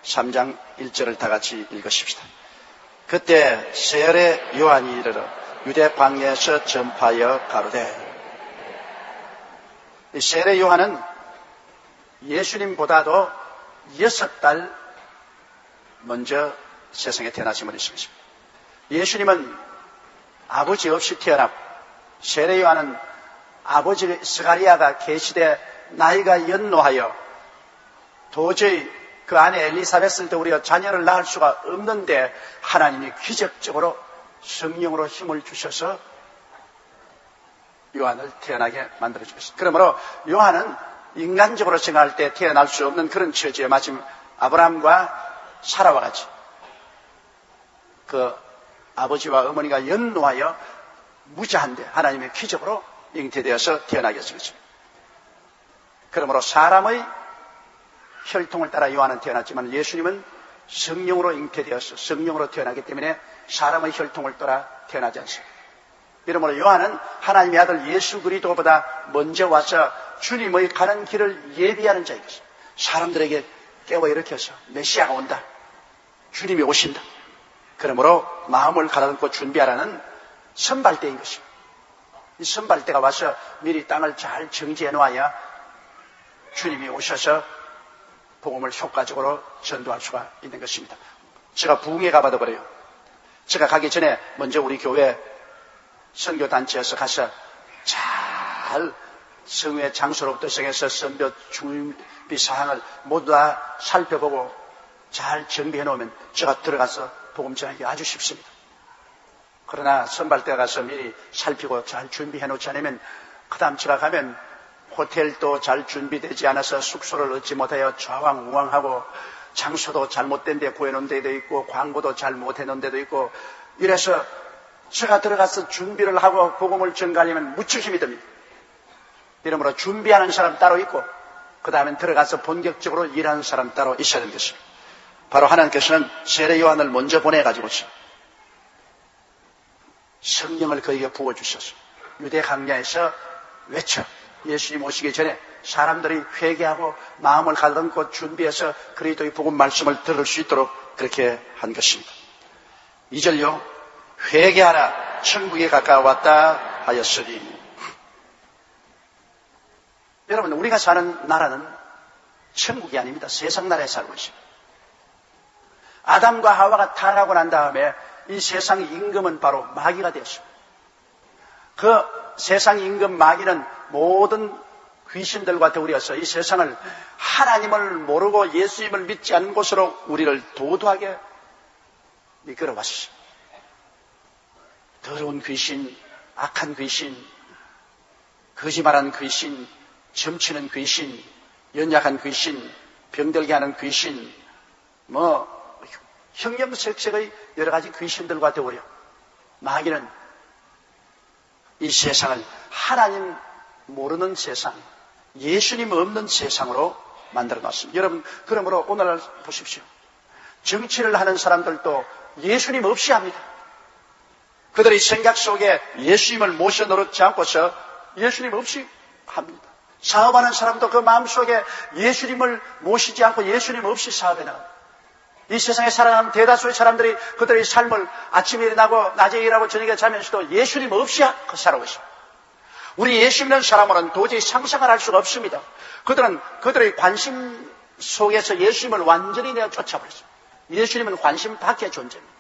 3장 1절을 다 같이 읽으십시다. 그때 세례 요한이 이르러 유대 광야에서 전파하여 가로되. 이 세례 요한은 예수님보다도 6달 먼저 세상에 태어나신 분이십니다. 예수님은 아버지 없이 태어났고 세례 요한은 아버지 스가리아가 계시되 나이가 연노하여 도저히 그 안에 엘리사벳을 우리가 자녀를 낳을 수가 없는데 하나님이 기적적으로 성령으로 힘을 주셔서 요한을 태어나게 만들어 주셨습니다. 그러므로 요한은 인간적으로 생각할 때 태어날 수 없는 그런 처지에 마침 아브라함과 사라와 같이 그 아버지와 어머니가 연노하여 무자한데 하나님의 기적으로 잉태되어서 태어나게 하셨습니다. 그러므로 사람의 혈통을 따라 요한은 태어났지만 예수님은 성령으로 잉태되어서 성령으로 태어나기 때문에 사람의 혈통을 따라 태어나지 않습니다. 이러므로 요한은 하나님의 아들 예수 그리스도보다 먼저 와서 주님의 가는 길을 예비하는 자인 것입니다. 사람들에게 깨워 일으켜서 메시아가 온다. 주님이 오신다. 그러므로 마음을 가다듬고 준비하라는 선발대인 것입니다. 이 선발대가 와서 미리 땅을 잘 정지해 놓아야 주님이 오셔서 복음을 효과적으로 전도할 수가 있는 것입니다. 제가 부흥회 가봐도 그래요. 제가 가기 전에 먼저 우리 교회 선교단체에서 가서 잘 성회 장소로부터 시작해서 선교 준비 사항을 모두 다 살펴보고 잘 정비해 놓으면 제가 들어가서 복음 전하기 아주 쉽습니다. 그러나 선발대 가서 미리 살피고 잘 준비해 놓지 않으면 그 다음 제가 가면 호텔도 잘 준비되지 않아서 숙소를 얻지 못하여 좌왕우왕하고 장소도 잘못된 데 구해놓은 데도 있고 광고도 잘 못해놓은 데도 있고 이래서 제가 들어가서 준비를 하고 복음을 전가하려면 무척 힘이 듭니다. 이러므로 준비하는 사람 따로 있고 그 다음에 들어가서 본격적으로 일하는 사람 따로 있어야 되는 것입니다. 바로 하나님께서는 세례 요한을 먼저 보내가지고서 성령을 그에게 부어주셔서 유대 광야에서 외쳐 예수님 오시기 전에 사람들이 회개하고 마음을 가다듬고 준비해서 그리스도의 복음 말씀을 들을 수 있도록 그렇게 한 것입니다. 2절요. 회개하라 천국에 가까웠다 하였으니. 여러분 우리가 사는 나라는 천국이 아닙니다. 세상 나라에 살고 있습니다. 아담과 하와가 타락하고 난 다음에 이 세상 임금은 바로 마귀가 되었습니다. 그 세상 임금 마귀는 모든 귀신들과 더불어서 이 세상을 하나님을 모르고 예수님을 믿지 않는 곳으로 우리를 도도하게 이끌어 왔습니다. 더러운 귀신, 악한 귀신, 거짓말하는 귀신, 점치는 귀신, 연약한 귀신, 병들게 하는 귀신, 형형색색의 여러 가지 귀신들과 더불어 마귀는 이 세상을 하나님 모르는 세상, 예수님 없는 세상으로 만들어 놨습니다. 여러분, 그러므로 오늘날 보십시오. 정치를 하는 사람들도 예수님 없이 합니다. 그들의 생각 속에 예수님을 모셔 놓지 않고서 예수님 없이 합니다. 사업하는 사람도 그 마음속에 예수님을 모시지 않고 예수님 없이 사업해 나갑니다. 이 세상에 살아가는 대다수의 사람들이 그들의 삶을 아침에 일어나고 낮에 일하고 저녁에 자면서도 예수님 없이 살아오고 있습니다. 우리 예수 믿는 사람으로는 도저히 상상을 할 수가 없습니다. 그들은 그들의 관심 속에서 예수님을 완전히 내어 쫓아버렸습니다. 예수님은 관심 밖의 존재입니다.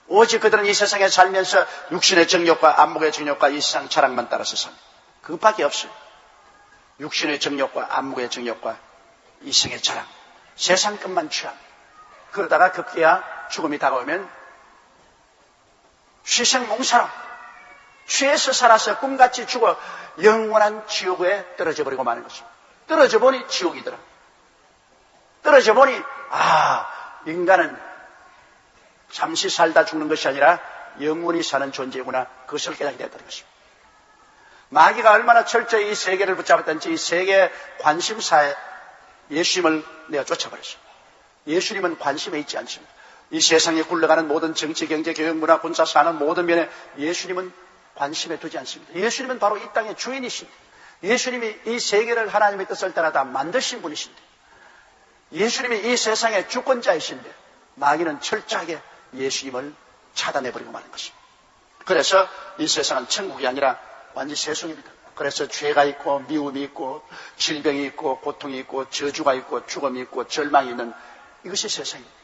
오직 그들은 이 세상에 살면서 육신의 정욕과 안목의 정욕과 이 세상 자랑만 따라서 삽니다. 그것밖에 없어요. 육신의 정욕과 안목의 정욕과 이 세상의 자랑, 세상 것만 취합니다. 그러다가 급기야 죽음이 다가오면 취생몽사로 취해서 살아서 꿈같이 죽어 영원한 지옥에 떨어져 버리고 마는 것입니다. 떨어져 보니 지옥이더라. 떨어져 보니 인간은 잠시 살다 죽는 것이 아니라 영원히 사는 존재구나. 그것을 깨닫게 되었다는 것입니다. 마귀가 얼마나 철저히 이 세계를 붙잡았던지 이 세계 관심사에 예수님을 내어 쫓아버렸습니다. 예수님은 관심에 있지 않습니다. 이 세상에 굴러가는 모든 정치, 경제, 교육, 문화, 군사, 산업 모든 면에 예수님은 관심에 두지 않습니다. 예수님은 바로 이 땅의 주인이십니다. 예수님이 이 세계를 하나님의 뜻을 따라 다 만드신 분이십니다. 예수님이 이 세상의 주권자이신데 마귀는 철저하게 예수님을 차단해버리고 마는 것입니다. 그래서 이 세상은 천국이 아니라 완전히 세속입니다. 그래서 죄가 있고 미움이 있고 질병이 있고 고통이 있고 저주가 있고 죽음이 있고 절망이 있는 이것이 세상입니다.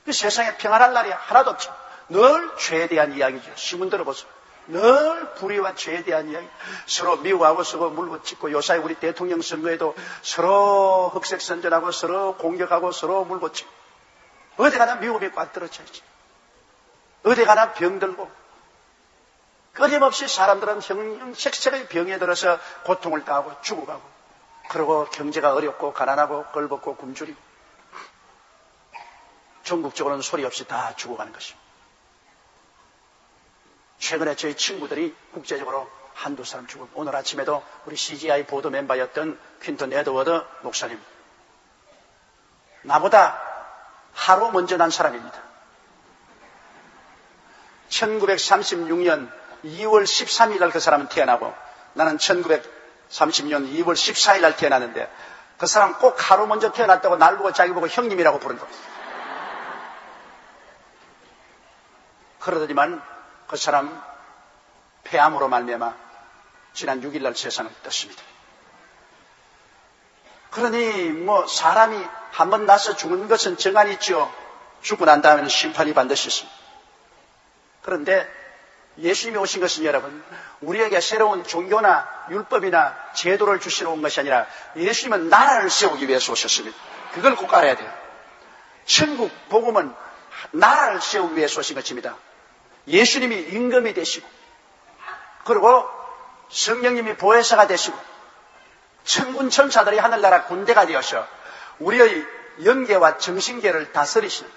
그 세상에 평안할 날이 하나도 없죠. 늘 죄에 대한 이야기죠. 신문 들어보세요. 늘 불의와 죄에 대한 이야기. 서로 미워하고 서로 물고치고 요사이 우리 대통령 선거에도 서로 흑색선전하고 서로 공격하고 서로 물고치고 어디 가나 미움이 꽉 떨어져 있지. 어디 가나 병들고 끊임없이 사람들은 형색색의 병에 들어서 고통을 당하고 죽어가고 그리고 경제가 어렵고 가난하고 걸벗고 굶주리고 전국적으로는 소리 없이 다 죽어가는 것입니다. 최근에 저희 친구들이 국제적으로 한두 사람 죽고 오늘 아침에도 우리 CGI 보도 멤버였던 퀸턴 에드워드 목사님 나보다 하루 먼저 난 사람입니다. 1936년 2월 13일 날 그 사람은 태어나고 나는 1930년 2월 14일 날 태어났는데 그 사람 꼭 하루 먼저 태어났다고 날 보고 자기 보고 형님이라고 부른 거예요. 그러더니만 그 사람 폐암으로 말미암아 지난 6일 날 세상을 떴습니다. 그러니 사람이 한번 나서 죽는 것은 정한이 있죠. 죽고 난 다음에는 심판이 반드시 있습니다. 그런데 예수님이 오신 것은 여러분 우리에게 새로운 종교나 율법이나 제도를 주시러 온 것이 아니라 예수님은 나라를 세우기 위해서 오셨습니다. 그걸 꼭 알아야 돼요. 천국 복음은 나라를 세우기 위해서 오신 것입니다. 예수님이 임금이 되시고 그리고 성령님이 보혜사가 되시고 천군 천사들이 하늘나라 군대가 되어서 우리의 영계와 정신계를 다스리시는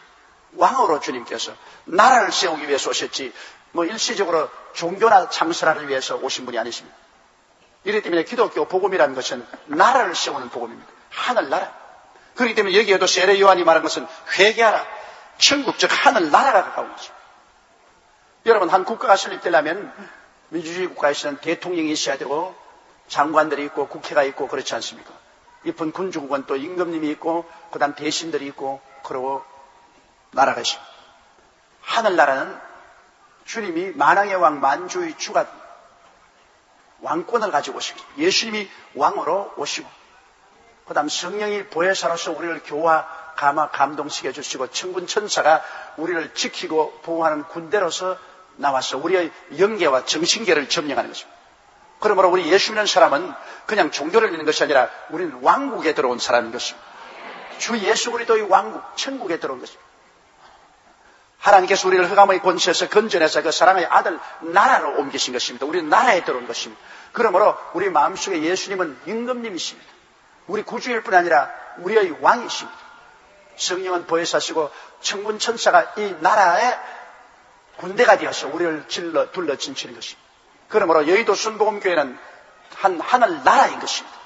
왕으로 주님께서 나라를 세우기 위해서 오셨지 일시적으로 종교나 참선하기 위해서 오신 분이 아니십니다. 이렇기 때문에 기독교 복음이라는 것은 나라를 세우는 복음입니다. 하늘나라. 그렇기 때문에 여기에도 세례 요한이 말한 것은 회개하라. 천국 즉 하늘나라가 가까운 것입니다. 여러분 한 국가가 설립되려면 민주주의 국가에서는 대통령이 있어야 되고 장관들이 있고 국회가 있고 그렇지 않습니까? 이쁜 군주국은 또 임금님이 있고 그 다음 대신들이 있고 그리고 나라가 있습니다. 하늘나라는 주님이 만왕의 왕 만주의 주가 왕권을 가지고 오시고 예수님이 왕으로 오시고 그 다음 성령이 보혜사로서 우리를 교화 감화 감동시켜 주시고 천군 천사가 우리를 지키고 보호하는 군대로서 나와서 우리의 영계와 정신계를 점령하는 것입니다. 그러므로 우리 예수 믿는 사람은 그냥 종교를 믿는 것이 아니라 우리는 왕국에 들어온 사람인 것입니다. 주 예수 그리스도의 왕국 천국에 들어온 것입니다. 하나님께서 우리를 흑암의 권세에서 건져내서 그 사랑의 아들 나라로 옮기신 것입니다. 우리는 나라에 들어온 것입니다. 그러므로 우리 마음속에 예수님은 임금님이십니다. 우리 구주일 뿐 아니라 우리의 왕이십니다. 성령은 보혜사시고 천군 천사가 이 나라의 군대가 되어서 우리를 둘러 진치는 것입니다. 그러므로 여의도 순복음교회는 한 하늘 나라인 것입니다.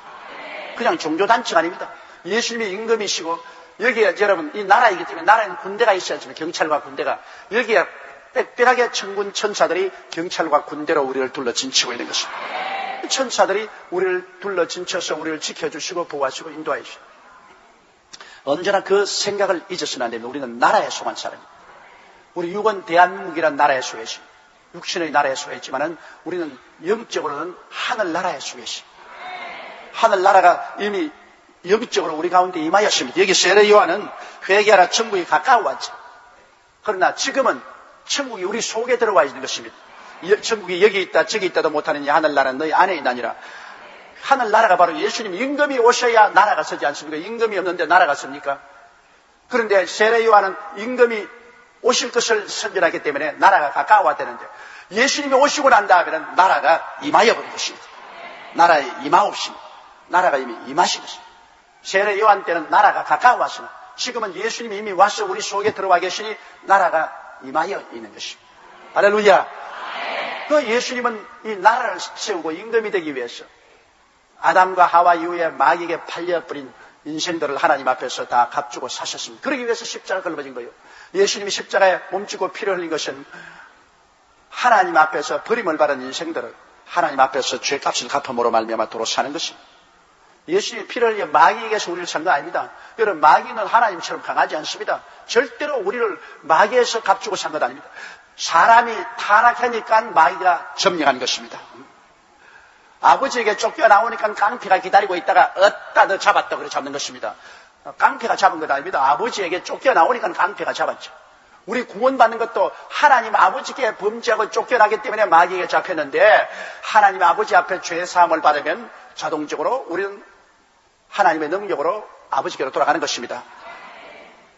그냥 종교단체가 아닙니다. 예수님이 임금이시고 여기에 여러분 이 나라이기 때문에 나라에는 군대가 있어야 하지만 경찰과 군대가 여기에 빽빽하게 천군 천사들이 경찰과 군대로 우리를 둘러 진치고 있는 것입니다. 천사들이 우리를 둘러 진쳐서 우리를 지켜주시고 보호하시고 인도하여 주십니다. 언제나 그 생각을 잊어서는 안 됩니다. 우리는 나라에 속한 사람입니다. 우리 육은 대한민국이라는 나라에 속해 있습니다. 육신의 나라에 속해 있지만은 우리는 영적으로는 하늘나라에 속해 있습니다. 하늘나라가 이미 영적으로 우리 가운데 임하였습니다. 여기 세례 요한은 회개하라 천국이 가까워왔죠. 그러나 지금은 천국이 우리 속에 들어와 있는 것입니다. 천국이 여기 있다 저기 있다도 못하는 이 하늘나라는 너희 안에 있나니라. 하늘나라가 바로 예수님 임금이 오셔야 나라가 서지 않습니까? 임금이 없는데 나라가 섭니까? 그런데 세례 요한은 임금이 오실 것을 선전하기 때문에 나라가 가까워되는데 예수님이 오시고 난 다음에는 나라가 임하여 버린 것입니다. 나라에 임하옵시니 나라가 이미 임하신 것입니다. 세례 요한 때는 나라가 가까워왔으나 지금은 예수님이 이미 와서 우리 속에 들어와 계시니 나라가 임하여 있는 것입니다. 할렐루야. 그 예수님은 이 나라를 세우고 임금이 되기 위해서 아담과 하와 이후에 마귀에게 팔려버린 인생들을 하나님 앞에서 다 값주고 사셨습니다. 그러기 위해서 십자가 걸어진 거예요. 예수님이 십자가에 몸지고 피를 흘린 것은 하나님 앞에서 버림을 받은 인생들을 하나님 앞에서 죄값을 갚음으로 말미암아 도로 사는 것입니다. 예수님의 피를 흘려 마귀에게서 우리를 산 거 아닙니다. 여러분, 마귀는 하나님처럼 강하지 않습니다. 절대로 우리를 마귀에서 값주고 산 것 아닙니다. 사람이 타락하니까 마귀가 점령한 것입니다. 아버지에게 쫓겨나오니까 깡패가 기다리고 있다가 얻다 더 잡았다 그래 잡는 것입니다. 깡패가 잡은 것 아닙니다. 아버지에게 쫓겨나오니까 깡패가 잡았죠. 우리 구원받는 것도 하나님 아버지께 범죄하고 쫓겨나기 때문에 마귀에게 잡혔는데, 하나님 아버지 앞에 죄사함을 받으면 자동적으로 우리는 하나님의 능력으로 아버지께로 돌아가는 것입니다.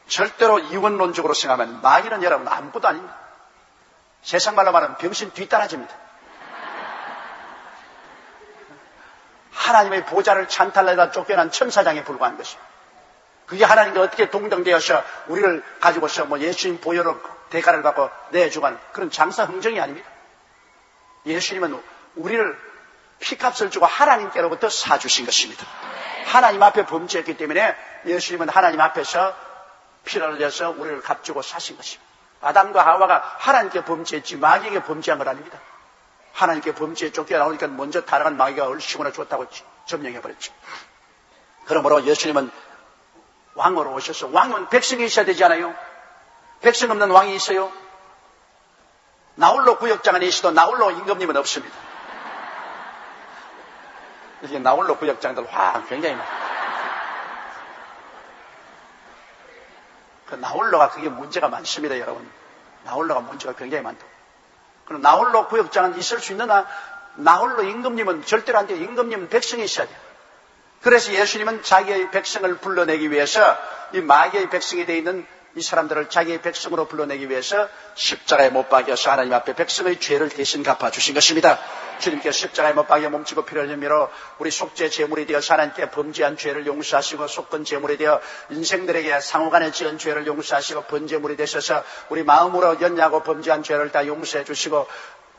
절대로 이원론적으로 생각하면 마귀는 여러분 아무것도 아닙니다. 세상 말로 말하면 병신 뒤따라집니다. 하나님의 보좌를 찬탈하다 쫓겨난 천사장에 불과한 것입니다. 그게 하나님과 어떻게 동등되어서 우리를 가지고서 예수님 보혈로 대가를 받고 내주간 그런 장사 흥정이 아닙니다. 예수님은 우리를 피값을 주고 하나님께로부터 사주신 것입니다. 하나님 앞에 범죄했기 때문에 예수님은 하나님 앞에서 피를 흘려서 우리를 값주고 사신 것입니다. 아담과 하와가 하나님께 범죄했지 마귀에게 범죄한 건 아닙니다. 하나님께 범죄에 쫓겨나오니까 먼저 타락한 마귀가 얼씨구나 좋다고 점령해버렸죠. 그러므로 예수님은 왕으로 오셔서, 왕은 백성이 있어야 되지 않아요? 백성 없는 왕이 있어요? 나홀로 구역장은 있어도 나홀로 임금님은 없습니다. 이게 나홀로 구역장들 굉장히 많아요. 그 나홀로가 그게 문제가 많습니다, 여러분. 나홀로가 문제가 굉장히 많다고. 그럼 나홀로 구역장은 있을 수 있느냐? 나홀로 임금님은 절대로 안 돼요. 임금님은 백성이 있어야 돼요. 그래서 예수님은 자기의 백성을 불러내기 위해서 이 마귀의 백성이 되어 있는 이 사람들을 자기의 백성으로 불러내기 위해서 십자가에 못 박여서 하나님 앞에 백성의 죄를 대신 갚아주신 것입니다. 주님께서 십자가에 못 박여 몸치고 피를 흘리므로 우리 속죄 제물이 되어서 하나님께 범죄한 죄를 용서하시고, 속건 제물이 되어 인생들에게 상호간에 지은 죄를 용서하시고, 번제물이 되셔서 우리 마음으로 연약하고 범죄한 죄를 다 용서해 주시고,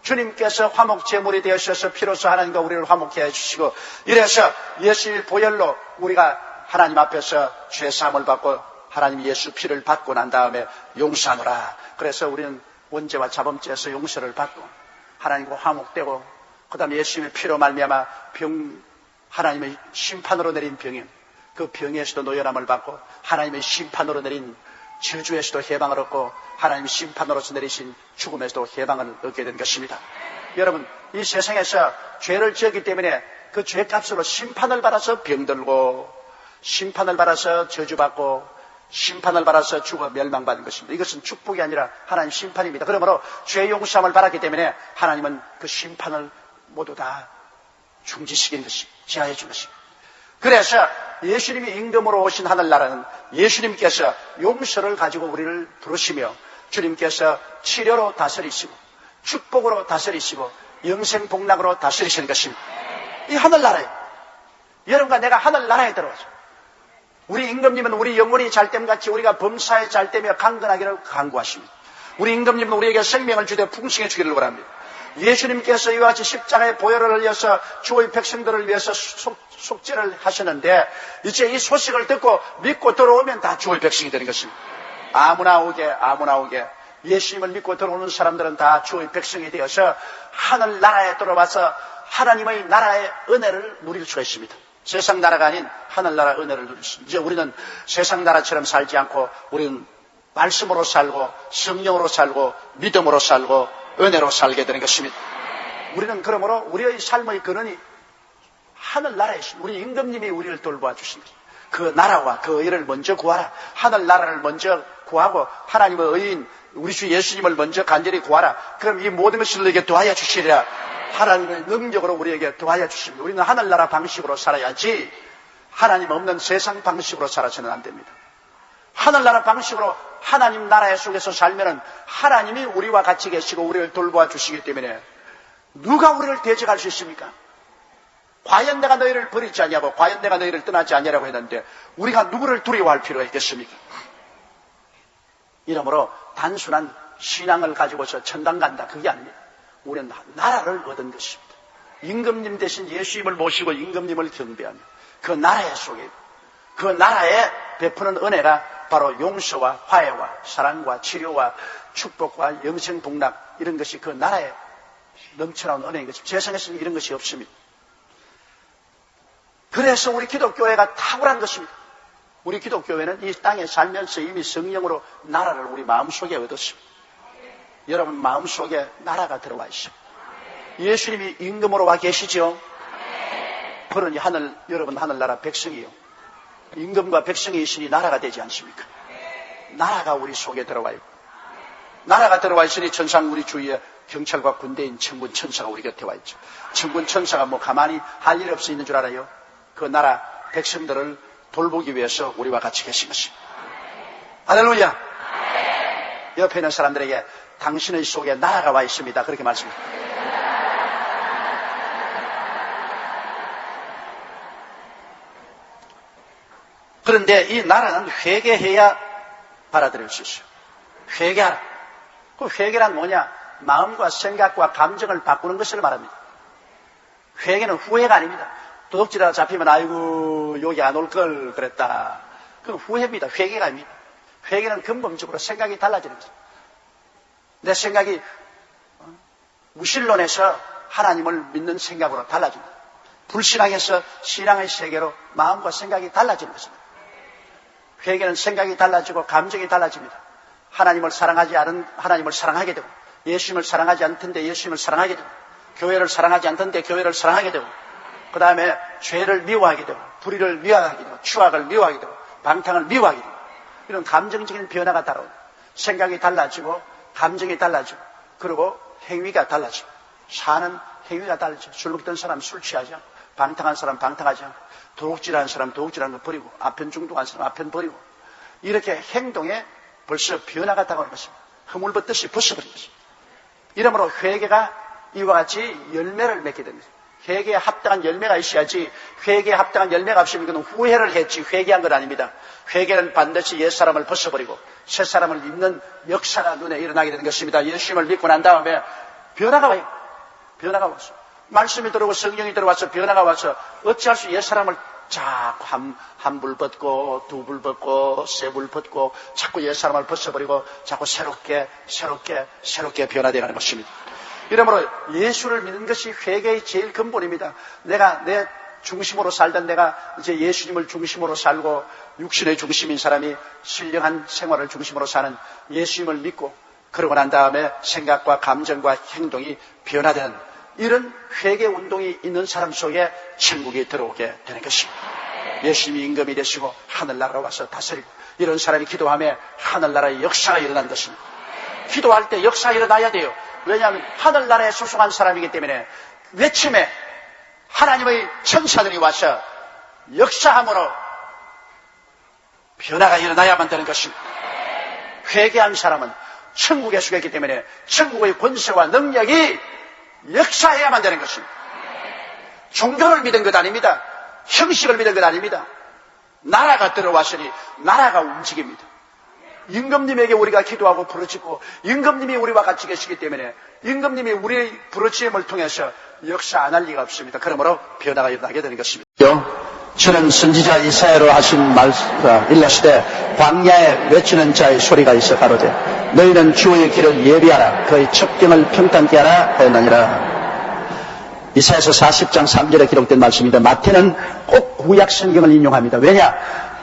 주님께서 화목 제물이 되어셔서 피로서 하나님과 우리를 화목해 해주시고, 이래서 예수의 보혈로 우리가 하나님 앞에서 죄사함을 받고 하나님 예수 피를 받고 난 다음에 용서하노라. 그래서 우리는 원죄와 자범죄에서 용서를 받고 하나님과 화목되고, 그 다음에 예수님의 피로 말미암아 하나님의 심판으로 내린 병임, 그 병에서도 노열함을 받고 하나님의 심판으로 내린 저주에서도 해방을 얻고 하나님의 심판으로서 내리신 죽음에서도 해방을 얻게 된 것입니다. 여러분, 이 세상에서 죄를 지었기 때문에 그 죄값으로 심판을 받아서 병들고, 심판을 받아서 저주받고, 심판을 받아서 죽어 멸망받는 것입니다. 이것은 축복이 아니라 하나님 심판입니다. 그러므로 죄 용서함을 받았기 때문에 하나님은 그 심판을 모두 다 중지시킨 것입니다. 제하해 준 것입니다. 그래서 예수님이 임금으로 오신 하늘나라는 예수님께서 용서를 가지고 우리를 부르시며, 주님께서 치료로 다스리시고 축복으로 다스리시고 영생복락으로 다스리시는 것입니다. 이 하늘나라예요. 여러분과 내가 하늘나라에 들어가죠. 우리 임금님은 우리 영혼이 잘됨같이 우리가 범사에 잘되며 강건하기를 간구하십니다. 우리 임금님은 우리에게 생명을 주되 풍성해 주기를 원합니다. 예수님께서 이와 같이 십자가의 보혈을 흘려서 주의 백성들을 위해서 속죄를 하셨는데, 이제 이 소식을 듣고 믿고 들어오면 다 주의 백성이 되는 것입니다. 아무나 오게 예수님을 믿고 들어오는 사람들은 다 주의 백성이 되어서 하늘나라에 들어와서 하나님의 나라의 은혜를 누릴 수가 있습니다. 세상 나라가 아닌 하늘나라 은혜를 누릴 수 있습니다. 이제 우리는 세상 나라처럼 살지 않고 우리는 말씀으로 살고 성령으로 살고 믿음으로 살고 은혜로 살게 되는 것입니다. 우리는 그러므로 우리의 삶의 근원이 하늘나라에 있습니다. 우리 임금님이 우리를 돌보아 주십니다. 그 나라와 그 의를 먼저 구하라. 하늘나라를 먼저 구하고 하나님의 의인 우리 주 예수님을 먼저 간절히 구하라. 그럼 이 모든 것을 너에게 도와야 주시리라. 하나님의 능력으로 우리에게 도와야 주십니다. 우리는 하늘나라 방식으로 살아야지 하나님 없는 세상 방식으로 살아서는 안 됩니다. 하늘나라 방식으로 하나님 나라의 속에서 살면은 하나님이 우리와 같이 계시고 우리를 돌보아 주시기 때문에 누가 우리를 대적할 수 있습니까? 과연 내가 너희를 버리지 아니하고 과연 내가 너희를 떠나지 아니하라고 했는데 우리가 누구를 두려워할 필요가 있겠습니까? 이러므로 단순한 신앙을 가지고서 천당 간다, 그게 아닙니다. 우리는 나라를 얻은 것입니다. 임금님 대신 예수님을 모시고 임금님을 경배하며 그 나라의 속에, 그 나라에 베푸는 은혜가 바로 용서와 화해와 사랑과 치료와 축복과 영생복락, 이런 것이 그 나라에 넘쳐나온 은혜인 것입니다. 세상에서는 이런 것이 없습니다. 그래서 우리 기독교회가 탁월한 것입니다. 우리 기독교회는 이 땅에 살면서 이미 성령으로 나라를 우리 마음속에 얻었습니다. 여러분 마음속에 나라가 들어와 있습니다. 예수님이 임금으로 와 계시죠? 그러니 여러분 하늘나라 백성이요. 임금과 백성이 있으니 나라가 되지 않습니까? 나라가 우리 속에 들어와 있고, 나라가 들어와 있으니 천상 우리 주위에 경찰과 군대인 천군 천사가 우리 곁에 와 있죠. 천군 천사가 뭐 가만히 할 일 없이 있는 줄 알아요? 그 나라 백성들을 돌보기 위해서 우리와 같이 계신 것입니다. 할렐루야. 옆에 있는 사람들에게 당신의 속에 나라가 와 있습니다. 그렇게 말씀합니다. 그런데 이 나라는 회개해야 받아들일 수 있어요. 회개하라. 그 회개란 뭐냐? 마음과 생각과 감정을 바꾸는 것을 말합니다. 회개는 후회가 아닙니다. 도둑질하다 잡히면 아이고 여기 안 올 걸 그랬다. 그건 후회입니다. 회개가 아닙니다. 회개는 근본적으로 생각이 달라지는 거죠. 내 생각이 무신론에서 하나님을 믿는 생각으로 달라집니다. 불신앙에서 신앙의 세계로 마음과 생각이 달라지는 것입니다. 회개는 생각이 달라지고 감정이 달라집니다. 하나님을 사랑하지 않은 하나님을 사랑하게 되고, 예수님을 사랑하지 않던데 예수님을 사랑하게 되고, 교회를 사랑하지 않던데 교회를 사랑하게 되고, 그 다음에 죄를 미워하게 되고, 불의를 미워하게 되고, 추악을 미워하게 되고, 방탕을 미워하게 되고, 이런 감정적인 변화가 따라옵니다. 생각이 달라지고 감정이 달라지고, 그리고 행위가 달라지고, 사는 행위가 달라지고, 술 먹던 사람 술 취하지 않고, 방탕한 사람 방탕하지 않고, 도둑질하는 사람 도둑질하는 거 버리고, 아편 중독한 사람 아편 버리고, 이렇게 행동에 벌써 변화가 다가오는 것입니다. 허물벗듯이 벗어버린 것입니다. 이러므로 회개가 이와 같이 열매를 맺게 됩니다. 회개에 합당한 열매가 있어야지, 회개에 합당한 열매가 없으면 그는 후회를 했지 회개한 건 아닙니다. 회개는 반드시 옛사람을 벗어버리고 새사람을 입는 역사가 눈에 일어나게 되는 것입니다. 예수님을 믿고 난 다음에 변화가 와요. 변화가 왔어. 말씀이 들어오고 성령이 들어와서 변화가 와서 어찌할 수 옛사람을 자꾸 한 불 벗고 두 불 벗고 세 불 벗고 자꾸 옛사람을 벗어버리고 자꾸 새롭게 변화되어가는 것입니다. 이러므로 예수를 믿는 것이 회개의 제일 근본입니다. 내가 내 중심으로 살던 내가 이제 예수님을 중심으로 살고 육신의 중심인 사람이 신령한 생활을 중심으로 사는 예수님을 믿고, 그러고 난 다음에 생각과 감정과 행동이 변화되는 이런 회개 운동이 있는 사람 속에 천국이 들어오게 되는 것입니다. 예수님이 임금이 되시고 하늘나라로 와서 다스리고, 이런 사람이 기도하며 하늘나라의 역사가 일어나는 것입니다. 기도할 때 역사가 일어나야 돼요. 왜냐하면 하늘나라에 소속한 사람이기 때문에 외침에 하나님의 천사들이 와서 역사함으로 변화가 일어나야만 되는 것입니다. 회개한 사람은 천국에 속했기 때문에 천국의 권세와 능력이 역사해야만 되는 것입니다. 종교를 믿은 것 아닙니다. 형식을 믿은 것 아닙니다. 나라가 들어왔으니 나라가 움직입니다. 임금님에게 우리가 기도하고 부르짖고 임금님이 우리와 같이 계시기 때문에 임금님이 우리의 부르짖음을 통해서 역사 안 할 리가 없습니다. 그러므로 변화가 일어나게 되는 것입니다. 저는 선지자 이사야로 하신 말씀과 일러시되 광야에 외치는 자의 소리가 있어 가로되 너희는 주의 길을 예비하라, 그의 첩경을 평탄케 하라 하였느니라. 이사야서 40장 3절에 기록된 말씀입니다. 마태는 꼭 구약 성경을 인용합니다. 왜냐?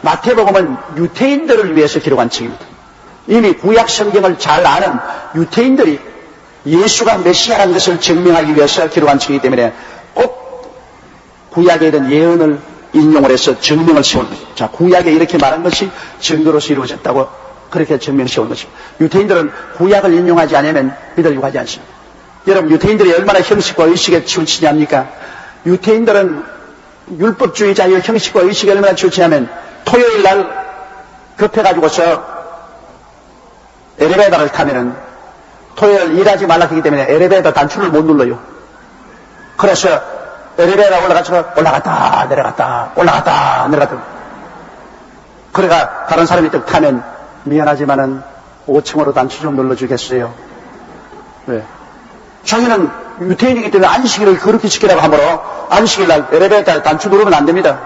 마태복음은 유태인들을 위해서 기록한 책입니다. 이미 구약 성경을 잘 아는 유태인들이 예수가 메시아라는 것을 증명하기 위해서 기록한 책이기 때문에 꼭 구약에 있는 예언을 인용을 해서 증명을 세우는 것입니다. 자, 구약에 이렇게 말한 것이 증거로서 이루어졌다고 그렇게 증명 세우는 것입니다. 유태인들은 구약을 인용하지 않으면 믿으려고 하지 않습니다. 여러분, 유태인들이 얼마나 형식과 의식에 치우치냐합니까? 유태인들은 율법주의자의 형식과 의식에 얼마나 치우치냐면 토요일 날 급해가지고서 엘리베이터를 타면은 토요일 일하지 말라 하기 때문에 엘리베이터 단추를 못 눌러요. 그래서 엘리베이터 올라가서 올라갔다 내려갔다 그래가 다른 사람이 딱 타면 미안하지만은 5층으로 단추 좀 눌러주겠어요. 왜? 자기는 유태인이기 때문에 안식일을 그렇게 지키라고 하므로 안식일 날 엘리베이터 단추 누르면 안 됩니다.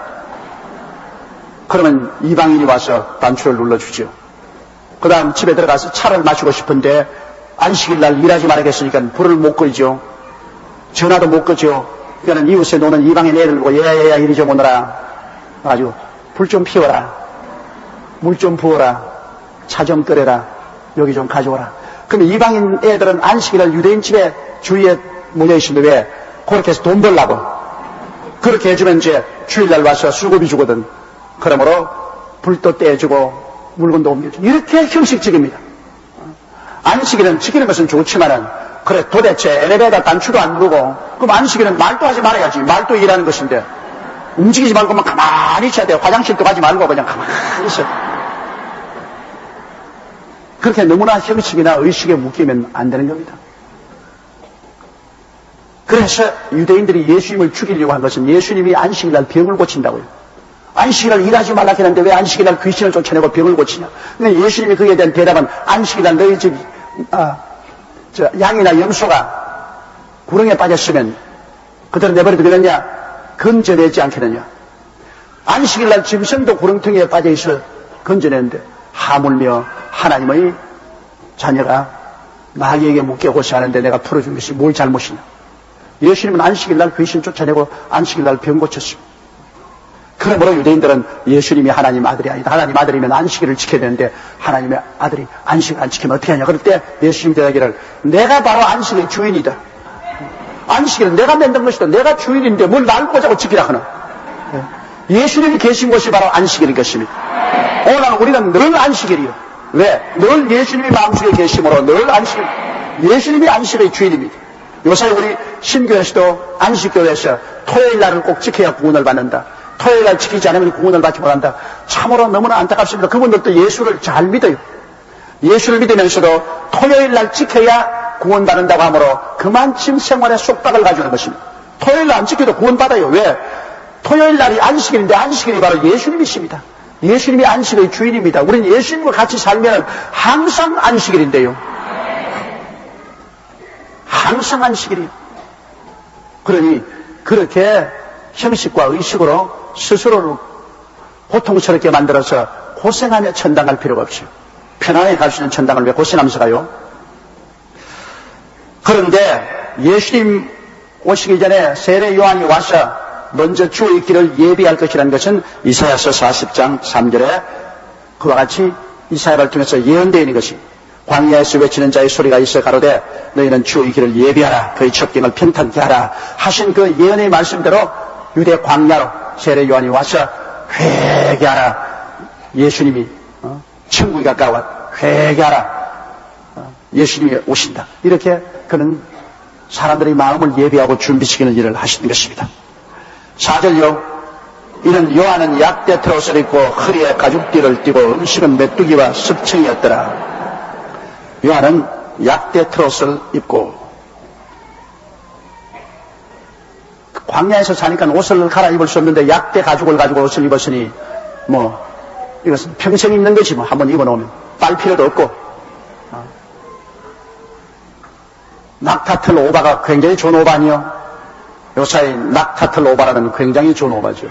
그러면 이방인이 와서 단추를 눌러주죠. 그 다음 집에 들어가서 차를 마시고 싶은데 안식일 날 일하지 말아야겠으니까 불을 못 끄죠. 전화도 못 끄죠. 그러니까 이웃에 노는 이방인 애들 보고 야야야 이리 좀 오너라. 아주 불 좀 피워라. 물 좀 부어라. 차 좀 끓여라. 여기 좀 가져오라. 그러면 이방인 애들은 안식일날 유대인 집에 주위에 모여 있으면 왜 그렇게 해서 돈 벌라고 그렇게 해주면 이제 주일날 와서 수고비 주거든. 그러므로 불도 떼주고 물건도 옮겨주고 이렇게 형식적입니다. 안식일은 지키는 것은 좋지만은 그래 도대체 엘리베이터 단추도 안 누르고 그럼 안식일은 말도 하지 말아야지. 말도 일하는 것인데 움직이지 말고만 가만히 있어야 돼요. 화장실도 가지 말고 그냥 가만히 있어야 돼요. 그렇게 너무나 형식이나 의식에 묶이면 안 되는 겁니다. 그래서 유대인들이 예수님을 죽이려고 한 것은 예수님이 안식일날 병을 고친다고요. 안식일날 일하지 말라 했는데 왜 안식일날 귀신을 쫓아내고 병을 고치냐. 근데 예수님이 그에 대한 대답은 안식일날 너희 집 양이나 염소가 구렁에 빠졌으면 그대로 내버려도 되느냐? 건져내지 않겠느냐? 안식일날 짐승도 구렁텅이에 빠져있어 건져내는데 하물며 하나님의 자녀가 마귀에게 묶여 고생하는데 내가 풀어준 것이 뭘 잘못이냐? 예수님은 안식일날 귀신 쫓아내고 안식일날 병 고쳤습니다. 그러므로 유대인들은 예수님이 하나님 아들이 아니다. 하나님 아들이면 안식일을 지켜야 되는데 하나님의 아들이 안식을 안 지키면 어떻게 하냐. 그럴 때 예수님 대답하기를 내가 바로 안식의 주인이다. 안식일은 내가 만든 것이다. 내가 주인인데 뭘 날 보자고 지키라 하나. 예수님이 계신 곳이 바로 안식일인 것입니다. 오늘 우리는 늘 안식일이요. 왜? 늘 예수님이 마음속에 계심으로 늘 안식일. 예수님이 안식의 주인입니다. 요새 우리 신교에서도 안식교에서 토요일 날을 꼭 지켜야 구원을 받는다. 토요일 날 지키지 않으면 구원을 받지 못한다. 참으로 너무나 안타깝습니다. 그분들도 예수를 잘 믿어요. 예수를 믿으면서도 토요일 날 지켜야 구원받는다고 하므로 그만큼 생활에 속박을 가져오는 것입니다. 토요일 날 안 지켜도 구원받아요. 왜? 토요일 날이 안식일인데 안식일이 바로 예수님이십니다. 예수님이 안식의 주인입니다. 우리는 예수님과 같이 살면 항상 안식일인데요. 항상 안식일이에요. 그러니 그렇게 형식과 의식으로 스스로를 고통스럽게 만들어서 고생하며 천당 갈 필요가 없어요. 편안하게 갈 수 있는 천당을 왜 고생하면서 가요? 그런데 예수님 오시기 전에 세례 요한이 와서 먼저 주의 길을 예비할 것이라는 것은 이사야서 40장 3절에 그와 같이 이사야를 통해서 예언되어 있는 것입니다. 광야에서 외치는 자의 소리가 있어 가로되 너희는 주의 길을 예비하라. 그의 첩경을 평탄케 하라. 하신 그 예언의 말씀대로 유대 광야로 세례 요한이 와서 회개하라. 예수님이 천국이 가까워 회개하라. 예수님이 오신다. 이렇게 그는 사람들의 마음을 예비하고 준비시키는 일을 하시는 것입니다. 4절요. 이는 요한은 약대 트롯을 입고 허리에 가죽띠를 띠고 음식은 메뚜기와 습청이었더라. 요한은 약대 트롯을 입고 광야에서 사니까 옷을 갈아입을 수 없는데 약대 가죽을 가지고 옷을 입었으니 이것은 평생 입는 거지 한번 입어놓으면 빨 필요도 없고. 낙타틀 오바가 굉장히 좋은 오바 아니요? 요사이 낙타틀 오바라는 굉장히 좋은 오바죠.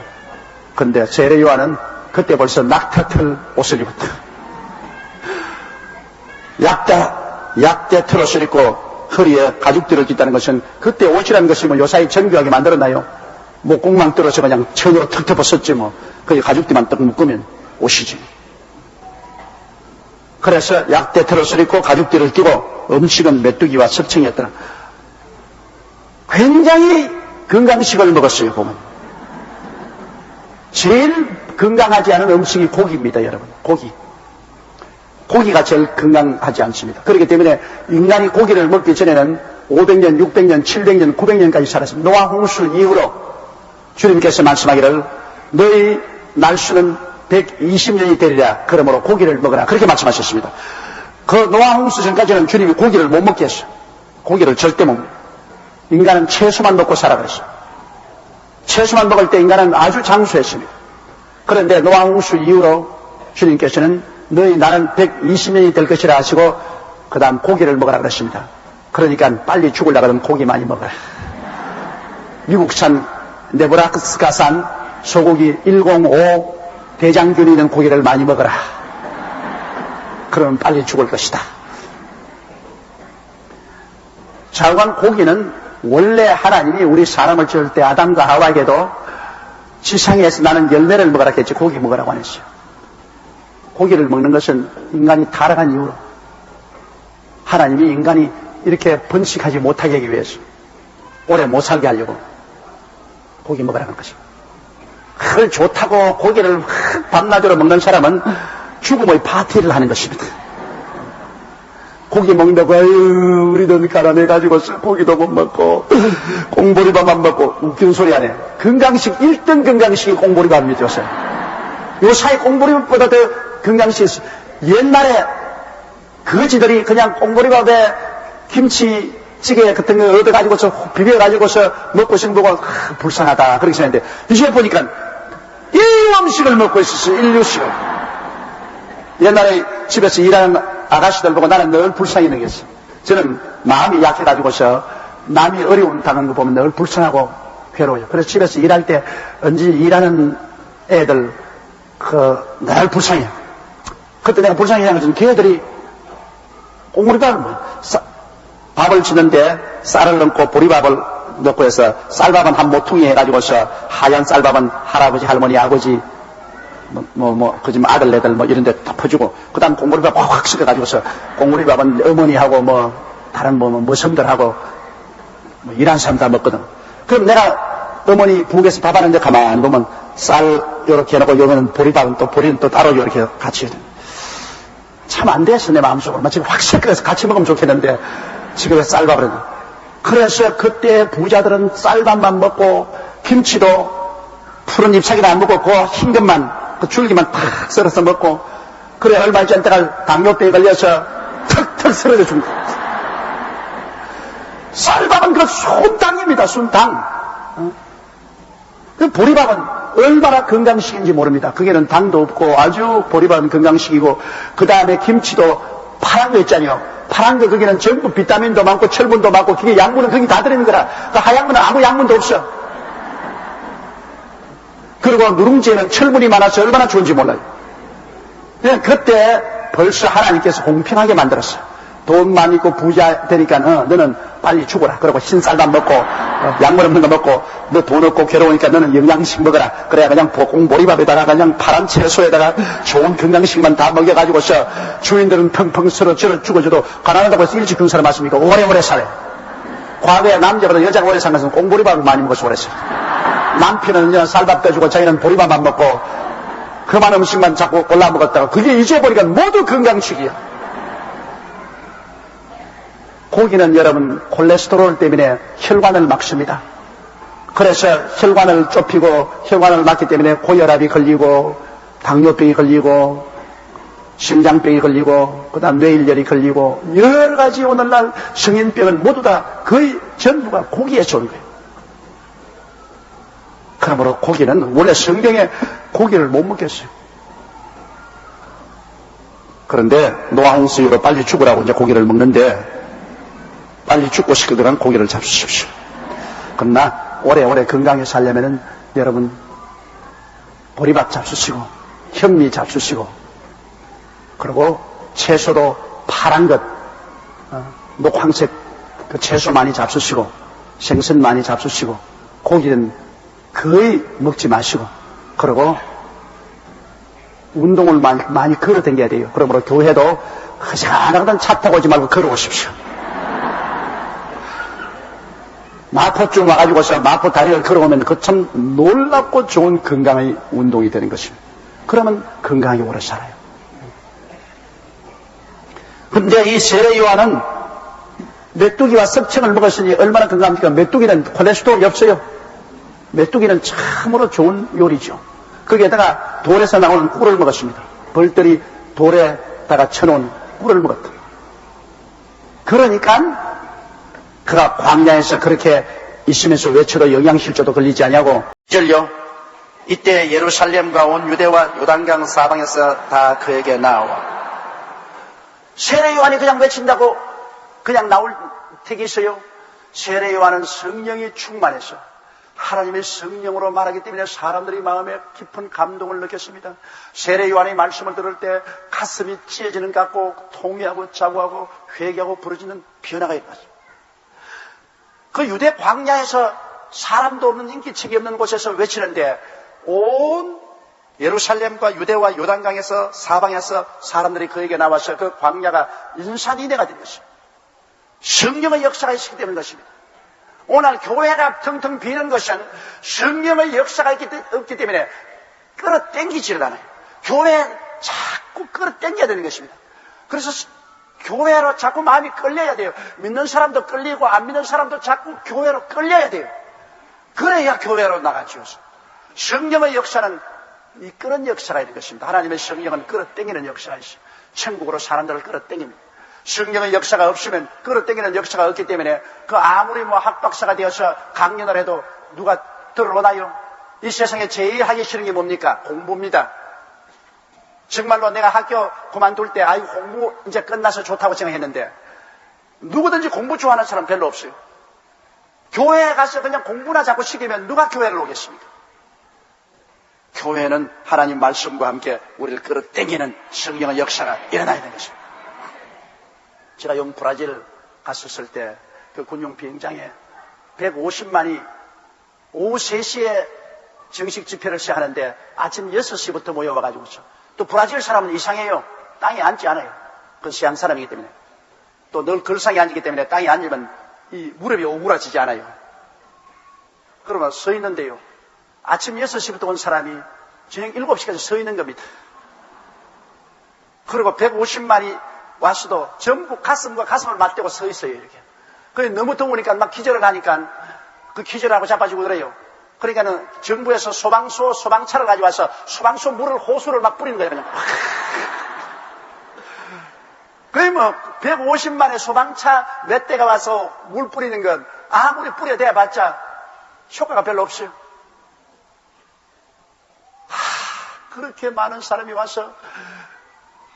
그런데 세례 요한은 그때 벌써 낙타틀 옷을 입었다. 약대 트롯을 입고 허리에 가죽띠를 깃다는 것은 그때 옷이라는 것이 요사이 정교하게 만들었나요? 목공만 뚫어서 그냥 천으로 턱 덮었었지 거기 가죽띠만 딱 묶으면 옷이지. 그래서 약대 트롯을 입고 가죽띠를 끼고 음식은 메뚜기와 섭청이었더라. 굉장히 건강식을 먹었어요. 보면 제일 건강하지 않은 음식이 고기입니다. 여러분, 고기가 제일 건강하지 않습니다. 그렇기 때문에 인간이 고기를 먹기 전에는 500년, 600년, 700년, 900년까지 살았습니다. 노아 홍수 이후로 주님께서 말씀하기를 너희 날수는 120년이 되리라. 그러므로 고기를 먹으라. 그렇게 말씀하셨습니다. 그 노아 홍수 전까지는 주님이 고기를 못 먹게 했어요. 고기를 절대 못 먹어요. 인간은 채소만 먹고 살아갔어요. 채소만 먹을 때 인간은 아주 장수했습니다. 그런데 노아 홍수 이후로 주님께서는 너희 나는 120년이 될 것이라 하시고 그 다음 고기를 먹으라 그랬습니다. 그러니까 빨리 죽으려고 하면 고기 많이 먹어라. 미국산 네브라스카산 소고기 105 대장균이 있는 고기를 많이 먹어라. 그러면 빨리 죽을 것이다. 좌우간 고기는 원래 하나님이 우리 사람을 지을 때 아담과 하와에게도 지상에서 나는 열매를 먹으라 했지 고기 먹으라고 안 했어요. 고기를 먹는 것은 인간이 타락한 이유로 하나님이 인간이 이렇게 번식하지 못하게 하기 위해서 오래 못 살게 하려고 고기 먹으라는 것입니다. 그걸 좋다고 고기를 밤낮으로 먹는 사람은 죽음의 파티를 하는 것입니다. 고기 먹는다고 아유 우리는 가난해가지고 고기도 못 먹고 꽁보리밥만 먹고 웃기는 소리 안 해. 건강식 1등 건강식이 꽁보리밥입니다. 요사이 꽁보리밥보다 더 건강식이 있어요. 옛날에 거지들이 그냥 꽁보리밥에 김치찌개 같은 거 얻어가지고서 비벼가지고서 먹고 싶은 거가 불쌍하다 그렇게 생각했는데 이제 보니까 이 음식을 먹고 있었어요. 인류식을. 옛날에 집에서 일하는 아가씨들 보고 나는 늘 불쌍히 느꼈어요. 저는 마음이 약해가지고서 남이 어려움 당하는 거 보면 늘 불쌍하고 괴로워요. 그래서 집에서 일할 때 언제 일하는 애들 늘 불쌍해요. 그때 내가 불쌍히 생각했더니 걔들이 꽁보리밥을 밥을 짓는데 쌀을 넣고 보리밥을 넣고 해서 쌀밥은 한 모퉁이 해가지고서 하얀 쌀밥은 할아버지 할머니 아버지 그좀 아들 애들 이런 데 덮어주고 그 다음 꽁보리밥 확 섞어가지고서 꽁보리밥은 어머니하고 다른 머슴들하고 일하는 사람 다 먹거든. 그럼 내가 어머니 부엌에서 밥 하는데 가만히 보면 쌀 요렇게 해놓고 요거는 보리밥은 또 보리는 또 따로 요렇게 같이 해야 돼. 참 안 됐어 내 마음속으로. 지금 확 섞어서 같이 먹으면 좋겠는데 지금 쌀밥을 했네. 그래서 그때 부자들은 쌀밥만 먹고 김치도 푸른 잎사귀도 안 먹고 그 흰 것만 그 줄기만 탁 썰어서 먹고 그래 얼마 전때가 당뇨병에 걸려서 턱턱 쓰러져 죽는 거야. 쌀밥은 그 순당입니다. 순당. 그 보리밥은 얼마나 건강식인지 모릅니다. 그게는 당도 없고 아주 보리밥은 건강식이고 그 다음에 김치도 파란 거 있잖아요. 파란 거 거기는 전부 비타민도 많고 철분도 많고 그게 양분은 거기 다 들어있는 거라. 그 하얀 거는 아무 양분도 없어. 그리고 누룽지에는 철분이 많아서 얼마나 좋은지 몰라요. 그냥 그때 벌써 하나님께서 공평하게 만들었어요. 돈만 있고 부자 되니까 너는 빨리 죽어라. 그리고 흰쌀밥 먹고 양물 없는 거 먹고 너 돈 없고 괴로우니까 너는 영양식 먹어라. 그래야 그냥 꽁보리밥에다가 그냥 파란 채소에다가 좋은 건강식만 다 먹여가지고서 주인들은 펑펑 서로 죽어줘도 가난하다고 해서 일찍 죽는 사람 맞습니까? 오래오래 살아요. 과거에 남자보다 여자가 오래 산 것은 꽁보리밥을 많이 먹어서 오래했어요. 남편은 쌀밥 떠주고 자기는 보리밥만 먹고 그만 음식만 자꾸 골라 먹었다가 그게 이제 보니까 모두 건강식이야. 고기는 여러분 콜레스테롤 때문에 혈관을 막습니다. 그래서 혈관을 좁히고 혈관을 막기 때문에 고혈압이 걸리고 당뇨병이 걸리고 심장병이 걸리고 그 다음 뇌일열이 걸리고 여러 가지 오늘날 성인병은 모두 다 거의 전부가 고기에서 온 거예요. 그러므로 고기는 원래 성경에 고기를 못 먹겠어요. 그런데 노안수유로 빨리 죽으라고 이제 고기를 먹는데 빨리 죽고 싶거든 고기를 잡수십시오. 그러나 오래오래 건강히 살려면은 여러분 보리밥 잡수시고 현미 잡수시고 그리고 채소도 파란 것 녹황색 그 채소 많이 잡수시고 생선 많이 잡수시고 고기는 거의 먹지 마시고 그리고 운동을 많이 걸어 다녀야 돼요. 그러므로 교회도 허전하거든 차 타고 오지 말고 걸어오십시오. 마포쯤 와가지고서 마포 다리를 걸어오면 그 참 놀랍고 좋은 건강의 운동이 되는 것입니다. 그러면 건강하게 오래 살아요. 근데 이 세례 요한은 메뚜기와 썩청을 먹었으니 얼마나 건강합니까? 메뚜기는 콜레스테롤이 없어요. 메뚜기는 참으로 좋은 요리죠. 거기에다가 돌에서 나오는 꿀을 먹었습니다. 벌들이 돌에다가 쳐놓은 꿀을 먹었다. 그러니까 그가 광야에서 그렇게 있으면서 외쳐도 영양실조도 걸리지 않냐고. 절요. 이때 예루살렘과 온 유대와 요단강 사방에서 다 그에게 나와. 세례 요한이 그냥 외친다고 그냥 나올 택이 있어요. 세례 요한은 성령이 충만해서 하나님의 성령으로 말하기 때문에 사람들이 마음에 깊은 감동을 느꼈습니다. 세례 요한의 말씀을 들을 때 가슴이 찢어지는 것 같고 통회하고 자고하고 회개하고 부러지는 변화가 일어났습니다. 그 유대 광야에서 사람도 없는 인기척이 없는 곳에서 외치는데 온 예루살렘과 유대와 요단강에서 사방에서 사람들이 그에게 나와서 그 광야가 인산인해가 된 것입니다. 성령의 역사가 있기 때문인 것입니다. 오늘 교회가 텅텅 비는 것은 성령의 역사가 없기 때문에 끌어당기지를 않아요. 교회에 자꾸 끌어당겨야 되는 것입니다. 그래서 교회로 자꾸 마음이 끌려야 돼요. 믿는 사람도 끌리고 안 믿는 사람도 자꾸 교회로 끌려야 돼요. 그래야 교회로 나가죠. 성령의 역사는 이끄는 역사가 있는 것입니다. 하나님의 성령은 끌어당기는 역사가 있어요. 천국으로 사람들을 끌어당깁니다. 성령의 역사가 없으면 끌어당기는 역사가 없기 때문에 그 아무리 학박사가 되어서 강연을 해도 누가 들어오나요? 이 세상에 제일 하기 싫은 게 뭡니까? 공부입니다. 정말로 내가 학교 그만둘 때 공부 이제 끝나서 좋다고 생각했는데 누구든지 공부 좋아하는 사람 별로 없어요. 교회에 가서 그냥 공부나 자꾸 시키면 누가 교회를 오겠습니까? 교회는 하나님 말씀과 함께 우리를 끌어당기는 성령의 역사가 일어나야 되는 것입니다. 제가 영 브라질 갔었을 때 그 군용 비행장에 150만이 오후 3시에 정식 집회를 시작하는데 아침 6시부터 모여와가지고서 또 브라질 사람은 이상해요. 땅에 앉지 않아요. 그건 서양 사람이기 때문에. 또 늘 걸상에 앉기 때문에 땅에 앉으면 이 무릎이 오그라지지 않아요. 그러면 서 있는데요. 아침 6시부터 온 사람이 저녁 7시까지 서 있는 겁니다. 그리고 150만이 와서도 전부 가슴과 가슴을 맞대고 서 있어요, 이렇게. 그게 너무 더우니까 막 기절을 하니까 그 기절하고 자빠지고 그래요. 그러니까는 정부에서 소방차를 가져와서 소방서 물을 호수를 막 뿌리는 거예요, 그냥. 그러면 150만의 소방차 몇 대가 와서 물 뿌리는 건 아무리 뿌려대봤자 효과가 별로 없어요. 그렇게 많은 사람이 와서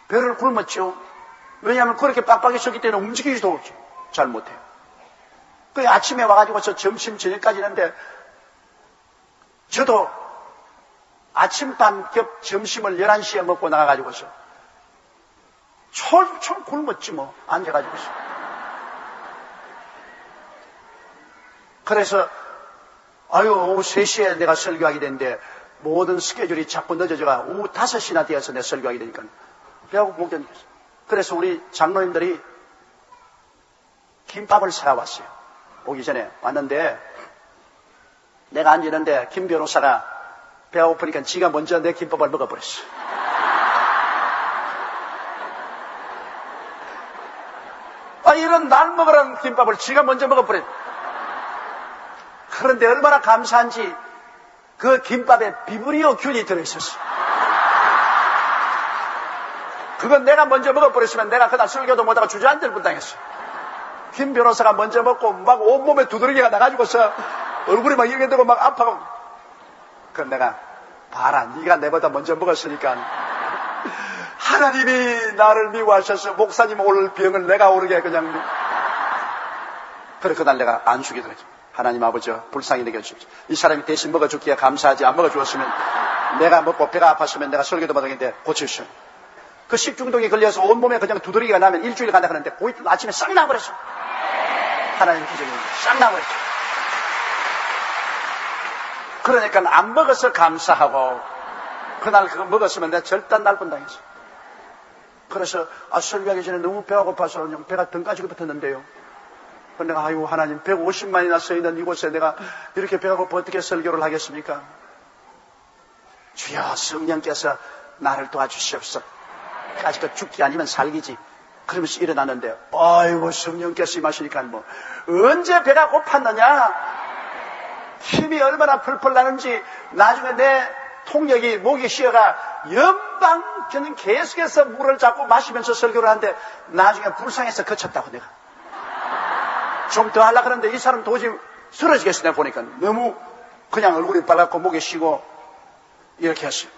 배를 굶었죠. 왜냐하면 그렇게 빡빡해졌기 때문에 움직이지도 잘 못해요. 그 아침에 와가지고서 점심 저녁까지 있는데 저도 아침 밤 겹 점심을 11시에 먹고 나가가지고서 철철 굶었지 뭐 앉아가지고서. 그래서 오후 3시에 내가 설교하게 됐는데 모든 스케줄이 자꾸 늦어져가 오후 5시나 되어서 내가 설교하게 되니까 배하고 못 견디겠어. 그래서 우리 장로님들이 김밥을 사왔어요. 오기 전에 왔는데 내가 앉았는데 김 변호사가 배가 고프니까 지가 먼저 내 김밥을 먹어버렸어. 이런 날 먹으라는 김밥을 지가 먼저 먹어버렸어. 그런데 얼마나 감사한지 그 김밥에 비브리오 균이 들어있었어. 그건 내가 먼저 먹어버렸으면 내가 그날 설교도 못하고 주저앉을 뻔당했어. 김 변호사가 먼저 먹고 막 온몸에 두드러기가 나가지고서 얼굴이 막 이렇게 되고 막 아파가고. 그럼 내가 봐라, 네가 내보다 먼저 먹었으니까 하나님이 나를 미워하셔서 목사님 올 병을 내가 오르게 그냥. 그래 그날 내가 안수기 들었지. 하나님 아버지 불쌍히 여겨주십시오. 이 사람이 대신 먹어줬기에 감사하지, 안 먹어주었으면 내가 먹고 배가 아팠으면 내가 설교도 못하겠는데 고쳐주십시오. 그 식중독이 걸려서 온몸에 그냥 두드러기가 나면 일주일 간다 그러는데 고이 아침에 싹 나버렸어. 하나님 기적입니다. 싹 나버렸어. 그러니까 안 먹어서 감사하고 그날 그거 먹었으면 내가 절단 날 뻔당했어. 그래서 설교하기 전에 너무 배가 고파서 그냥 배가 등까지 붙었는데요. 그런데 내가 하나님 150만이나 써있는 이곳에 내가 이렇게 배가 고파 어떻게 설교를 하겠습니까? 주여 성령께서 나를 도와주시옵소서. 아직도 죽기 아니면 살기지. 그러면서 일어났는데 성령께서 임하시니까 언제 배가 고팠느냐, 힘이 얼마나 펄펄 나는지 나중에 내 통역이 목이 쉬어가 연방 저는 계속해서 물을 자꾸 마시면서 설교를 하는데 나중에 불쌍해서 그쳤다고. 내가 좀 더 하려고 그러는데 이 사람 도저히 쓰러지겠어. 내가 보니까 너무 그냥 얼굴이 빨갛고 목이 쉬고 이렇게 했어요.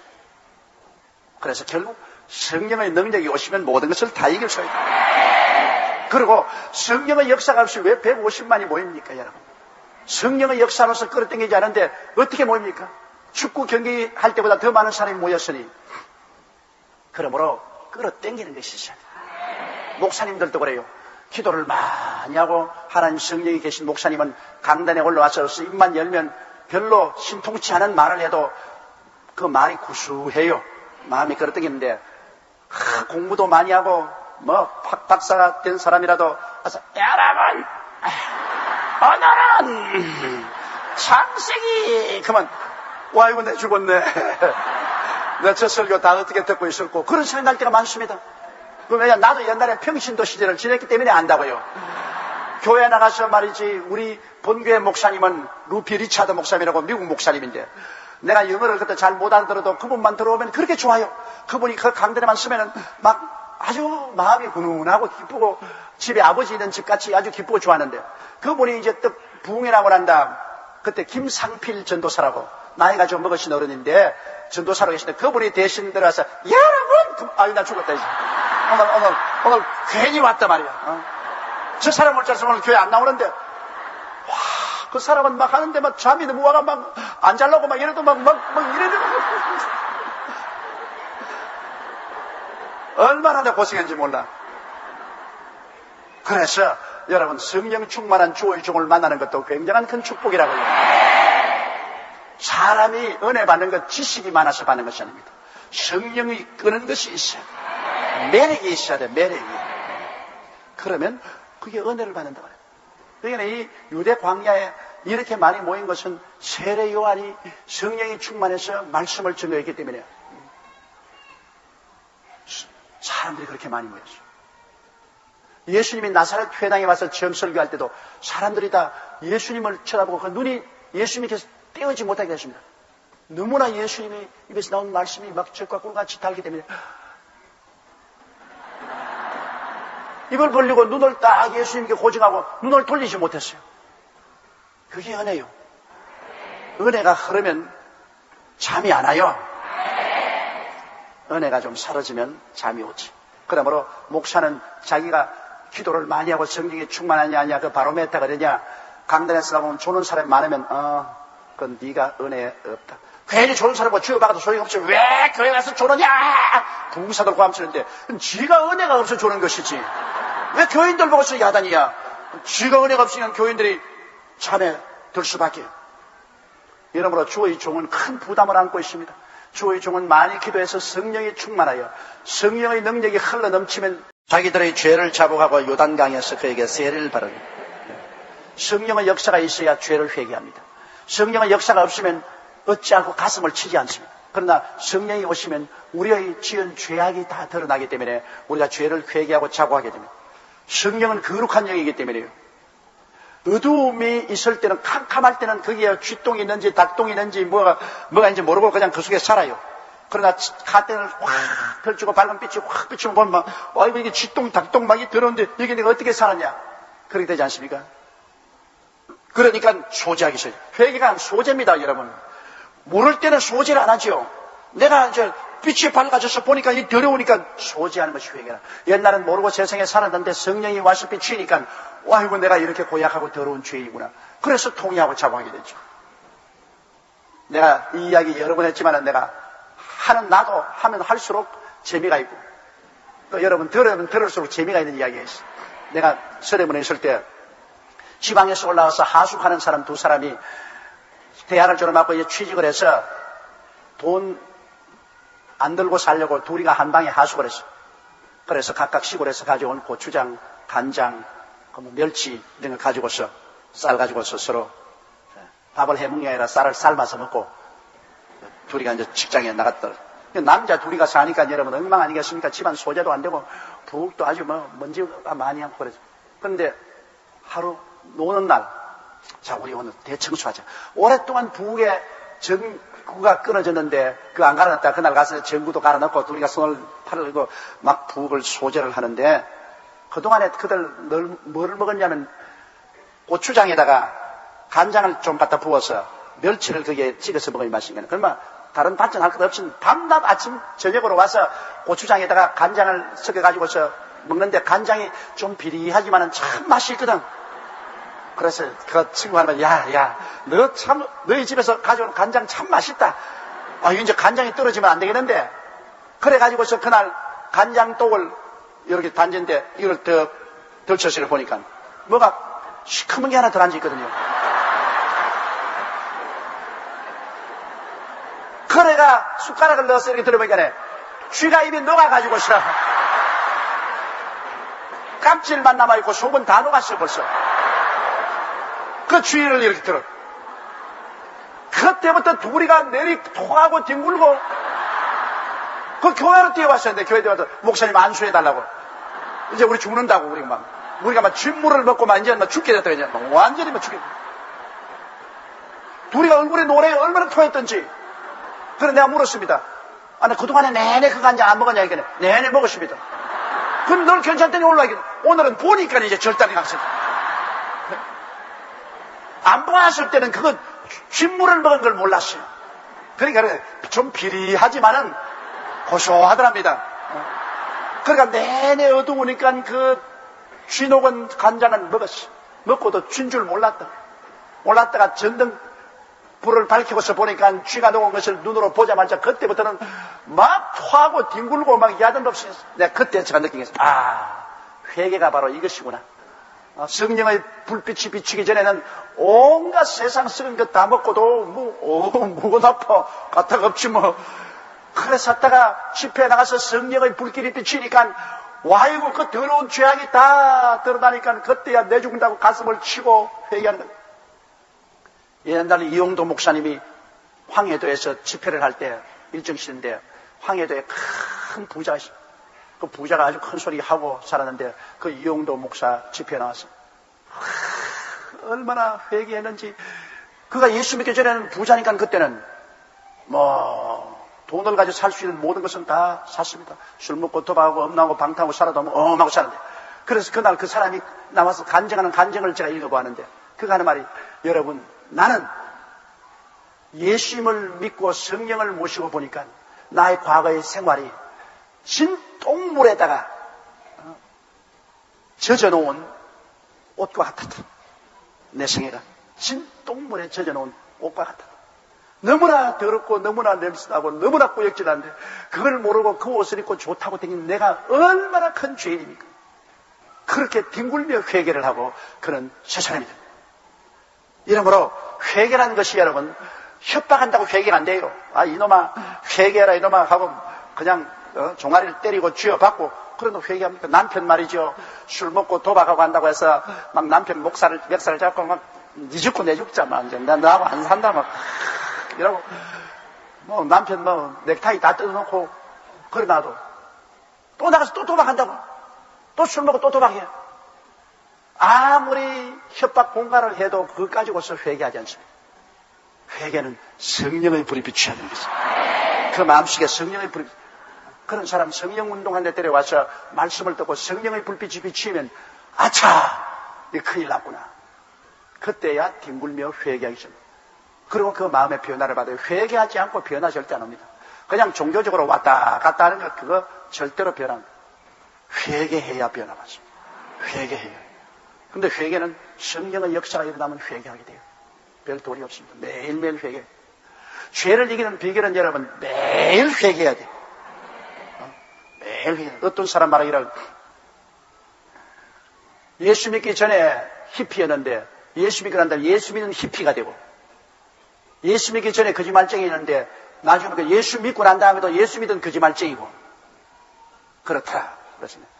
그래서 결국 성령의 능력이 오시면 모든 것을 다 이길 수 있다. 그리고 성령의 역사가 없이 왜 150만이 모입니까, 여러분? 성령의 역사로서 끌어당기지 않은데 어떻게 모입니까? 축구 경기 할 때보다 더 많은 사람이 모였으니. 그러므로 끌어당기는 것이 있어요. 목사님들도 그래요. 기도를 많이 하고 하나님 성령이 계신 목사님은 강단에 올라와서 입만 열면 별로 신통치 않은 말을 해도 그 말이 구수해요. 마음이 그렇다겠는데 공부도 많이 하고 뭐 박사가 된 사람이라도 와서 여러분 오늘은 창세기 그만 와 이거 내 죽었네. 내 저 설교 다 어떻게 듣고 있었고 그런 생각할 때가 많습니다. 왜냐 나도 옛날에 평신도 시절을 지냈기 때문에 안다고요. 교회 나가서 말이지 우리 본교회 목사님은 루피 리차드 목사님이라고 미국 목사님인데 내가 영어를 그때 잘 못 알아들어도 그분만 들어오면 그렇게 좋아요. 그분이 그 강단에만 쓰면은 막 아주 마음이 훈훈하고 기쁘고 집에 아버지 있는 집같이 아주 기쁘고 좋아하는데 그분이 이제 또 부흥이 나고 난 다음 그때 김상필 전도사라고 나이가 좀 먹으신 어른인데 전도사로 계시는데 그분이 대신 들어와서 여러분 아유 나 죽었다 이제 오늘 괜히 왔단 말이야. 저 사람 올 줄 알았으면 오늘 교회 안 나오는데 와 그 사람은 막 하는데 막 잠이 너무 와가 막 안 잘라고 막 이래도 막 이래도 얼마나 내 고생했는지 몰라. 그래서 여러분 성령 충만한 주의 종을 만나는 것도 굉장한 큰 축복이라고요. 사람이 은혜 받는 것 지식이 많아서 받는 것이 아닙니다. 성령이 끄는 것이 있어요. 매력이 있어야 돼. 매력이. 그러면 그게 은혜를 받는다 그래요. 그러니까 이 유대 광야에 이렇게 많이 모인 것은 세례 요한이 성령이 충만해서 말씀을 증거했기 때문에 사람들이 그렇게 많이 모였어요. 예수님이 나사렛 회당에 와서 처음 설교할 때도 사람들이 다 예수님을 쳐다보고 그 눈이 예수님께서 떼어지 못하게 했습니다. 너무나 예수님이 입에서 나온 말씀이 막 적과 꿀같이 달기 때문에 입을 벌리고 눈을 딱 예수님께 고증하고 눈을 돌리지 못했어요. 그게 은혜요. 은혜가 흐르면 잠이 안 와요. 은혜가 좀 사라지면 잠이 오지. 그러므로 목사는 자기가 기도를 많이 하고 성령이 충만하냐 아니냐 그 바로메타가 되냐 강단에서 나오면 좋은 사람이 많으면 그건 네가 은혜 없다. 괜히 좋은 사람과 주여 박아도 소용없지. 왜 교회 가서 조느냐 부흥사들 고함치는데 지가 은혜가 없어 조는 것이지. 왜 교인들 보고서 야단이야. 지가 은혜가 없으면 교인들이 잠에 들 수밖에. 이러므로 주의 종은 큰 부담을 안고 있습니다. 주의 종은 많이 기도해서 성령이 충만하여 성령의 능력이 흘러 넘치면 자기들의 죄를 자복하고 요단강에서 그에게 세례를 받은 성령의 역사가 있어야 죄를 회개합니다. 성령의 역사가 없으면 어찌하고 가슴을 치지 않습니다. 그러나 성령이 오시면 우리의 지은 죄악이 다 드러나기 때문에 우리가 죄를 회개하고 자복하게 됩니다. 성령은 거룩한 영이기 때문에요. 어두움이 있을 때는 캄캄할 때는 거기에 쥐똥이 있는지 닭똥이 있는지 뭐가 있는지 모르고 그냥 그 속에 살아요. 그러나 가때를 확 펼치고 밝은 빛이 확 비추면 보면 막 아이고 이게 쥐똥 닭똥 막이 들어오는데 여기 내가 어떻게 살았냐 그렇게 되지 않습니까? 그러니까 소재하기 싫어요. 회개가 소재입니다 여러분. 모를 때는 소재를 안 하죠. 내가 이제 빛이 밝아져서 보니까 이 더러우니까 소재하는 것이 회개라. 옛날은 모르고 세상에 살았는데 성령이 와서 비추니까 아이고 내가 이렇게 고약하고 더러운 죄이구나. 그래서 통회하고 자복하게 되죠. 내가 이 이야기 여러 번 했지만 내가 나도 하면 할수록 재미가 있고 또 여러분 들으면 들을수록 재미가 있는 이야기가 있어. 내가 서대문에 있을 때 지방에서 올라와서 하숙하는 사람 두 사람이 대학을 졸업하고 이제 취직을 해서 돈 안 들고 살려고 둘이가 한 방에 하숙을 했어. 그래서 각각 시골에서 가져온 고추장, 간장, 멸치 이런 걸 가지고서 쌀 가지고서 서로 밥을 해먹는 게 아니라 쌀을 삶아서 먹고 둘이가 이제 직장에 나갔더라. 남자 둘이가 사니까 여러분 엉망 아니겠습니까? 집안 소재도 안 되고 부엌도 아주 먼지가 많이 않고 그래서. 그런데 하루 노는 날, 자 우리 오늘 대청소하자. 오랫동안 부엌에 전구가 끊어졌는데 그 안 갈아놨다. 그날 가서 전구도 갈아넣고 둘이가 손을 팔을 들고 막 부엌을 소재를 하는데 그동안에 그들 뭐를 먹었냐면 고추장에다가 간장을 좀 갖다 부어서 멸치를 거기에 찍어서 먹으면 맛있는 거예요. 그러면 다른 반찬 할 것 없이 밤낮 아침 저녁으로 와서 고추장에다가 간장을 섞어가지고서 먹는데 간장이 좀 비리하지만은 참 맛이 있거든. 그래서 그 친구 하면 야, 너희 집에서 가져온 간장 참 맛있다. 아, 이제 간장이 떨어지면 안 되겠는데. 그래가지고서 그날 간장독을 이렇게 단지인데 이걸 더 덜쳐서 보니까 뭐가 시커먼 게 하나 더 앉아있거든요. 그래가 숟가락을 넣어서 이렇게 들어보니까 쥐가 입에 녹아가지고 싫어. 껍질만 남아있고 속은 다 녹았어 벌써. 그 쥐를 이렇게 들어. 그때부터 둘이가 내리 토하고 뒹굴고 그 교회로 뛰어왔었는데 교회 뛰어와서 목사님 안수해달라고. 이제 우리 죽는다고 우리가 막 쥐물을 먹고 막 이제 막 죽게 됐다 이제 완전히 막 죽게. 둘이가 얼굴에 노래 얼마나 토했던지. 그래 내가 물었습니다. 나 그동안에 내내 그거 한 잔 안 먹었냐 이게 내내 먹었습니다. 그럼 널 괜찮더니 올라가겠네. 오늘은 보니까 이제 절단이 갔어. 안 보았을 때는 그거 쥐물을 먹은 걸 몰랐어요. 그러니까 좀 비리하지만은 고소하더랍니다. 그러니까 내내 어두우니까 그 쥐녹은 간장을 먹었어. 먹고도 쥔 줄 몰랐다. 몰랐다가 전등 불을 밝히고서 보니까 쥐가 녹은 것을 눈으로 보자마자 그때부터는 막 토하고 뒹굴고 막 야단없이 내가 그때 제가 느낀 게 회개가 바로 이것이구나. 성령의 불빛이 비치기 전에는 온갖 세상 썩은 것 다 먹고도 무건 아파 가타가 없지 뭐. 그랬었다가 집회에 나가서 성령의 불길이 비치니까 와이고 그 더러운 죄악이 다 드러나니까 그때야 내 죽는다고 가슴을 치고 회개하는 거예요. 옛날에 이용도 목사님이 황해도에서 집회를 할 때 일정시인데 황해도에 큰 부자가 있어요. 그 부자가 아주 큰 소리 하고 살았는데 그 이용도 목사 집회에 나왔어요. 얼마나 회개했는지. 그가 예수 믿기 전에는 부자니까 그때는 돈을 가지고 살 수 있는 모든 것은 다 샀습니다. 술 먹고 도박하고 엄나하고 방탕하고 살아도 엄하고 사는데. 그래서 그날 그 사람이 나와서 간증하는 간증을 제가 읽어보았는데 그가 하는 말이 여러분 나는 예수님을 믿고 성령을 모시고 보니까 나의 과거의 생활이 진똥물에다가 젖어놓은 옷과 같았다. 내 생애가 진똥물에 젖어놓은 옷과 같았다. 너무나 더럽고 너무나 냄새나고 너무나 꾸역질한데 그걸 모르고 그 옷을 입고 좋다고 다니는 내가 얼마나 큰 죄인입니까? 그렇게 뒹굴며 회개를 하고 그는 새 사람이 됩니다. 이러므로 회개라는 것이 여러분 협박한다고 회개가 안 돼요. 이놈아 회개해라 이놈아 하고 그냥 종아리를 때리고 쥐어받고 그런 회개합니까? 남편 말이죠. 술 먹고 도박하고 한다고 해서 막 남편 멱살을 잡고 막 니 죽고 내 죽자 막 이제 나하고 안 산다 막 이러고 남편 넥타이 다 뜯어놓고 그래 놔도 또 나가서 또 도박한다고 또 술 먹고 또 도박해. 아무리 협박 공갈을 해도 그거 가지고서 회개하지 않습니다. 회개는 성령의 불이 비춰야 되는 것입니다. 그 마음속에 성령의 불이 그런 사람 성령 운동한 데 데려와서 말씀을 듣고 성령의 불빛이 비치면 아차 이거 큰일 났구나. 그때야 뒹굴며 회개하기 시작합니다. 그리고 그 마음의 변화를 받아요. 회개하지 않고 변화 절대 안 옵니다. 그냥 종교적으로 왔다 갔다 하는 것 그거 절대로 변화 안 옵니다. 회개해야 변화 받습니다. 회개해요. 근데 회개는 성령의 역사가 일어나면 회개하게 돼요. 별 도리 없습니다. 매일매일 회개. 죄를 이기는 비결은 여러분 매일 회개해야 돼요. 매일 회개. 어떤 사람 말하기를 예수 믿기 전에 히피였는데 예수 믿고 난 다음에 예수 믿는 히피가 되고 예수 믿기 전에 거짓말쟁이였는데 나중에 예수 믿고 난 다음에도 예수 믿은 거짓말쟁이고 그렇다. 그렇습니다.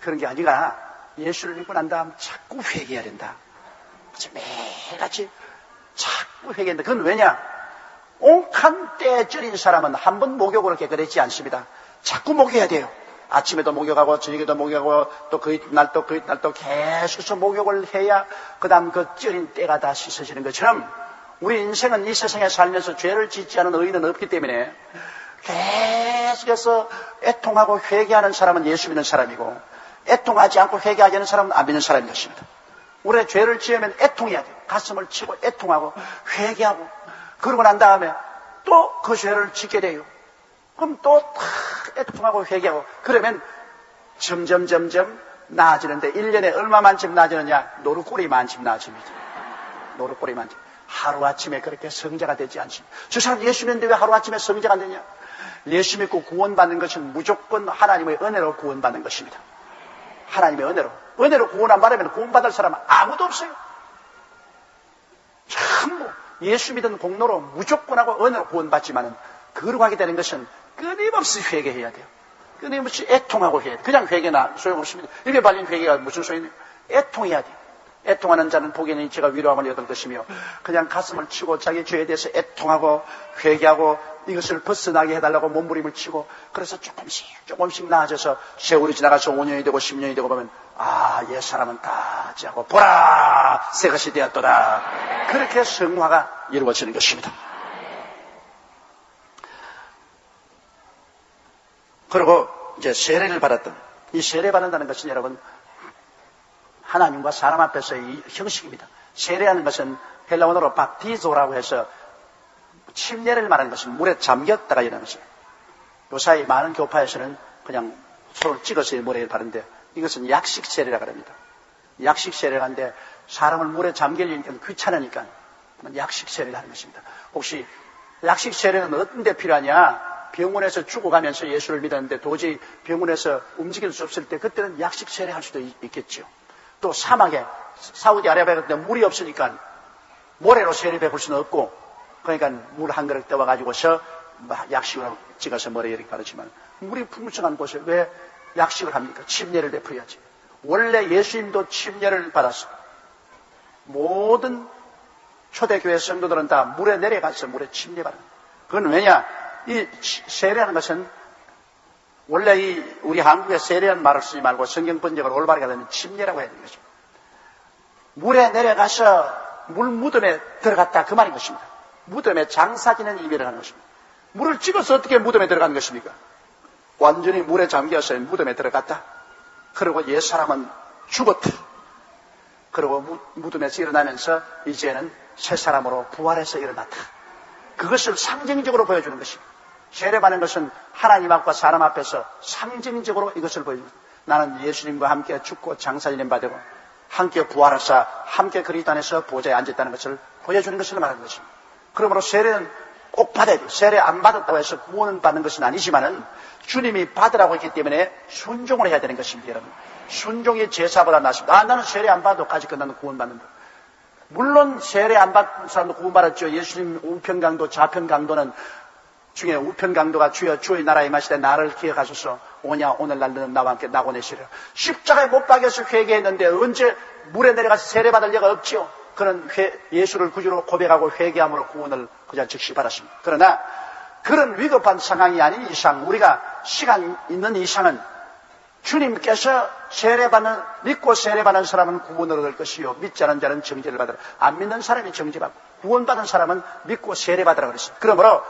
그런 게 아니라 예수를 믿고 난 다음 자꾸 회개해야 된다. 매일같이 자꾸 회개한다. 그건 왜냐? 옹칸 때에 쩔인 사람은 한 번 목욕으로 깨끗해지지 않습니다. 자꾸 목욕해야 돼요. 아침에도 목욕하고 저녁에도 목욕하고 또 그 이튿날 또 그 이튿날 또 계속해서 목욕을 해야 그 다음 그 쩔인 때가 다 씻어지는 것처럼 우리 인생은 이 세상에 살면서 죄를 짓지 않은 의인은 없기 때문에 계속해서 애통하고 회개하는 사람은 예수 믿는 사람이고 애통하지 않고 회개하지 않는 사람은 안 믿는 사람인 것입니다. 우리가 죄를 지으면 애통해야 돼요. 가슴을 치고 애통하고 회개하고 그러고 난 다음에 또 그 죄를 짓게 돼요. 그럼 또 애통하고 회개하고 그러면 점점 나아지는데 1년에 얼마만큼 나아지느냐? 노루꼬리만큼 나아집니다. 노루꼬리만큼. 하루아침에 그렇게 성자가 되지 않습니다. 저 사람 예수 믿는데 왜 하루아침에 성자가 안 되냐? 예수 믿고 구원받는 것은 무조건 하나님의 은혜로 구원받는 것입니다. 하나님의 은혜로 구원 안 받으면 구원받을 사람은 아무도 없어요. 전부 예수 믿은 공로로 무조건 하고 은혜로 구원받지만은 거룩하게 되는 것은 끊임없이 회개해야 돼요. 끊임없이 애통하고 해야 돼요. 그냥 회개나 소용없습니다. 입에 발린 회개가 무슨 소용이에요? 애통해야 돼요. 애통하는 자는 복에는 제가 위로함을 얻을 것이며, 그냥 가슴을 치고 자기 죄에 대해서 애통하고 회개하고 이것을 벗어나게 해달라고 몸부림을 치고, 그래서 조금씩 나아져서 세월이 지나가서 5년이 되고 10년이 되고 보면, 아, 옛 사람은 다 지하고 보라, 새 것이 되었도다. 그렇게 성화가 이루어지는 것입니다. 그리고 이제 세례를 받았던, 이 세례 받는다는 것은 여러분 하나님과 사람 앞에서의 형식입니다. 세례하는 것은 헬라어로 밥티조라고 해서 침례를 말하는 것은 물에 잠겼다가 일어나는 것입니다. 요사이 많은 교파에서는 그냥 손을 찍어서 물에 바르는데, 이것은 약식 세례라고 합니다. 약식 세례를 하는데 사람을 물에 잠기려니까 귀찮으니까 약식 세례를 하는 것입니다. 혹시 약식 세례는 어떤 데 필요하냐? 병원에서 죽어가면서 예수를 믿었는데 도저히 병원에서 움직일 수 없을 때, 그때는 약식 세례할 수도 있겠죠. 또 사막에, 사우디아라비아 같은 데 물이 없으니까 모래로 세례 베풀 수는 없고, 그러니까 물 한 그릇 떠와가지고서 약식으로 찍어서 머리에 이렇게 바르지만, 물이 풍성한 곳에 왜 약식을 합니까? 침례를 베풀어야지. 원래 예수님도 침례를 받았어. 모든 초대교회 성도들은 다 물에 내려가서 물에 침례 받는 거예요. 그건 왜냐? 이 세례하는 것은 원래 우리 한국에 세례하는 말을 쓰지 말고 성경 번역을 올바르게 하려면 침례라고 해야 되는 거죠. 물에 내려가서 물 무덤에 들어갔다, 그 말인 것입니다. 무덤에 장사지는 의미를 하는 것입니다. 물을 찍어서 어떻게 무덤에 들어가는 것입니까? 완전히 물에 잠겨서 무덤에 들어갔다. 그리고 옛사람은 죽었다. 그리고 무덤에서 일어나면서 이제는 새 사람으로 부활해서 일어났다. 그것을 상징적으로 보여주는 것입니다. 세례받는 것은 하나님 앞과 사람 앞에서 상징적으로 이것을 보여줍니다. 나는 예수님과 함께 죽고 장사지는 바 되고 함께 부활하사 함께 그리스도 안에서 보좌에 앉았다는 것을 보여주는 것을 말하는 것입니다. 그러므로 세례는 꼭 받아야 돼요. 세례 안 받았다고 해서 구원을 받는 것은 아니지만은 주님이 받으라고 했기 때문에 순종을 해야 되는 것입니다. 여러분, 순종이 제사보다 낫습니다. 나는 세례 안 받아도 까지 끝나는 구원받는다. 물론 세례 안 받은 사람도 구원받았죠. 예수님 우편강도 좌편강도는 중에 우편강도가 주여 주의 나라에 임하시되 나를 기억하소서, 오냐 오늘날 너는 나와 함께 낙원해시려. 십자가에 못 박여서 회개했는데 언제 물에 내려가서 세례 받을 리가 없지요. 그는 예수를 구주로 고백하고 회개함으로 구원을 그저 즉시 받았습니다. 그러나 그런 위급한 상황이 아닌 이상, 우리가 시간 있는 이상은 주님께서 믿고 세례받는 사람은 구원을 얻을 것이요, 믿지 않은 자는 정죄를 받으라. 안 믿는 사람이 정죄받고 구원받은 사람은 믿고 세례받으라 그랬습니다. 그러므로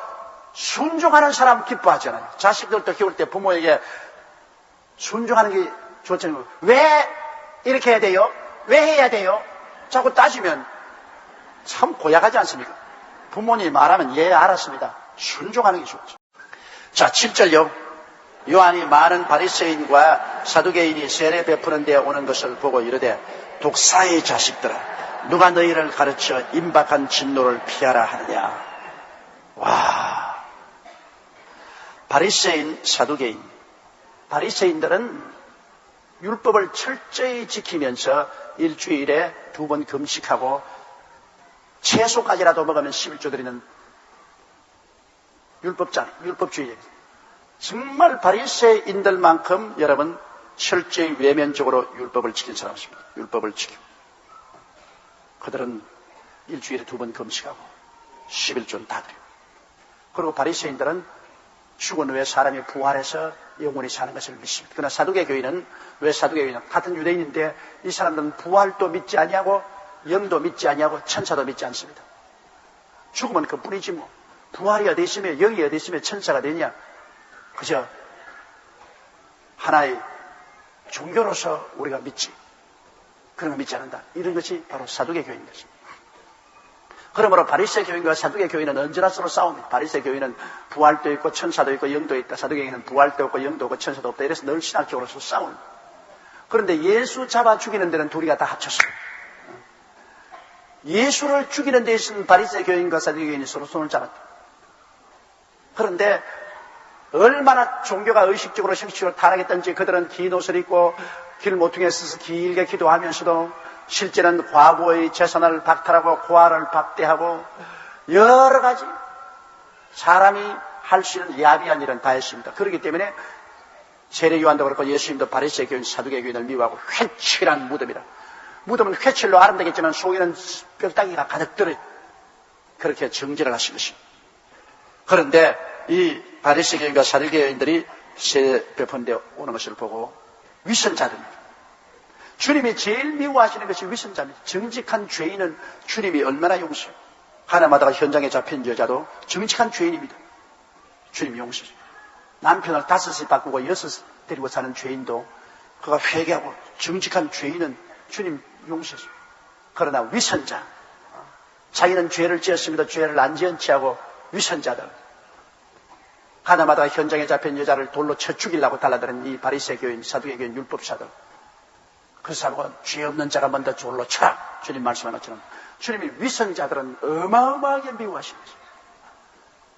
순종하는 사람 기뻐하잖아요. 자식들도 키울 때 부모에게 순종하는 게 좋잖아요. 왜 이렇게 해야 돼요? 왜 해야 돼요? 자꾸 따지면 참 고약하지 않습니까? 부모님이 말하면 예, 알았습니다. 순종하는 게 좋죠. 자, 7절요. 요한이 많은 바리새인과 사두개인이 세례 베푸는 데 오는 것을 보고 이르되, 독사의 자식들아, 누가 너희를 가르쳐 임박한 진노를 피하라 하느냐. 와, 바리새인, 사두개인. 바리새인들은 율법을 철저히 지키면서 일주일에 2번 금식하고 채소까지라도 먹으면 11조 드리는 율법주의. 정말 바리새인들만큼 여러분 철저히 외면적으로 율법을 지킨 사람입니다. 율법을 지키고 그들은 일주일에 2번 금식하고 11조는 다 드리고, 그리고 바리새인들은 죽은 후에 사람이 부활해서 영원히 사는 것을 믿습니다. 그러나 사두개교인은, 왜 사두개교인은 같은 유대인인데 이 사람들은 부활도 믿지 아니하고 영도 믿지 아니하고 천사도 믿지 않습니다. 죽으면 그뿐이지 뭐. 부활이 어디 있으며 영이 어디 있으며 천사가 되냐. 그저 하나의 종교로서 우리가 믿지, 그런 거 믿지 않는다. 이런 것이 바로 사두개교인 것입니다. 그러므로 바리새 교인과 사두개 교인은 언제나 서로 싸웁니다. 바리새 교인은 부활도 있고 천사도 있고 영도 있다. 사두개 교인은 부활도 없고 영도 없고 천사도 없다. 이래서 늘 신학적으로 서로 싸웁니다. 그런데 예수 잡아 죽이는 데는 둘이가 다 합쳤어요. 예수를 죽이는 데 있으면 바리새 교인과 사두개 교인이 서로 손을 잡았다. 그런데 얼마나 종교가 의식적으로 형식적으로 타락했던지 그들은 긴 옷을 입고 길모퉁이에 서서 길게 기도하면서도 실제는 과부의 재산을 박탈하고 고아를 박대하고 여러 가지 사람이 할 수 있는 야비한 일은 다 했습니다. 그렇기 때문에 세례 요한도 그렇고 예수님도 바리새인 교인, 사두개 교인을 미워하고 회칠한 무덤이라. 무덤은 회칠로 아름다겠지만 속에는 뼈다귀가 가득 들어 그렇게 정죄를 하신 것입니다. 그런데 이 바리새인 교인과 사두개 교인들이 세례 베푼데 오는 것을 보고 위선자들입니다. 주님이 제일 미워하시는 것이 위선자입니다. 정직한 죄인은 주님이 얼마나 용서해요. 하나마다가 현장에 잡힌 여자도 정직한 죄인입니다. 주님이 용서해요. 남편을 5을 바꾸고 6을 데리고 사는 죄인도 그가 회개하고 정직한 죄인은 주님 용서해요. 그러나 위선자, 자기는 죄를 지었습니다. 죄를 안 지은 채하고 위선자들, 하나마다가 현장에 잡힌 여자를 돌로 쳐 죽이려고 달라드는 이 바리새 교인, 사두개 교인, 율법사들, 그 사람은 죄 없는 자가 먼저 돌로 쳐라. 주님 말씀한 것처럼 주님이 위선자들은 어마어마하게 미워하시는 것입니다.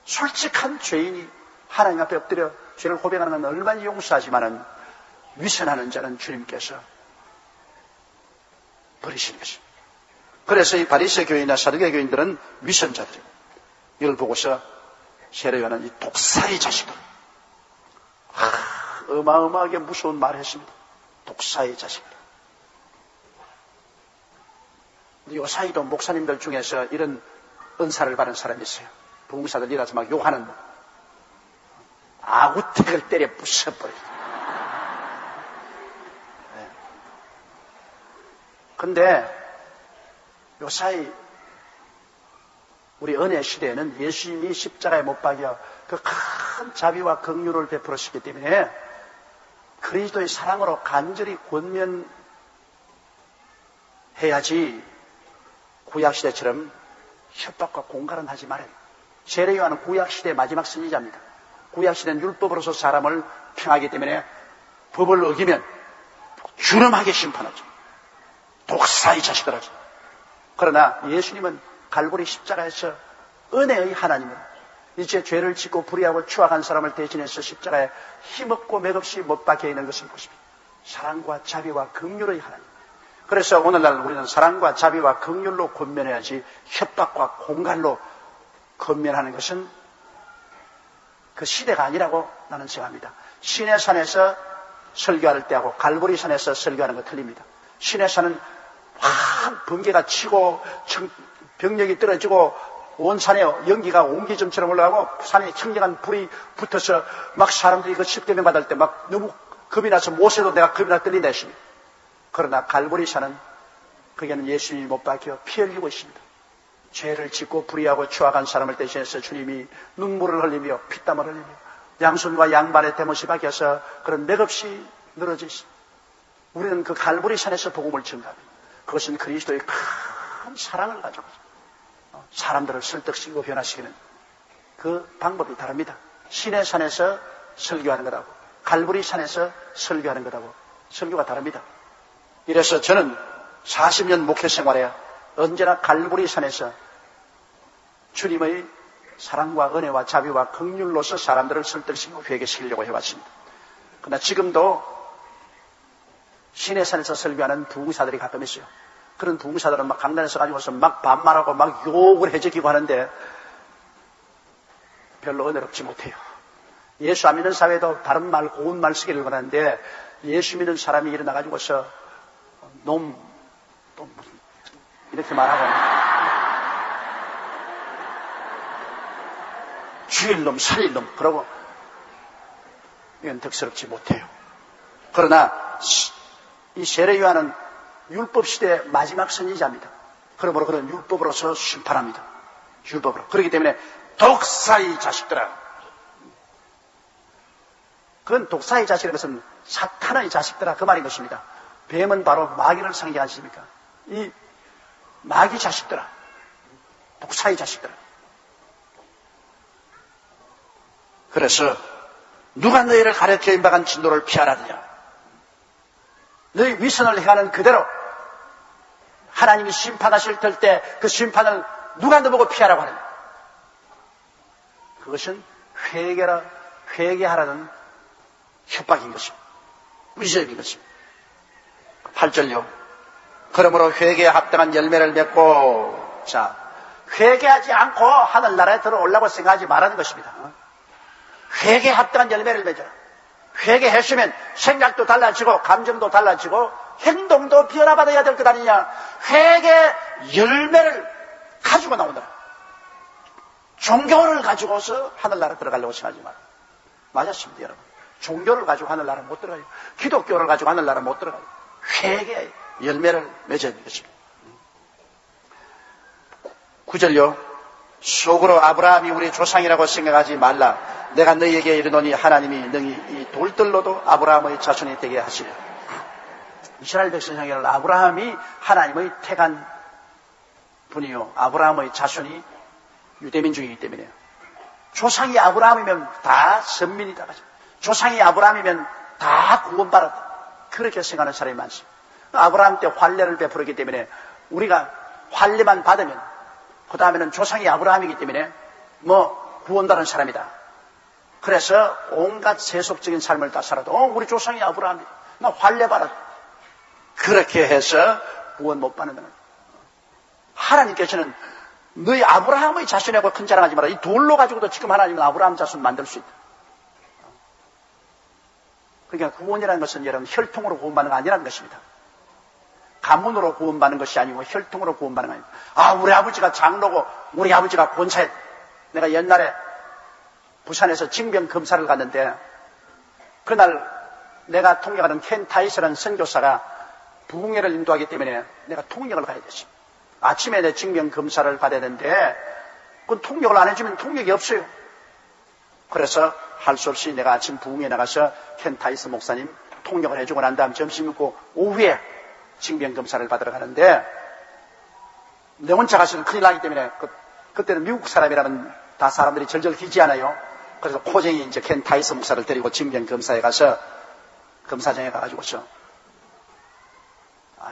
솔직한 죄인이 하나님 앞에 엎드려 죄를 고백하는 건 얼마나 용서하지만은 위선하는 자는 주님께서 버리시는 것입니다. 그래서 이 바리새 교인이나 사두개 교인들은 위선자들입니다. 이걸 보고서 세례 요한은 이 독사의 자식들, 어마어마하게 무서운 말을 했습니다. 독사의 자식들. 요사이도 목사님들 중에서 이런 은사를 받은 사람이 있어요. 부흥사들 일어나서 막 욕하는 아구택을 때려 부숴버려요. 네. 근데 요사이 우리 은혜 시대에는 예수님이 십자가에 못 박여 그 큰 자비와 긍휼을 베풀었기 때문에 그리스도의 사랑으로 간절히 권면해야지 구약시대처럼 협박과 공갈은 하지 말아요. 세례 요한은 구약시대의 마지막 선지자입니다. 구약시대는 율법으로서 사람을 평하기 때문에 법을 어기면 준엄하게 심판하죠. 독사의 자식들하죠. 그러나 예수님은 갈보리 십자가에서 은혜의 하나님으로 이제 죄를 짓고 불의하고 추악한 사람을 대신해서 십자가에 힘없고 맥없이 못 박혀 있는 것을 보십니다. 사랑과 자비와 긍휼의 하나님. 그래서 오늘날 우리는 사랑과 자비와 긍휼로 권면해야지 협박과 공갈로 권면하는 것은 그 시대가 아니라고 나는 생각합니다. 시내산에서 설교할 때하고 갈보리산에서 설교하는 거 틀립니다. 시내산은 확 번개가 치고 병력이 떨어지고 온 산에 연기가 옹기점처럼 올라가고 산에 청량한 불이 붙어서 막 사람들이 그 십계명 받을 때 막 너무 겁이 나서 못해도 내가 겁이 나 떨린다 했습니다. 그러나 갈보리산은 거기에는 예수님이 못 박혀 피 흘리고 있습니다. 죄를 짓고 불의하고 추악한 사람을 대신해서 주님이 눈물을 흘리며 피땀을 흘리며 양손과 양발에 대못이 박혀서 그런 맥없이 늘어져 있습니다. 우리는 그 갈보리산에서 복음을 전가합니다. 그것은 그리스도의 큰 사랑을 가지고 사람들을 설득시키고 변화시키는 그 방법이 다릅니다. 시내산에서 설교하는 것하고 갈보리산에서 설교하는 것하고 설교가 다릅니다. 이래서 저는 40년 목회 생활에 언제나 갈보리산에서 주님의 사랑과 은혜와 자비와 긍휼로서 사람들을 설득시키고 회개시키려고 해왔습니다. 그러나 지금도 시내산에서 설교하는 부흥사들이 가끔 있어요. 그런 부흥사들은 막 강단에서 가지고서 막 반말하고 막 욕을 해적이고 하는데 별로 은혜롭지 못해요. 예수 안 믿는 사회도 다른 말, 고운 말 쓰기를 원하는데 예수 믿는 사람이 일어나가지고서 놈, 또 이렇게 말하고 죽일 놈, 살릴 놈 그러고 이건 덕스럽지 못해요. 그러나 이 세례 요한은 율법시대의 마지막 선지자입니다. 그러므로 그는 율법으로서 심판합니다. 율법으로. 그렇기 때문에 독사의 자식들아. 그건 독사의 자식이라는 것은 사탄의 자식들아 그 말인 것입니다. 뱀은 바로 마귀를 상징하지 않습니까? 이 마귀 자식들아. 독사의 자식들아. 그래서 누가 너희를 가르쳐 임박한 진노를 피하라느냐. 너희 위선을 행하는 그대로 하나님이 심판하실 때 그 심판을 누가 너보고 피하라고 하느냐. 그것은 회개하라는 협박인 것입니다. 위협인 것입니다. 8절요. 그러므로 회개에 합당한 열매를 맺고, 자, 회개하지 않고 하늘나라에 들어오려고 생각하지 말라는 것입니다. 회개에 합당한 열매를 맺어라. 회개했으면 생각도 달라지고 감정도 달라지고 행동도 변화받아야 될 것 아니냐. 회개 열매를 가지고 나오더라. 종교를 가지고서 하늘나라 들어가려고 생각하지 마라. 맞았습니다, 여러분. 종교를 가지고 하늘나라 못 들어가요. 기독교를 가지고 하늘나라 못 들어가요. 회개의 열매를 맺어야 되는 것입니다. 9절요. 속으로 아브라함이 우리 조상이라고 생각하지 말라. 내가 너희에게 이르노니 하나님이 능히 이 돌들로도 아브라함의 자손이 되게 하시리라. 이스라엘 백성 생각에는 아브라함이 하나님의 택한 분이요, 아브라함의 자손이 유대민족이기 때문에요. 조상이 아브라함이면 다 선민이다. 조상이 아브라함이면 다 구원받았다. 그렇게 생각하는 사람이 많습니다. 아브라함 때 환례를 베풀었기 때문에 우리가 환례만 받으면 그 다음에는 조상이 아브라함이기 때문에 구원받은 사람이다. 그래서 온갖 세속적인 삶을 다 살아도 우리 조상이 아브라함이다. 나 환례 받았다. 그렇게 해서 구원 못 받는 거는 하나님께서는 너희 아브라함의 자손이라고 큰 자랑하지 마라. 이 돌로 가지고도 지금 하나님은 아브라함 자손 만들 수 있다. 그러니까 구원이라는 것은 여러분 혈통으로 구원받는 거 아니라는 것입니다. 가문으로 구원받는 것이 아니고 혈통으로 구원받는 거 아닙니다. 우리 아버지가 장로고 우리 아버지가 권사였다. 내가 옛날에 부산에서 징병검사를 갔는데 그날 내가 통역하는 켄 타이스라는 선교사가 부흥회를 인도하기 때문에 내가 통역을 가야 됐습니다. 아침에 내 징병검사를 받아야 되는데 그건 통역을 안 해주면 통역이 없어요. 그래서 할 수 없이 내가 아침 부흥회에 나가서 켄 타이스 목사님 통역을 해주고 난 다음 점심 먹고 오후에 징병검사를 받으러 가는데 내 혼자 가서는 큰일 나기 때문에 그때는 미국 사람이라면 다 사람들이 절절 기지않아요. 그래서 코쟁이 이제 켄 타이스 목사를 데리고 징병검사에 가서 검사장에 가가지고서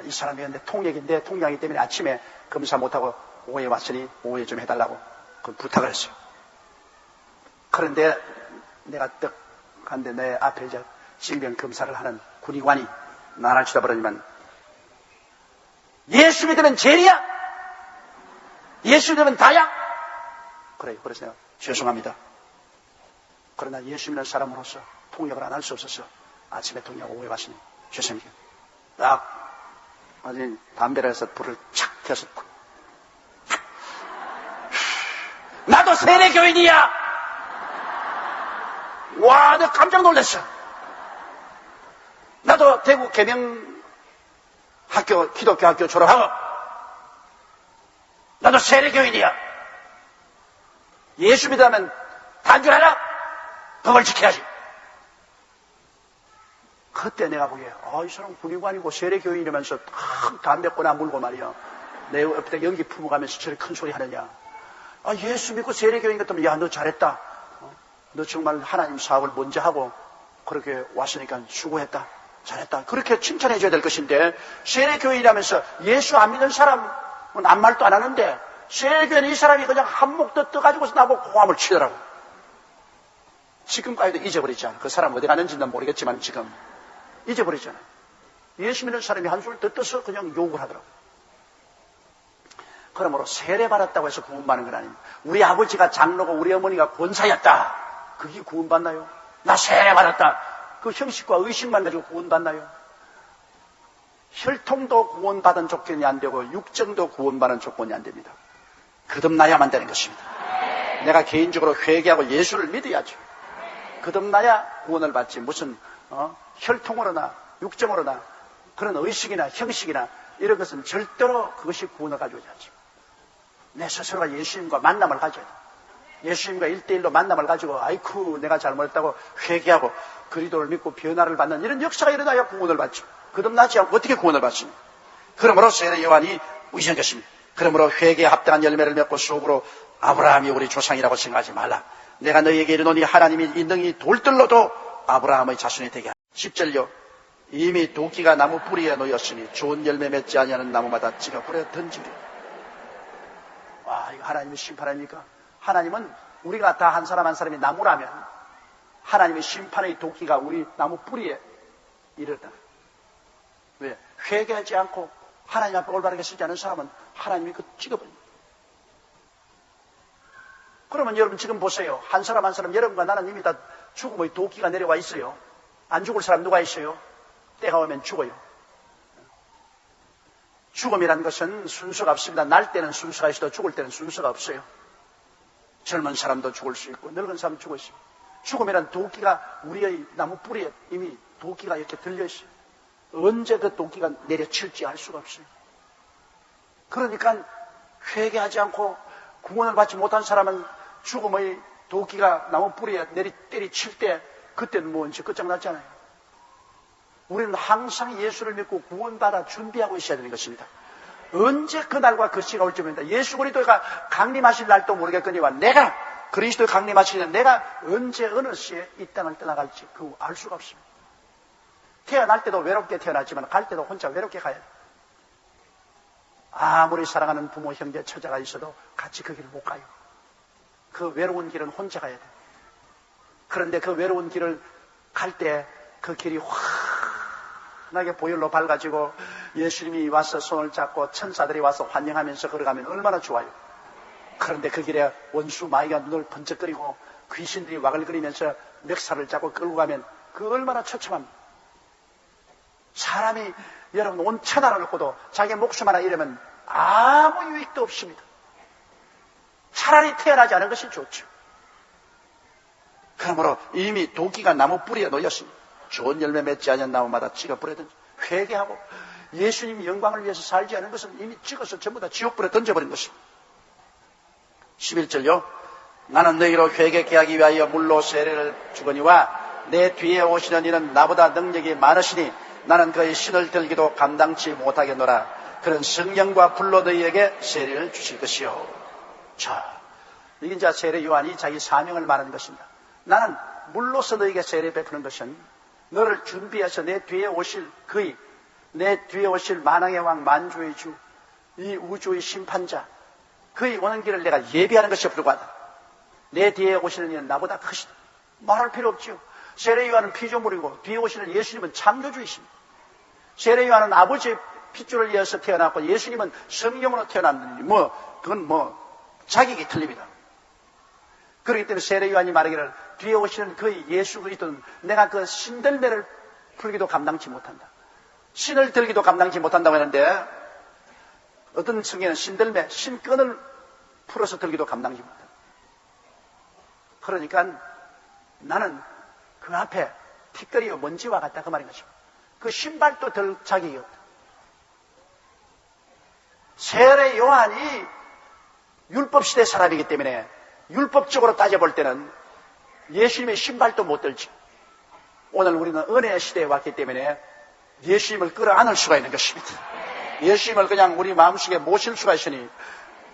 이 사람이 근데 통역인데 통역하기 때문에 아침에 검사 못하고 오후에 왔으니 오후에 좀 해달라고 부탁을 했어요. 그런데 내가 떡 갔는데 내 앞에 이제 징병검사를 하는 군의관이 나를 쳐다보더니만 예수 믿으면 죄리야? 예수 믿으면 다야? 그래요. 그래서 내가 죄송합니다. 그러나 예수 믿는 사람으로서 통역을 안 할 수 없어서 아침에 통역 오후에 왔으니 죄송합니다. 딱 아주 담배를 해서 불을 착 켜서 나도 세례교인이야. 와, 내가 깜짝 놀랐어. 나도 대구 계명 학교, 기독교 학교 졸업하고 나도 세례교인이야. 예수 믿으면 단줄 알아? 법을 지켜야지. 그때 내가 보기에 이 사람 군의관이고 세례교인이라면서 담배꼬나 물고 말이야. 내 옆에 연기 품어가면서 저렇게 큰 소리 하느냐. 예수 믿고 세례교인 같으면 야, 너 잘했다. 너 정말 하나님 사업을 먼저 하고 그렇게 왔으니까 수고했다. 잘했다. 그렇게 칭찬해 줘야 될 것인데 세례교인이라면서 예수 안 믿는 사람은 아무 말도 안 하는데 세례교인 이 사람이 그냥 한몫도 떠가지고서 나보고 고함을 치더라고. 지금까지도 잊어버리잖아. 그 사람 어디 갔는지는 모르겠지만 지금 잊어버리잖아. 예수 믿는 사람이 한숨을 더 떠서 그냥 욕을 하더라고. 그러므로 세례받았다고 해서 구원받는 건 아닙니다. 우리 아버지가 장로고 우리 어머니가 권사였다. 그게 구원받나요? 나 세례받았다. 그 형식과 의식만 가지고 구원받나요? 혈통도 구원받은 조건이 안 되고 육정도 구원받은 조건이 안 됩니다. 거듭나야만 되는 것입니다. 내가 개인적으로 회개하고 예수를 믿어야죠. 거듭나야 구원을 받지. 무슨 혈통으로나 육정으로나 그런 의식이나 형식이나 이런 것은 절대로 그것이 구원을 가져오지 않죠. 내 스스로가 예수님과 만남을 가져야 돼. 예수님과 1대1로 만남을 가지고 아이쿠 내가 잘못했다고 회개하고 그리스도를 믿고 변화를 받는 이런 역사가 일어나야 구원을 받죠. 거듭나지 않고 어떻게 구원을 받습니까? 그러므로 세례 요한이 위선했습니다. 그러므로 회개에 합당한 열매를 맺고 속으로 아브라함이 우리 조상이라고 생각하지 말라. 내가 너희에게 이르노니 하나님이 이 능히 돌들로도 아브라함의 자손이 되게 하라. 10절요. 이미 도끼가 나무 뿌리에 놓였으니 좋은 열매 맺지 아니하는 나무마다 찌가 뿌려 던지리. 와, 이거 하나님의 심판 아닙니까? 하나님은 우리가 다 한 사람 한 사람이 나무라면 하나님의 심판의 도끼가 우리 나무 뿌리에 이르다. 왜? 회개하지 않고 하나님 앞에 올바르게 쓰지 않은 사람은 하나님이 그 찍어버립니다. 그러면 여러분 지금 보세요. 한 사람 한 사람, 여러분과 나는 이미 다 죽음의 도끼가 내려와 있어요. 안 죽을 사람 누가 있어요? 때가 오면 죽어요. 죽음이란 것은 순서가 없습니다. 날 때는 순서가 있어도 죽을 때는 순서가 없어요. 젊은 사람도 죽을 수 있고 늙은 사람도 죽을 수 있고. 죽음이란 도끼가 우리의 나무 뿌리에 이미 도끼가 이렇게 들려있어요. 언제 그 도끼가 내려칠지 알 수가 없어요. 그러니까 회개하지 않고 구원을 받지 못한 사람은 죽음의 도끼가 나무 뿌리에 때리칠 때 그때는 뭐 이제 끝장났잖아요. 우리는 항상 예수를 믿고 구원받아 준비하고 있어야 되는 것입니다. 언제 그날과 그 시가 올지 모릅니다. 예수 그리스도가 강림하실 날도 모르겠거니와 내가 그리스도의 강림하시는 내가 언제 어느 시에 이 땅을 떠나갈지 그거 알 수가 없습니다. 태어날 때도 외롭게 태어났지만 갈 때도 혼자 외롭게 가야 돼요. 아무리 사랑하는 부모, 형제, 처자가 있어도 같이 그 길을 못 가요. 그 외로운 길은 혼자 가야 돼요. 그런데 그 외로운 길을 갈 때 그 길이 환하게 보혈로 밝아지고 예수님이 와서 손을 잡고 천사들이 와서 환영하면서 걸어가면 얼마나 좋아요. 그런데 그 길에 원수 마귀가 눈을 번쩍거리고 귀신들이 와글거리면서 멱살을 잡고 끌고 가면 그 얼마나 처참합니다. 사람이 여러분 온 천하를 놓고도 자기 목숨 하나 잃으면 아무 유익도 없습니다. 차라리 태어나지 않은 것이 좋죠. 그러므로 이미 도끼가 나무 뿌리에 놓였습니다. 좋은 열매 맺지 않은 나무마다 찍어 뿌려든지 회개하고 예수님이 영광을 위해서 살지 않은 것은 이미 찍어서 전부 다 지옥불에 던져버린 것입니다. 11절요. 나는 너희로 회개케 하기 위하여 물로 세례를 주거니와 내 뒤에 오시는 이는 나보다 능력이 많으시니 나는 그의 신을 들기도 감당치 못하겠노라. 그런 성령과 불로 너희에게 세례를 주실 것이요. 자, 이게 이제 세례 요한이 자기 사명을 말하는 것입니다. 나는 물로서 너희에게 세례 베푸는 것은 너를 준비해서 내 뒤에 오실 그의, 내 뒤에 오실 만왕의 왕, 만주의 주, 이 우주의 심판자, 그의 오는 길을 내가 예비하는 것이 불과하다. 내 뒤에 오시는 이는 나보다 크시다. 말할 필요 없지요. 세례 요한은 피조물이고 뒤에 오시는 예수님은 창조주이십니다. 세례 요한은 아버지의 핏줄을 이어서 태어났고 예수님은 성령으로 태어났느니 그건 자격이 틀립니다. 그렇기 때문에 세례 요한이 말하기를 뒤에 오시는 그 예수 그리스도는 내가 그 신들매를 풀기도 감당치 못한다. 신을 들기도 감당치 못한다고 하는데 어떤 성경에는 신들매, 신끈을 풀어서 들기도 감당치 못한다. 그러니까 나는 그 앞에 티끌이요 먼지와 같다 그 말인 것입니다. 그 신발도 들 자격이 없다. 세례 요한이 율법시대 사람이기 때문에 율법적으로 따져볼 때는 예수님의 신발도 못 들지. 오늘 우리는 은혜의 시대에 왔기 때문에 예수님을 끌어안을 수가 있는 것입니다. 예수님을 그냥 우리 마음속에 모실 수가 있으니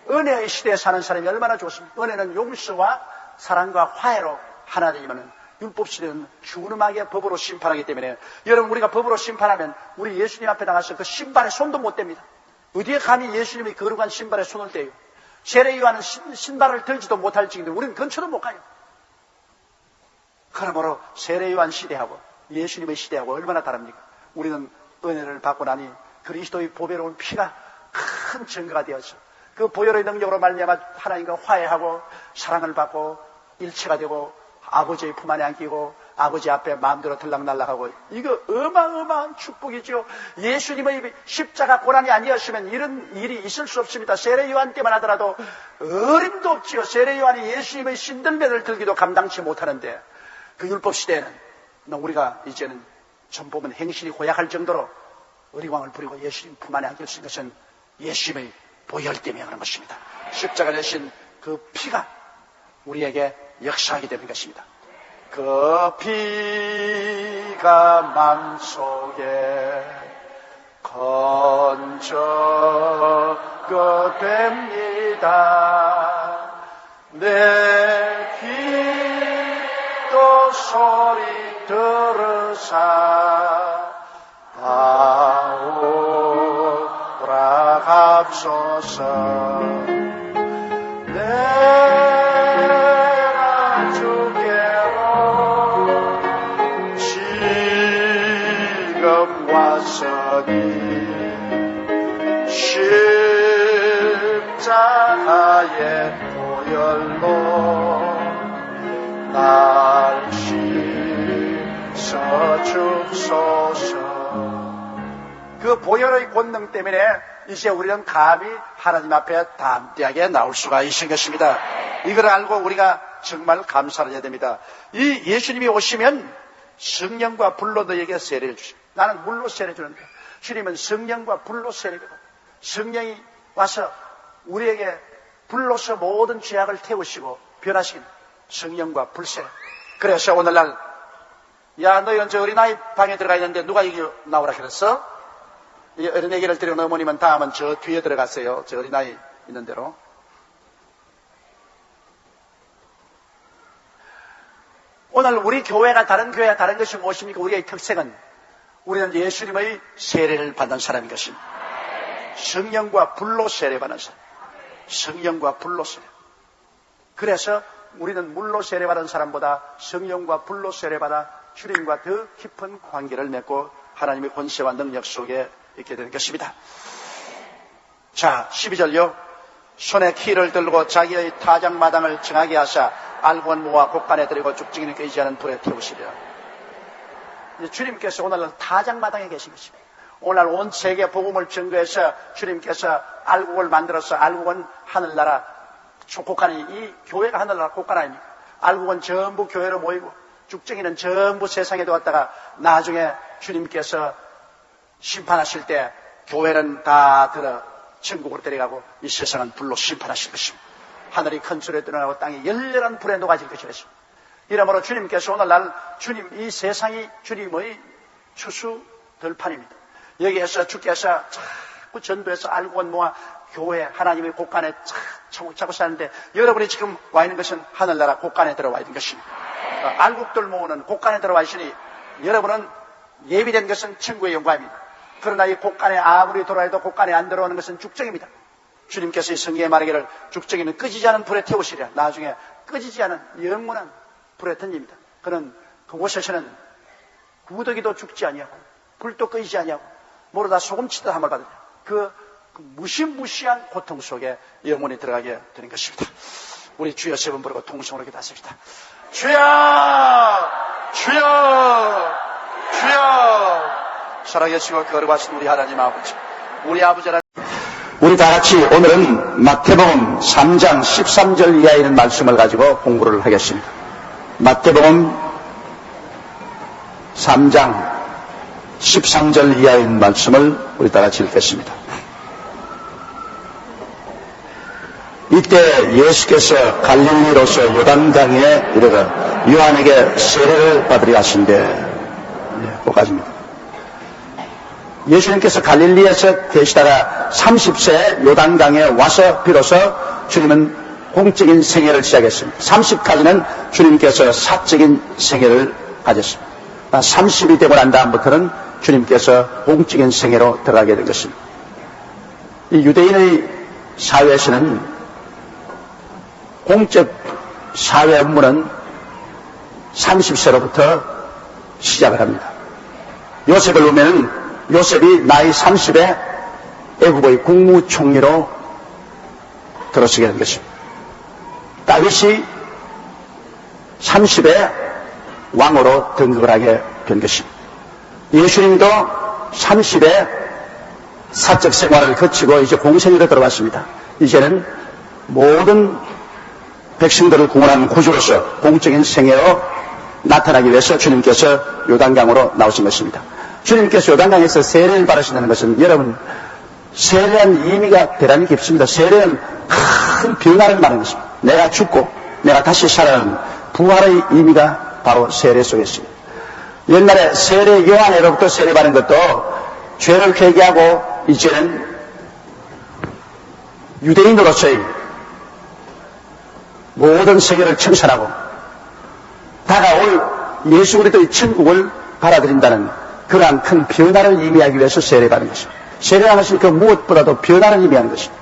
은혜의 시대에 사는 사람이 얼마나 좋습니까? 은혜는 용서와 사랑과 화해로 하나 되지만 율법시대는 준엄하게 법으로 심판하기 때문에 여러분 우리가 법으로 심판하면 우리 예수님 앞에 나가서 그 신발에 손도 못 댑니다. 어디에 감히 예수님이 거룩한 신발에 손을 떼요. 세례 요한은 신발을 들지도 못할 지경인데 우리는 근처도 못 가요. 그러므로 세례 요한 시대하고 예수님의 시대하고 얼마나 다릅니까? 우리는 은혜를 받고 나니 그리스도의 보배로운 피가 큰 증거가 되어서 그 보혈의 능력으로 말미암아 하나님과 화해하고 사랑을 받고 일체가 되고 아버지의 품 안에 안기고 아버지 앞에 마음대로 들락날락하고 이거 어마어마한 축복이죠. 예수님의 십자가 고난이 아니었으면 이런 일이 있을 수 없습니다. 세례 요한 때만 하더라도 어림도 없지요. 세례 요한이 예수님의 신들매를 들기도 감당치 못하는데 그 율법 시대에는 우리가 이제는 좀 보면 행실이 고약할 정도로 의리광을 부리고 예수님 품 안에 안길 수 있는 것은 예수님의 보혈 때문에 그런 것입니다. 십자가 대신 그 피가 우리에게 역사하게 되는 것입니다. 그 피가 맘속에 건져됩니다. 내 기도 소리 들으사 나오라 갑소서. 내가 주께로 십자가의 보혈로 날 씻어주소서. 그 보혈의 권능 때문에 이제 우리는 감히 하나님 앞에 담대하게 나올 수가 있는 것입니다. 이걸 알고 우리가 정말 감사를 해야 됩니다. 이 예수님이 오시면 성령과 불로 너에게 세례를 주십니다. 나는 물로 세례 주는데 주님은 성령과 불로 세례를 받고 성령이 와서 우리에게 불로서 모든 죄악을 태우시고 변화시킨 성령과 불세례. 그래서 오늘날 야 너희는 저 어린아이 방에 들어가 있는데 누가 여기 나오라 그랬어? 이 어린애기를 데려온 어머님은 다음은 저 뒤에 들어갔어요. 저 어린아이 있는 대로. 오늘 우리 교회가 다른 교회가 다른 것이 무엇입니까? 우리의 특색은 우리는 예수님의 세례를 받는 사람인 것입니다. 성령과 불로 세례받는 사람. 성령과 불로 세례. 그래서 우리는 물로 세례받은 사람보다 성령과 불로 세례받아 주님과 더 깊은 관계를 맺고 하나님의 권세와 능력 속에 있게 되는 것입니다. 자, 12절요. 손에 키를 들고 자기의 타작마당을 정하게 하사 알곡은 모아 곡간에 들이고 죽증이는 끄이지 않은 불에 태우시리라. 주님께서 오늘은 타작마당에 계신 것입니다. 오늘 온 세계 복음을 증거해서 주님께서 알곡을 만들어서 알곡은 하늘나라 곡간이 이 교회가 하늘나라 곡간 아닙니까? 알곡은 전부 교회로 모이고 죽증이는 전부 세상에 들어왔다가 나중에 주님께서 심판하실 때 교회는 다 들어 천국으로 데려가고 이 세상은 불로 심판하실 것입니다. 하늘이 큰 소리에 드러나고 땅이 열렬한 불에 녹아질 것이랬습니다. 이러므로 주님께서 오늘날 주님 이 세상이 주님의 추수 들판입니다. 여기에서 주께서 자꾸 전도해서 알곡은 모아 교회 하나님의 곳간에 차곡차곡 사는데 여러분이 지금 와 있는 것은 하늘나라 곳간에 들어와 있는 것입니다. 알곡들 모으는 곳간에 들어와 있으니 여러분은 예비된 것은 천국의 영광입니다. 그러나 이 곳간에 아무리 돌아해도 곳간에 안 들어오는 것은 죽정입니다. 주님께서 이 성경에 말하기를 죽정이는 끄지지 않은 불에 태우시리라. 나중에 끄지지 않은 영원한 불에 던집니다. 그는 그곳에서는 구더기도 죽지 아니하고 불도 끄지지 아니하고 모르다 소금치듯 함을 받으리라. 그 무시무시한 고통 속에 영원히 들어가게 되는 것입니다. 우리 주여 세 번 부르고 통성으로 기도하십시다. 주여! 주여! 주여! 살아계시고 거룩하신 우리 하나님 아버지, 우리 아버지는 우리 다 같이 오늘은 마태복음 3장 13절 이하에 있는 말씀을 가지고 공부를 하겠습니다. 마태복음 3장 13절 이하에 있는 말씀을 우리 다 같이 읽겠습니다. 이때 예수께서 갈릴리로서 요단강에 이르러 요한에게 세례를 받으려 하신대. 거기까지입니다. 예수님께서 갈릴리에서 계시다가 30세 요단강에 와서 비로소 주님은 공적인 생애를 시작했습니다. 30까지는 주님께서 사적인 생애를 가졌습니다. 30이 되고 난 다음부터는 주님께서 공적인 생애로 들어가게 된 것입니다. 이 유대인의 사회에서는 공적 사회 업무는 30세로부터 시작을 합니다. 요셉을 보면 요셉이 나이 30에 애국의 국무총리로 들어서게 된 것입니다. 다윗이 30에 왕으로 등극을 하게 된 것입니다. 예수님도 30에 사적 생활을 거치고 이제 공생애로 들어왔습니다. 이제는 모든 백성들을 구원하는 구주로서 공적인 생애로 나타나기 위해서 주님께서 요단강으로 나오신 것입니다. 주님께서 요단강에서 세례를 받으신다는 것은 여러분 세례한 의미가 대단히 깊습니다. 세례는 큰 변화를 말하는 것입니다. 내가 죽고 내가 다시 살아나는 부활의 의미가 바로 세례 속에 있습니다. 옛날에 세례 요한으로부터 세례받은 것도 죄를 회개하고 이제는 유대인으로서의 모든 세계를 청산하고 다가올 예수 그리스도의 천국을 받아들인다는 그러한 큰 변화를 의미하기 위해서 세례받는 것입니다. 세례라는 것은 그 무엇보다도 변화를 의미하는 것입니다.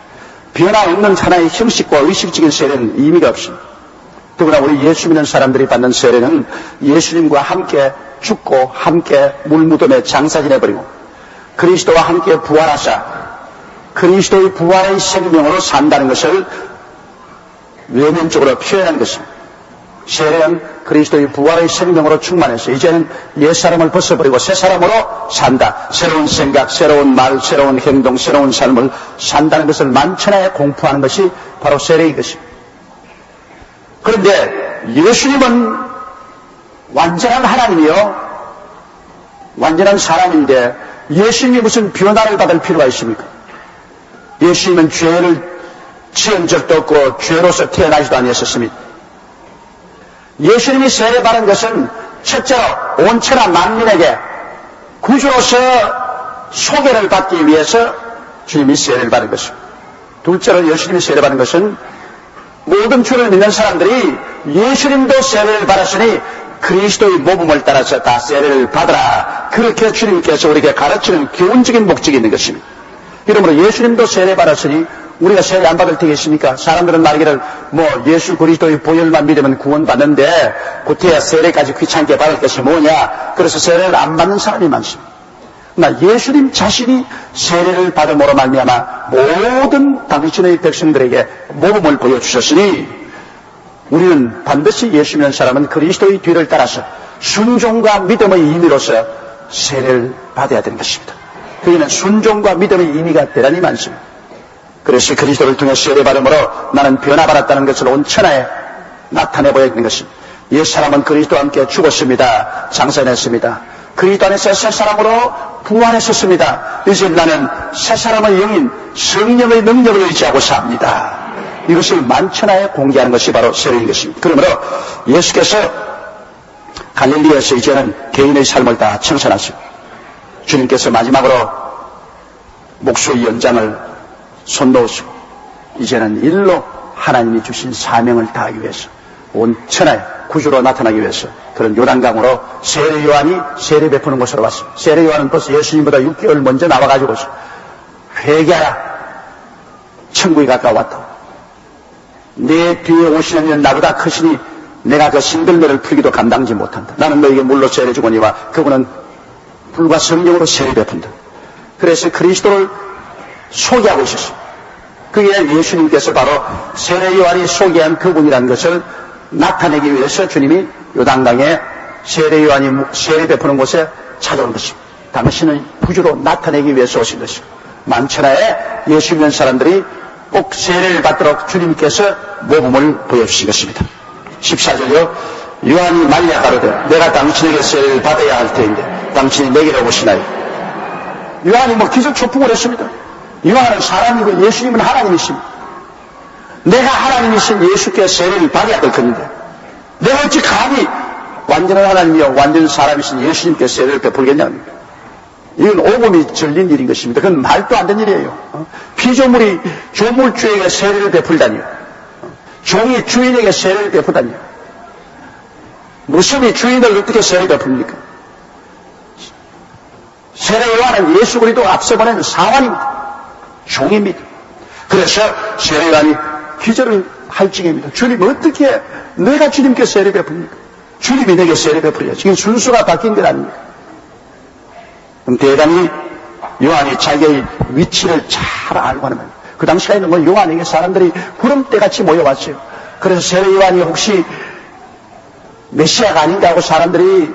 변화 없는 하나의 형식과 의식적인 세례는 의미가 없습니다. 더구나 우리 예수 믿는 사람들이 받는 세례는 예수님과 함께 죽고 함께 물무덤에 장사 지내버리고 그리스도와 함께 부활하사 그리스도의 부활의 생명으로 산다는 것을 외면적으로 표현한 것입니다. 세례는 그리스도의 부활의 생명으로 충만해서 이제는 옛사람을 벗어버리고 새 사람으로 산다. 새로운 생각, 새로운 말, 새로운 행동, 새로운 삶을 산다는 것을 만천하에 공포하는 것이 바로 세례인 것입니다. 그런데 예수님은 완전한 하나님이요 완전한 사람인데 예수님이 무슨 변화를 받을 필요가 있습니까? 예수님은 죄를 지은 적도 없고 죄로서 태어나지도 아니었습니다. 예수님이 세례받은 것은 첫째로 온 천하 만민에게 구주로서 소개를 받기 위해서 주님이 세례를 받은 것입니다. 둘째로 예수님이 세례받은 것은 모든 주를 믿는 사람들이 예수님도 세례를 받았으니 그리스도의 모범을 따라서 다 세례를 받으라. 그렇게 주님께서 우리에게 가르치는 교훈적인 목적이 있는 것입니다. 이러므로 예수님도 세례 받았으니 우리가 세례 안 받을 테겠습니까? 사람들은 말하기를 예수 그리스도의 보혈만 믿으면 구원받는데 그때야 세례까지 귀찮게 받을 것이 뭐냐. 그래서 세례를 안 받는 사람이 많습니다. 그러나 예수님 자신이 세례를 받음으로 말미암아 모든 당신의 백성들에게 모범을 보여주셨으니 우리는 반드시 예수 믿는 사람은 그리스도의 뒤를 따라서 순종과 믿음의 의미로서 세례를 받아야 되는 것입니다. 그에는 순종과 믿음의 의미가 대단히 많습니다. 그래서 그리스도를 통해 세례받음으로 나는 변화받았다는 것을 온 천하에 나타내 보여야 되는 것입니다. 옛사람은 그리스도와 함께 죽었습니다. 장사했습니다. 그리스도 안에서 새 사람으로 부활했었습니다. 이제 나는 새 사람의 영인 성령의 능력을 의지하고 삽니다. 이것을 만천하에 공개하는 것이 바로 세례인 것입니다. 그러므로 예수께서 갈릴리에서 이제는 개인의 삶을 다 청산하시고 주님께서 마지막으로 목수의 연장을 손 놓으시고 이제는 일로 하나님이 주신 사명을 다하기 위해서 온 천하에 구주로 나타나기 위해서 그런 요단강으로 세례 요한이 세례 베푸는 곳으로 왔습니다. 세례 요한은 벌써 예수님보다 6개월 먼저 나와가지고 회개하라. 천국이 가까웠다고. 내 뒤에 오시는 이는 나보다 크시니 내가 그 신들매를 풀기도 감당지 못한다. 나는 너에게 물로 세례 주거니와 그분은 불과 성령으로 세례 베푼다. 그래서 그리스도를 소개하고 있었습니다. 그게 예수님께서 바로 세례 요한이 소개한 그분이라는 것을 나타내기 위해서 주님이 요단강에 세례 요한이 세례 베푸는 곳에 찾아온 것입니다. 당신의 구주로 나타내기 위해서 오신 것입니다. 만천하에 예수 믿는 사람들이 꼭 세례를 받도록 주님께서 모범을 보여주신 것입니다. 14절요. 요한이 말려 가로되 내가 당신에게 세례를 받아야 할 터인데 당신이 내게로 오시나요? 요한이 기적 초풍을 했습니다. 요한은 사람이고 예수님은 하나님이십니다. 내가 하나님이신 예수께 세례를 받아야 될 것인데 내가 어찌 감히 완전한 하나님이요 완전한 사람이신 예수님께 세례를 베풀겠냐는 이건 오금이 절린 일인 것입니다. 그건 말도 안 되는 일이에요. 피조물이 조물주에게 세례를 베풀다니요. 종이 주인에게 세례를 베풀다니요. 무슨이 주인을 어떻게 세례를 베풉니까? 세례 요한은 예수 그리스도 앞서 보낸 사환입니다. 종입니다. 그래서 세례 요한이 기절을 할 지경입니다. 주님 어떻게 내가 주님께 세례 베풉니까? 주님이 내게 세례 베풀어야지. 지금 순수가 바뀐 것 아닙니까? 그럼 대단히 요한이 자기의 위치를 잘 알고 하는 말입니다. 그 당시에는 요한에게 사람들이 구름대같이 모여왔어요. 그래서 세례 요한이 혹시 메시아가 아닌가 하고 사람들이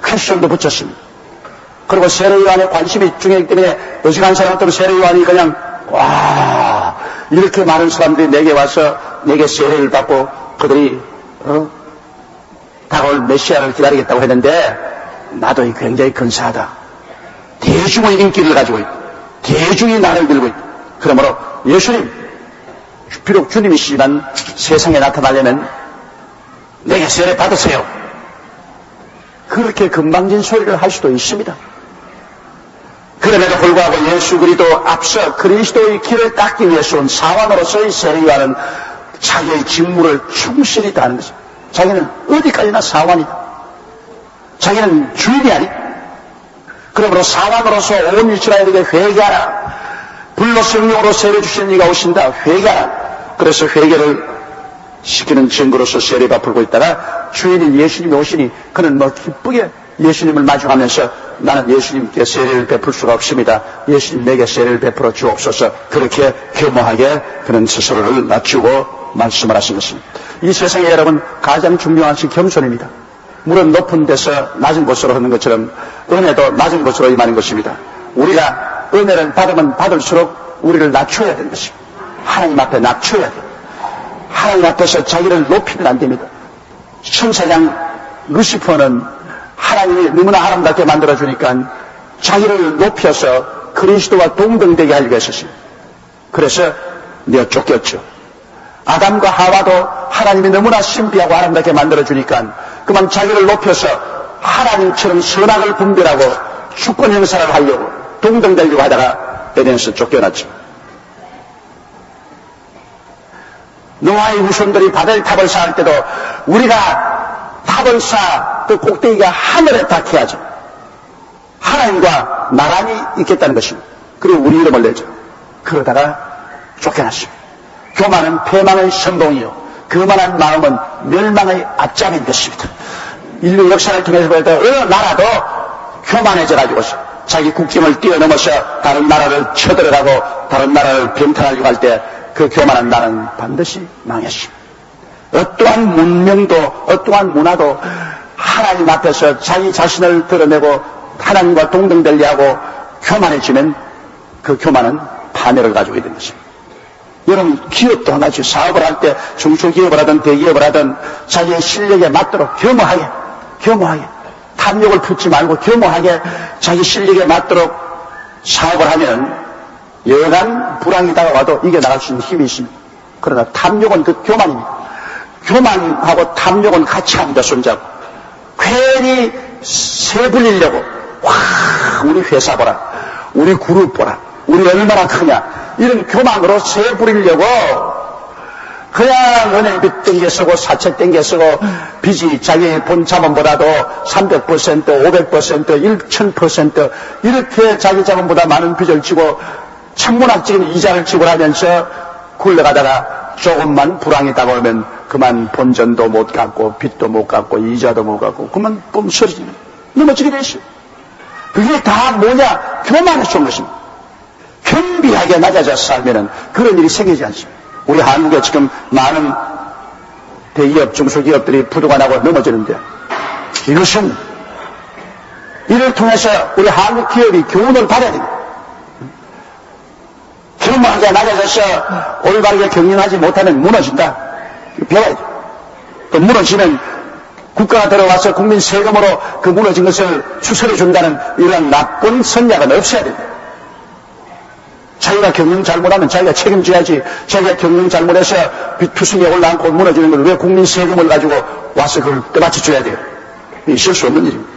퀘스천도 붙였습니다. 그리고 세례 요한에 관심이 중요하기 때문에 어지간한 사람들은 세례 요한이 그냥 이렇게 많은 사람들이 내게 와서 내게 세례를 받고 그들이 다가올 메시아를 기다리겠다고 했는데 나도 굉장히 근사하다. 대중의 인기를 가지고 있다. 대중이 나를 들고 있다. 그러므로 예수님 비록 주님이시지만 세상에 나타나려면 내게 세례 받으세요. 그렇게 금방진 소리를 할 수도 있습니다. 그럼에도 불구하고 예수 그리스도 앞서 그리스도의 길을 닦기 위해서 온 사환으로서의 세례 요한은 자기의 직무를 충실히 다하는 것입니다. 자기는 어디까지나 사환이다. 자기는 주인이 아니다. 그러므로 사환으로서 온 이스라엘에게 회개하라. 불로 성령으로 세례 주신 이가 오신다. 회개하라. 그래서 회개를 시키는 증거로서 세례 베풀고 있다가 주인인 예수님이 오시니 그는 기쁘게 예수님을 마주하면서 나는 예수님께 세례를 베풀 수가 없습니다. 예수님 내게 세례를 베풀어 주옵소서. 그렇게 겸허하게 그는 스스로를 낮추고 말씀을 하신 것입니다. 이 세상에 여러분 가장 중요한 것이 겸손입니다. 물은 높은 데서 낮은 곳으로 흐르는 것처럼 은혜도 낮은 곳으로 임하는 것입니다. 우리가 은혜를 받으면 받을수록 우리를 낮춰야 되는 것입니다. 하나님 앞에 낮춰야 돼요. 하나님 앞에서 자기를 높이면 안 됩니다. 천사장 루시퍼는 하나님이 너무나 아름답게 만들어주니까 자기를 높여서 그리스도와 동등되게 하려고 했었습니다. 그래서 내가 쫓겼죠. 아담과 하와도 하나님이 너무나 신비하고 아름답게 만들어주니까 그만 자기를 높여서 하나님처럼 선악을 분별하고 주권 행사를 하려고 동등되려고 하다가 에덴에서 쫓겨났죠. 노아의 후손들이 바벨 탑을 쌓을 때도 우리가 탑을 쌓아 그 꼭대기가 하늘에 닿게 하죠. 하나님과 나란히 있겠다는 것입니다. 그리고 우리 이름을 내죠. 그러다가 쫓겨났습니다. 교만은 패망의 선봉이요 그만한 마음은 멸망의 앞장인 것입니다. 인류 역사를 통해서 볼 때 어느 나라도 교만해져가지고 자기 국경을 뛰어넘어서 다른 나라를 쳐들어가고 다른 나라를 병탄하려고 할 때 그 교만한 나라는 반드시 망했습니다. 어떠한 문명도 어떠한 문화도 하나님 앞에서 자기 자신을 드러내고 하나님과 동등되려 하고 교만해지면 그 교만은 파멸을 가지고 있는 것입니다. 여러분 기업도 하나씩 사업을 할 때 중소기업을 하든 대기업을 하든 자기의 실력에 맞도록 겸허하게 탐욕을 품지 말고 겸허하게 자기 실력에 맞도록 사업을 하면 여간 불황이 다가와도 이겨나갈 수 있는 힘이 있습니다. 그러나 탐욕은 그 교만입니다. 교만하고 탐욕은 같이 합니다. 손잡고 괜히 세 불리려고 와 우리 회사 보라 우리 그룹 보라 우리 얼마나 크냐 이런 교만으로 세 부리려고 그냥 은행빚 땡겨쓰고 사채 땡겨쓰고 빚이 자기 본 자본보다도 300%, 500%, 1000% 이렇게 자기 자본보다 많은 빚을 지고 천문학적인 이자를 지불하면서 굴러가다가 조금만 불황이 다가오면 그만 본전도 못 갚고 빚도 못 갚고 이자도 못 갚고 그만 뿜소리 넘어지게 되었어요. 그게 다 뭐냐? 교만해서 온 것입니다. 겸비하게 낮아져 살면은 그런 일이 생기지 않습니다. 우리 한국에 지금 많은 대기업, 중소기업들이 부도가 나고 넘어지는데 이것은 이를 통해서 우리 한국 기업이 교훈을 받아야 됩니다. 겸허하게 낮아져서 올바르게 경영하지 못하면 무너진다. 배워야죠. 또 무너지면 국가가 들어와서 국민 세금으로 그 무너진 것을 추설해 준다는 이런 나쁜 선약은 없어야 됩니다. 자기가 경영 잘못하면 자기가 책임져야지. 자기가 경영 잘못해서 투성에 올라앉고 무너지는 걸 왜 국민 세금을 가지고 와서 그걸 떠받쳐 줘야 돼요. 있을 수 없는 일입니다.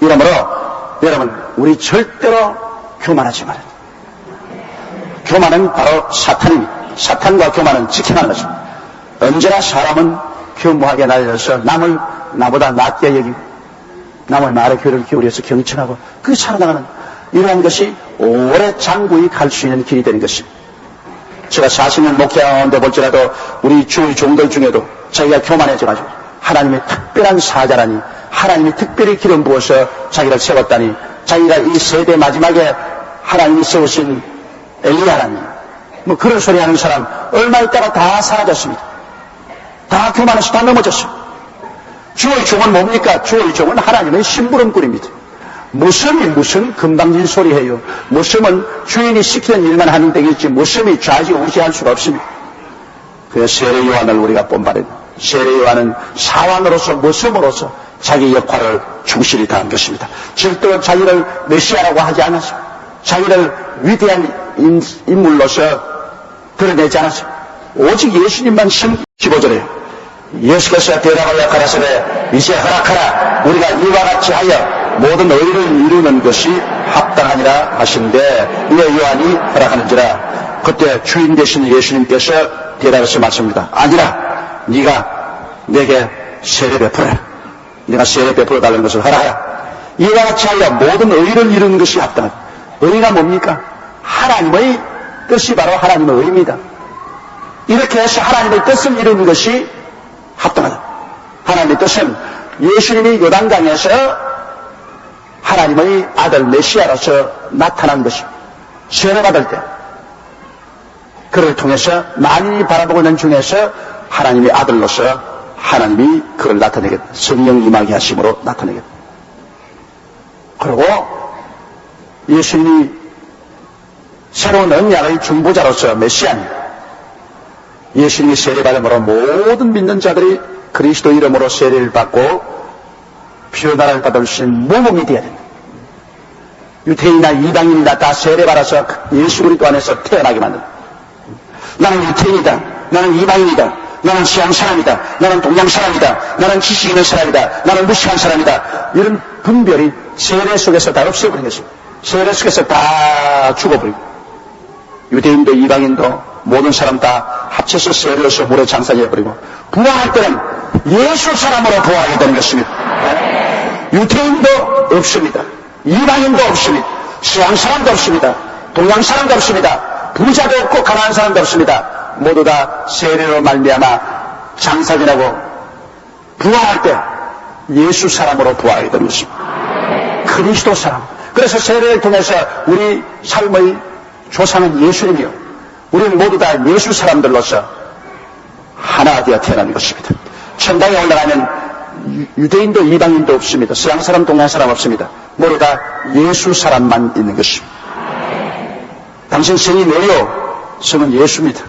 이러므로 여러분 우리 절대로 교만하지 말아요. 교만은 바로 사탄입니다. 사탄과 교만은 지켜나는 것입니다. 언제나 사람은 겸허하게 낮아져서 남을 나보다 낮게 여기고 남의 말에 귀를 기울여서 경청하고 그 살아나가는 이러한 것이 오래 장구히 갈 수 있는 길이 되는 것입니다. 제가 40년 목회하는데 볼지라도 우리 주의 종들 중에도 자기가 교만해져가지고 하나님의 특별한 사자라니 하나님이 특별히 기름 부어서 자기를 세웠다니 자기가 이 세대 마지막에 하나님이 세우신 엘리야라니 뭐 그런 소리 하는 사람 얼마 있다가 다 사라졌습니다. 다 교만해서 다 넘어졌습니다. 주의 종은 뭡니까? 주의 종은 하나님의 심부름꾼입니다. 무슨 금방진 소리 해요. 무슨은 주인이 시키는 일만 하는 데겠지 무슨이 좌지우지할 수가 없습니다. 그래서 세례 요한을 우리가 본받은 세례 요한은 사왕으로서 모습으로서 자기 역할을 충실히 다한 것입니다. 절대로 자기를 메시아라고 하지 않았습니다. 자기를 위대한 인물로서 드러내지 않았습니다. 오직 예수님만 15절에요. 예수께서 대답하여 가라사대 이제 허락하라 우리가 이와 같이 하여 모든 의를 이루는 것이 합당하니라 하신데 이에 요한이 허락하는지라. 그때 주인 되신 예수님께서 대답해서 말씀합니다. 아니라 네가 내게 세례 베풀어라. 네가 세례 베풀어 달라는 것을 허락하라. 이와 같이 하여 모든 의를 이루는 것이 합당하다. 의가 뭡니까? 하나님의 뜻이 바로 하나님의 의입니다. 이렇게 해서 하나님의 뜻을 이루는 것이 합당하다. 하나님의 뜻은 예수님이 요단강에서 하나님의 아들 메시아로서 나타난 것입니다. 세례받을 때 그를 통해서 만인이 바라보고 있는 중에서 하나님의 아들로서 하나님이 그를 나타내겠다. 성령 임하게 하심으로 나타내겠다. 그리고 예수님이 새로운 언약의 중보자로서 메시아입니다. 예수님이 세례받음으로 모든 믿는 자들이 그리스도 이름으로 세례를 받고 피요나를 받을 수 있는 모범이 되어야 된다. 유태인이나 이방인이나 다 세례받아서 예수 그리스도 안에서 태어나게 만든다. 나는 유태인이다. 나는 이방인이다. 나는 서양 사람이다. 나는 동양 사람이다. 나는 지식 있는 사람이다. 나는 무식한 사람이다. 이런 분별이 세례 속에서 다 없애버린 것입니다. 세례 속에서 다 죽어버리고 유대인도 이방인도 모든 사람 다 합쳐서 세례로서 물에 장사해버리고 부활할 때는 예수 사람으로 부활하게 되는 것입니다. 유대인도 없습니다. 이방인도 없습니다. 서양 사람도 없습니다. 동양 사람도 없습니다. 부자도 없고 가난한 사람도 없습니다. 모두 다 세례로 말미암아 장사 지나고 부활할 때 예수 사람으로 부활하게 되는 것입니다. 그리스도 사람. 그래서 세례를 통해서 우리 삶의 조상은 예수님이요. 우리는 모두 다 예수 사람들로서 하나 되어 태어나는 것입니다. 천당에 올라가면 유대인도 이방인도 없습니다. 서양 사람, 동양 사람 없습니다. 모두 다 예수 사람만 있는 것입니다. 당신 성이 뭐요? 성은 예수입니다.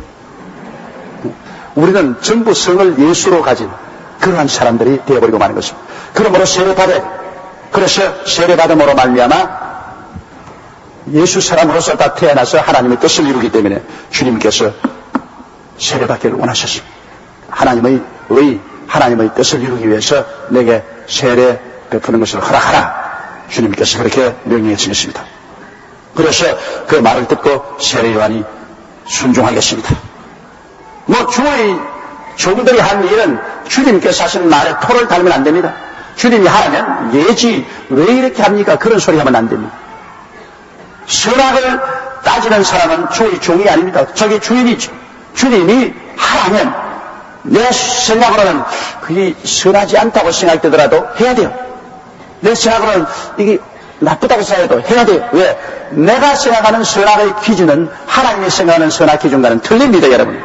우리는 전부 성을 예수로 가진 그러한 사람들이 되어버리고 마는 것입니다. 그러므로 세례받아야 돼. 그래서 세례받음으로 말미암아 예수 사람으로서 다 태어나서 하나님의 뜻을 이루기 때문에 주님께서 세례받기를 원하셨습니다. 하나님의 뜻을 이루기 위해서 내게 세례 베푸는 것을 허락하라. 주님께서 그렇게 명령했습니다. 그래서 그 말을 듣고 세례 요한이 순종하겠습니다. 주의 종들이 한 일은 주님께서 하신 말에 토를 달면 안 됩니다. 주님이 하라면 예지 왜 이렇게 합니까? 그런 소리 하면 안 됩니다. 선악을 따지는 사람은 주의 종이 아닙니다. 저기 주인이죠. 주님이 하라면 내 생각으로는 그게 선하지 않다고 생각되더라도 해야 돼요. 내 생각으로는 이게 나쁘다고 생각해도 해야 돼요. 왜? 내가 생각하는 선악의 기준은 하나님이 생각하는 선악 기준과는 틀립니다, 여러분.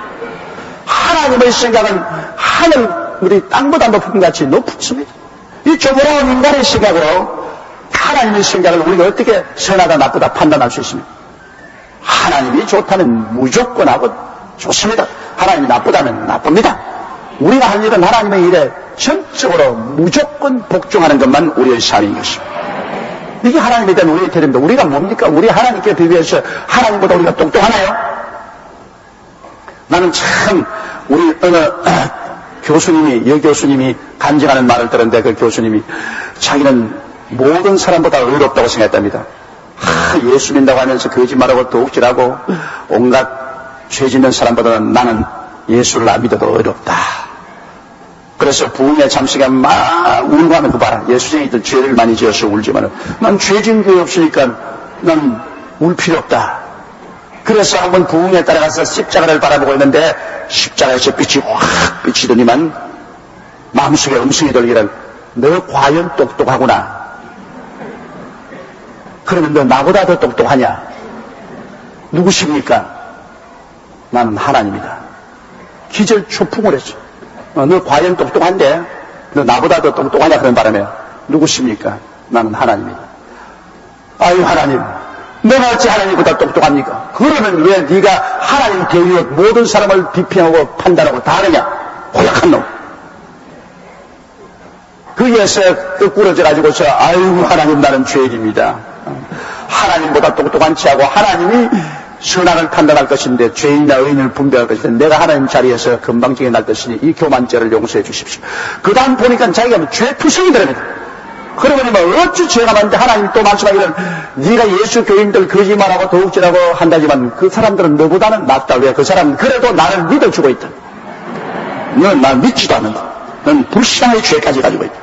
하나님의 생각은 하늘 우리 땅보다 높은 같이 높습니다. 이 조그마한 인간의 생각으로 하나님의 생각을 우리가 어떻게 선하다 나쁘다 판단할 수 있습니까? 하나님이 좋다면 무조건 하고 좋습니다. 하나님이 나쁘다면 나쁩니다. 우리가 할 일은 하나님의 일에 전적으로 무조건 복종하는 것만 우리의 삶인 것입니다. 이게 하나님에 대한 우리의 태도입니다. 우리가 뭡니까? 우리 하나님께 비교해서 하나님보다 우리가 똑똑하나요? 나는 참 우리 어느 여교수님이 간증하는 말을 들었는데 그 교수님이 자기는 모든 사람보다 의롭다고 생각했답니다. 예수 믿는다고 하면서 거짓말하고 도둑질하고 온갖 죄 짓는 사람보다는 나는 예수를 안 믿어도 의롭다. 그래서 부흥회 잠시간 막 울고 하면 그 봐라. 예수쟁이들 죄를 많이 지어서 울지만 난 죄 지은 게 없으니까 난 울 필요 없다. 그래서 한번 부흥에 따라가서 십자가를 바라보고 있는데 십자가에서 빛이 확 비치더니만 마음속에 음성이 들기를 너 과연 똑똑하구나. 그러면 너 나보다 더 똑똑하냐? 누구십니까? 나는 하나님이다. 기절초풍을 했죠. 너 과연 똑똑한데 너 나보다 더 똑똑하냐? 그런 바람에 누구십니까? 나는 하나님이다. 아유 하나님, 내가 어찌 하나님보다 똑똑합니까? 그러면 왜 네가 하나님 대위에 모든 사람을 비평하고 판단하고 다 하느냐? 고약한 놈. 거기에서 끄꾸러져 가지고서 아유 하나님 나는 죄인입니다. 하나님보다 똑똑한 체하고 하나님이 선악을 판단할 것인데 죄인이나 의인을 분별할 것인데 내가 하나님 자리에서 금방지게 날 것이니 이 교만죄를 용서해 주십시오. 그 다음 보니까 자기가 죄투성이 들어갑니다. 그러더니 어찌 죄가 많은데 하나님 또 말씀하기를 네가 예수 교인들 거짓말하고 도둑질하고 한다지만 그 사람들은 너보다는 낫다. 왜? 그 사람은 그래도 나를 믿어주고 있다. 넌 나 믿지도 않는다. 넌 불신앙의 죄까지 가지고 있다.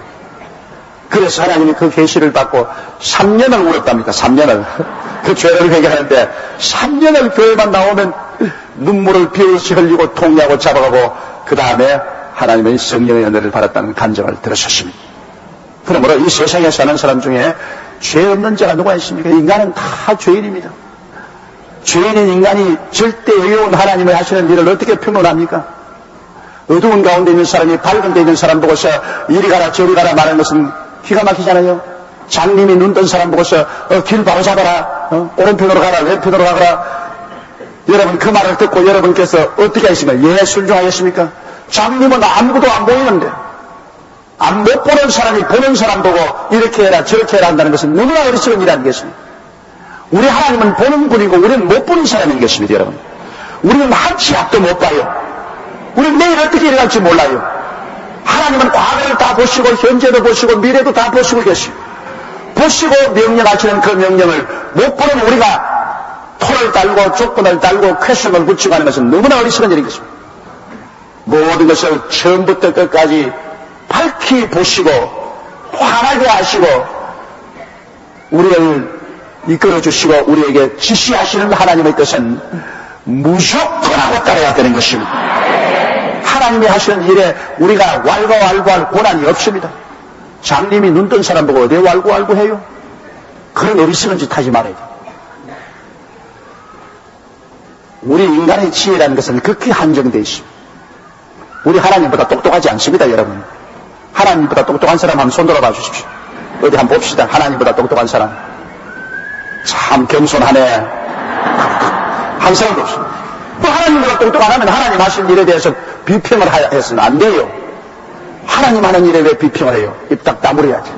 그래서 하나님이 그 계시를 받고 3년을 울었답니다. 3년을. 그 죄를 회개하는데 3년을 교회만 나오면 눈물을 비웃이 흘리고 통리하고 잡아가고 그 다음에 하나님의 성령의 은혜를 받았다는 간증을 들으셨습니다. 그러므로 이 세상에 사는 사람 중에 죄 없는 자가 누가 있습니까? 인간은 다 죄인입니다. 죄인인 인간이 절대 의로운 하나님을 하시는 일을 어떻게 평론합니까? 어두운 가운데 있는 사람이 밝은 데 있는 사람 보고서 이리 가라 저리 가라 말하는 것은 기가 막히잖아요. 장님이 눈 뜬 사람 보고서 길 바로 잡아라, 오른편으로 가라 왼편으로 가라. 여러분 그 말을 듣고 여러분께서 어떻게 하십니까? 예, 순종하겠습니까? 장님은 아무것도 안 보이는데 못 보는 사람이 보는 사람 보고 이렇게 해라 저렇게 해라 한다는 것은 너무나 어리석은 일 아니겠습니까? 우리 하나님은 보는 분이고 우리는 못 보는 사람이겠습니다. 여러분, 우리는 한치 앞도 못 봐요. 우리는 내일 어떻게 일어날지 몰라요. 하나님은 과거를 다 보시고 현재도 보시고 미래도 다 보시고 계시고 보시고 명령하시는 그 명령을 못 보는 우리가 토를 달고 조건을 달고 퀘션을 붙이고 하는 것은 너무나 어리석은 일이겠습니다. 모든 것을 처음부터 끝까지 밝히 보시고 환하게 하시고 우리를 이끌어 주시고 우리에게 지시하시는 하나님의 뜻은 무조건 하고 따라야 되는 것입니다. 하나님이 하시는 일에 우리가 왈가왈부할 권한이 없습니다. 장님이 눈 뜬 사람 보고 어디 왈가왈부해요? 그런 어리석은 짓 하지 말아야 돼요. 우리 인간의 지혜라는 것은 극히 한정되어 있습니다. 우리 하나님보다 똑똑하지 않습니다. 여러분, 하나님보다 똑똑한 사람 한번 손 들어봐 주십시오. 어디 한번 봅시다. 하나님보다 똑똑한 사람. 참 겸손하네. 한 사람도 없습니다. 또 하나님보다 똑똑 안 하면 하나님 하신 일에 대해서 비평을 해서는 안 돼요. 하나님 하는 일에 왜 비평을 해요? 입 딱 다물어야지.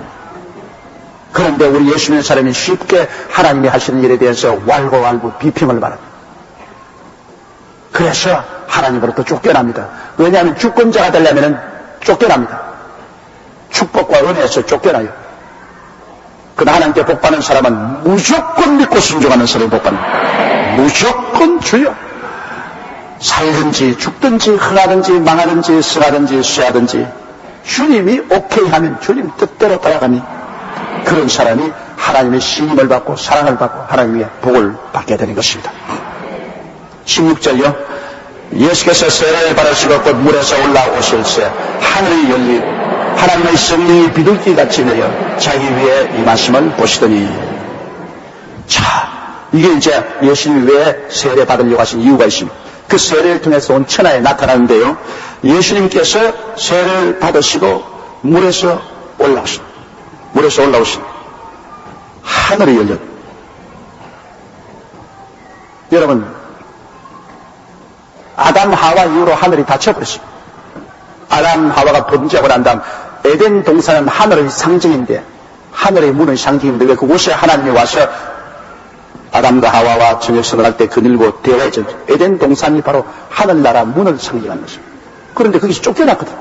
그런데 우리 예수 믿는 사람이 쉽게 하나님이 하시는 일에 대해서 왈가왈부 비평을 말합니다. 그래서 하나님으로부터 쫓겨납니다. 왜냐하면 주권자가 되려면 쫓겨납니다. 축복과 은혜에서 쫓겨나요. 그러나 하나님께 복받는 사람은 무조건 믿고 순종하는 사람이 복받는, 무조건 주여. 살든지 죽든지 흥하든지 망하든지 승하든지 쇠하든지 주님이 오케이 하면 주님 뜻대로 따라가니 그런 사람이 하나님의 신임을 받고 사랑을 받고 하나님의 복을 받게 되는 것입니다. 16절요. 예수께서 세례를 받으시고 곧 물에서 올라오실새 하늘이 열리고 하나님의 성령이 비둘기같이 내려 자기 위에 임하심을 보시더니. 자, 이게 이제 예수님이 왜 세례 받으려고 하신 이유가 있습니다. 그 세례를 통해서 온 천하에 나타나는데요. 예수님께서 세례를 받으시고 물에서 올라오신, 하늘이 열렸. 여러분, 아담 하와 이후로 하늘이 닫혀버렸습니다. 아담 하와가 범죄하고 난 다음 에덴 동산은 하늘의 상징인데, 하늘의 문의 상징인데 왜 그곳에 하나님이 와서 아담과 하와와 저녁성을 할 때 그늘고 대화했죠. 에덴 동산이 바로 하늘나라 문을 상징하는 것입니다. 그런데 거기서 쫓겨났거든요.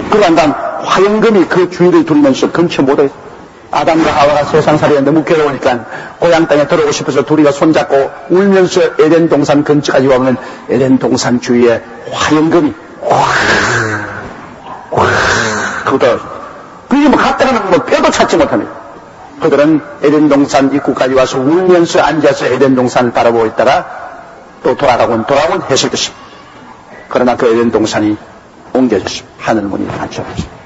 그러고 난 다음 화영금이 그 주위를 둘면서 근처 못해. 아담과 하와가 세상살이가 너무 괴로우니까 고향 땅에 들어오고 싶어서 둘이가 손잡고 울면서 에덴 동산 근처까지 와보면 에덴 동산 주위에 화영금이 그거다. 그게 뭐 갔다가는 뭐 뼈도 찾지 못합니다. 그들은 에덴 동산 입구까지 와서 울면서 앉아서 에덴 동산을 바라보고 있다가 또 돌아가곤 했을 것입니다. 그러나 그 에덴 동산이 옮겨졌습니다. 하늘문이 닫혀버렸습니다.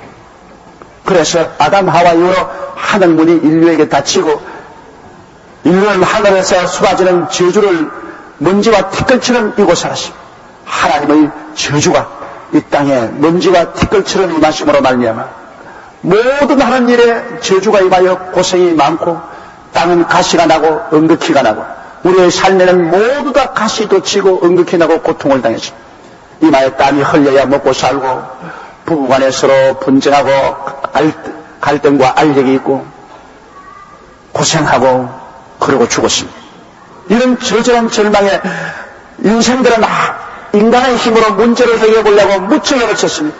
그래서 아담 하와 이후로 하늘문이 인류에게 닫히고 인류는 하늘에서 쏟아지는 저주를 먼지와 티끌처럼 이고 살았습니다. 하나님의 저주가 이 땅에 먼지와 티끌처럼 임하심으로 말미암아 모든 하는 일에 저주가 임하여 고생이 많고 땅은 가시가 나고 응극히가 나고 우리의 삶에는 모두 다 가시 돋치고 응극히 나고 고통을 당했습니다. 이마에 땀이 흘려야 먹고 살고 부부간에 서로 분쟁하고 갈등과 알력이 있고 고생하고 그러고 죽었습니다. 이런 저절한 절망에 인생들은 인간의 힘으로 문제를 해결해 보려고 무척 애를 썼습니다.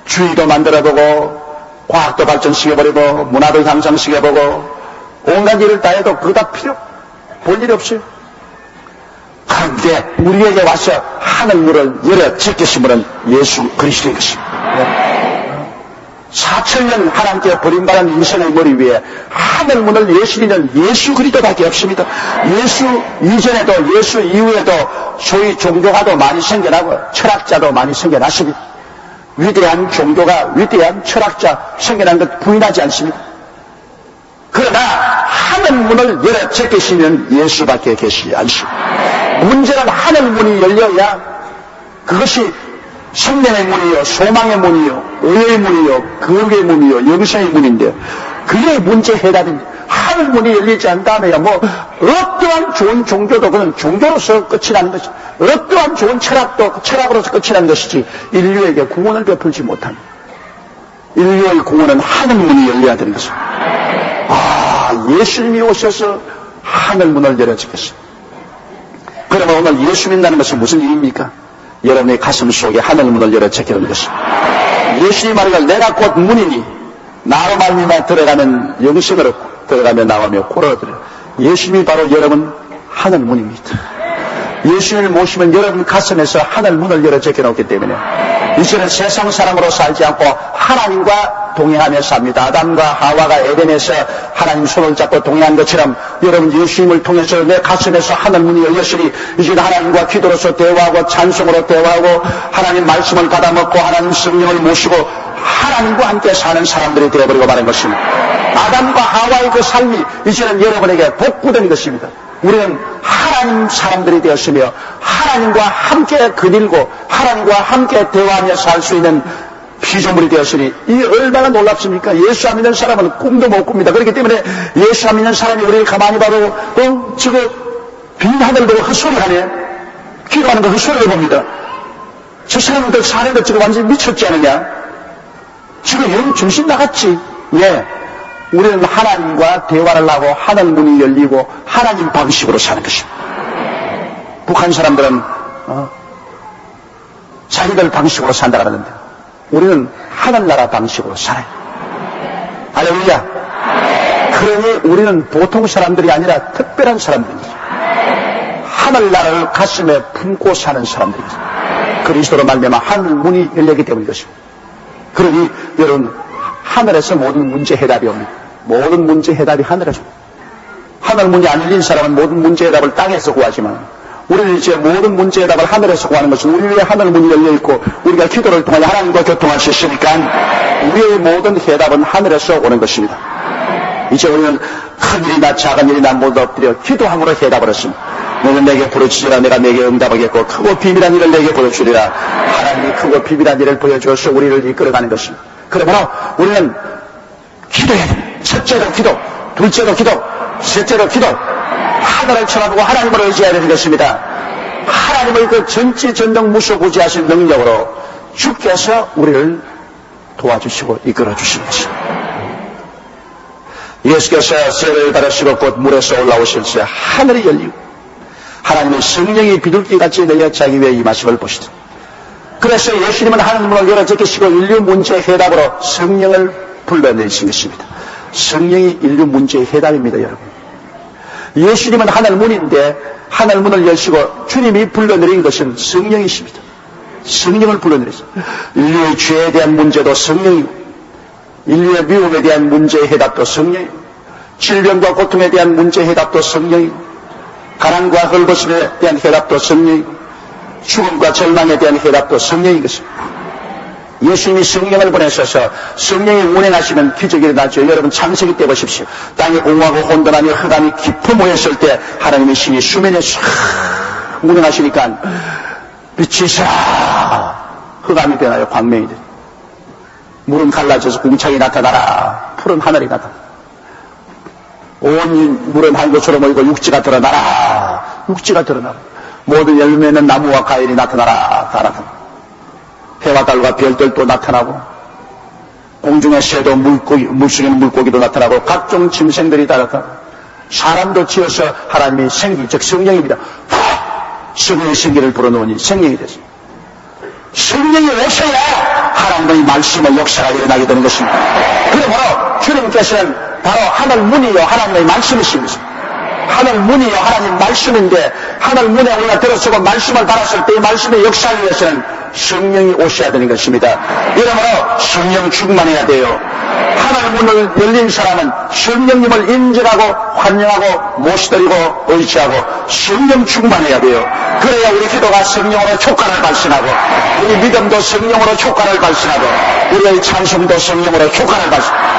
주의도 만들어보고 과학도 발전시켜버리고 문화도 향상시켜보고 온갖 일을 다 해도 그거 다 볼 일이 없어요. 그런데 우리에게 와서 하늘문을 열어 제끼신 분은 예수 그리스도인 것입니다. 4,000년 하나님께 버림받은 인생의 머리 위에 하늘문을 여시리는 예수 그리스도밖에 없습니다. 예수 이전에도 예수 이후에도 소위 종교가도 많이 생겨나고 철학자도 많이 생겨났습니다. 위대한 종교가, 위대한 철학자 생겨난 것 부인하지 않습니다. 그러나 하늘 문을 열어 제끼시면 예수밖에 계시지 않습니다. 문제는 하늘 문이 열려야 그것이 생명의 문이요, 소망의 문이요, 의의 문이요, 거룩의 문이요, 영생의 문인데요. 그게 문제 해답입니다. 하늘 문이 열리지 않은 다음에야 뭐 어떠한 좋은 종교도 그는 종교로서 끝이 나는 것이지, 어떠한 좋은 철학도 철학으로서 끝이 나는 것이지, 인류에게 구원을 베풀지 못합니다. 인류의 구원은 하늘 문이 열려야 되는 것입니다. 예수님이 오셔서 하늘 문을 열어주겠습니다. 그러면 오늘 예수 믿는다는 것은 무슨 일입니까? 여러분의 가슴 속에 하늘 문을 열어 제끼는 것입니다. 예수님 말이가 내가 곧 문이니 나로 말미암아 들어가면 영생을 얻고 들어가며 나오며 코를 얻으리라. 예수님이 바로 여러분 하늘 문입니다. 예수님을 모시면 여러분 가슴에서 하늘 문을 열어 제껴놓기 때문에 이제는 세상 사람으로 살지 않고 하나님과 동행하며 삽니다. 아담과 하와가 에덴에서 하나님 손을 잡고 동행한 것처럼 여러분 예수님을 통해서 내 가슴에서 하늘 문이 열렸으니 이제는 하나님과 기도로서 대화하고 찬송으로 대화하고 하나님 말씀을 받아먹고 하나님 성령을 모시고 하나님과 함께 사는 사람들이 되어버리고 마는 것입니다. 아담과 하와의 그 삶이 이제는 여러분에게 복구된 것입니다. 우리는 하나님 사람들이 되었으며 하나님과 함께 거닐고 하나님과 함께 대화하며 살 수 있는 피조물이 되었으니 이 얼마나 놀랍습니까? 예수 안 믿는 사람은 꿈도 못 꿉니다. 그렇기 때문에 예수 안 믿는 사람이 우리를 가만히 봐도 지금 빈 하늘 보고 헛소리하네. 기도하는 거 헛소리를 봅니다. 저 사람들 사는 것 지금 완전히 미쳤지 않느냐? 지금 영 정신 나갔지. 왜? 우리는 하나님과 대화를 하고 하늘 문이 열리고 하나님 방식으로 사는 것입니다. 북한 사람들은 자기들 방식으로 산다 그러는데 우리는 하늘나라 방식으로 살아요. 할렐루야. 그러니 우리는 보통 사람들이 아니라 특별한 사람들입니다. 하늘나라를 가슴에 품고 사는 사람들입니다. 그리스도로 말미암아 하늘 문이 열리기 때문인 것입니다. 그러니 여러분 하늘에서 모든 문제 해답이 옵니다. 모든 문제 해답이 하늘에서. 하늘 문이 안 열린 사람은 모든 문제 해답을 땅에서 구하지만 우리는 이제 모든 문제 해답을 하늘에서 구하는 것은 우리 위에 하늘 문이 열려 있고 우리가 기도를 통해 하나님과 교통할 수 있으니까 우리의 모든 해답은 하늘에서 오는 것입니다. 이제 우리는 큰 일이나 작은 일이나 모두 엎드려 기도함으로 해답을 했습니다. 너는 내게 부르짖으라 내가 내게 응답하겠고 크고 비밀한 일을 내게 보여주리라. 하나님이 크고 비밀한 일을 보여주어서 우리를 이끌어가는 것입니다. 그러므로 우리는 기도해야 됩니다. 첫째로 기도, 둘째로 기도, 셋째로 기도. 하늘을 쳐다보고 하나님을 의지해야 되는 것입니다. 하나님의 그 전지전능 무소부지하신 능력으로 주께서 우리를 도와주시고 이끌어주신 것입니다. 예수께서 세례를 받으시고 곧 물에서 올라오실 때 하늘이 열리고 하나님의 성령이 비둘기같이 내려 자기 위에 임하심을 보시더. 그래서 예수님은 하늘 문을 열어 제끼시고 인류 문제의 해답으로 성령을 불러내신 것입니다. 성령이 인류 문제의 해답입니다, 여러분. 예수님은 하늘 문인데 하늘 문을 여시고 주님이 불러내린 것은 성령이십니다. 성령을 불러내렸습니다. 인류의 죄에 대한 문제도 성령이고 인류의 미움에 대한 문제의 해답도 성령이고 질병과 고통에 대한 문제의 해답도 성령이고 가난과 헐벗음에 대한 해답도 성령이고 죽음과 절망에 대한 해답도 성령인 것입니다. 예수님이 성령을 보내셔서 성령이 운행하시면 기적이 일어나죠. 여러분 창세기 때 보십시오. 땅이 공허하고 혼돈하며 흑암이 깊어 모였을 때 하나님의 신이 수면에 싹 운행하시니까 빛이 싹 흑암이 변하여 광명이 돼. 물은 갈라져서 궁창이 나타나라. 푸른 하늘이 나타나. 온 물은 한 곳으로 모이고 육지가 드러나라. 육지가 드러나라. 모든 열매는 나무와 과일이 나타나라. 다 나타나. 해와 달과 별들도 나타나고 공중의 새도 물속의 물고기도 나타나고 각종 짐승들이 다 나타나고 사람도 지어서 하나님이 생기 즉 성령입니다. 성령의 생기를 불어넣으니 성령이 됐습니다. 성령이 오셔야 하나님의 말씀의 역사가 일어나게 되는 것입니다. 그러므로 주님께서는 바로 하늘 문이요 하나님의 말씀이십니다. 하늘 문이요 하나님 말씀인데 하늘 문에 우리가 들어서고 말씀을 받았을 때 이 말씀의 역사를 위해서는 성령이 오셔야 되는 것입니다. 이러므로 성령 충만해야 돼요. 하나님 문을 열린 사람은 성령님을 인정하고 환영하고 모시드리고 의지하고 성령 충만해야 돼요. 그래야 우리 기도가 성령으로 효과를 발생하고 우리 믿음도 성령으로 효과를 발생하고 우리의 찬송도 성령으로 효과를 발생하고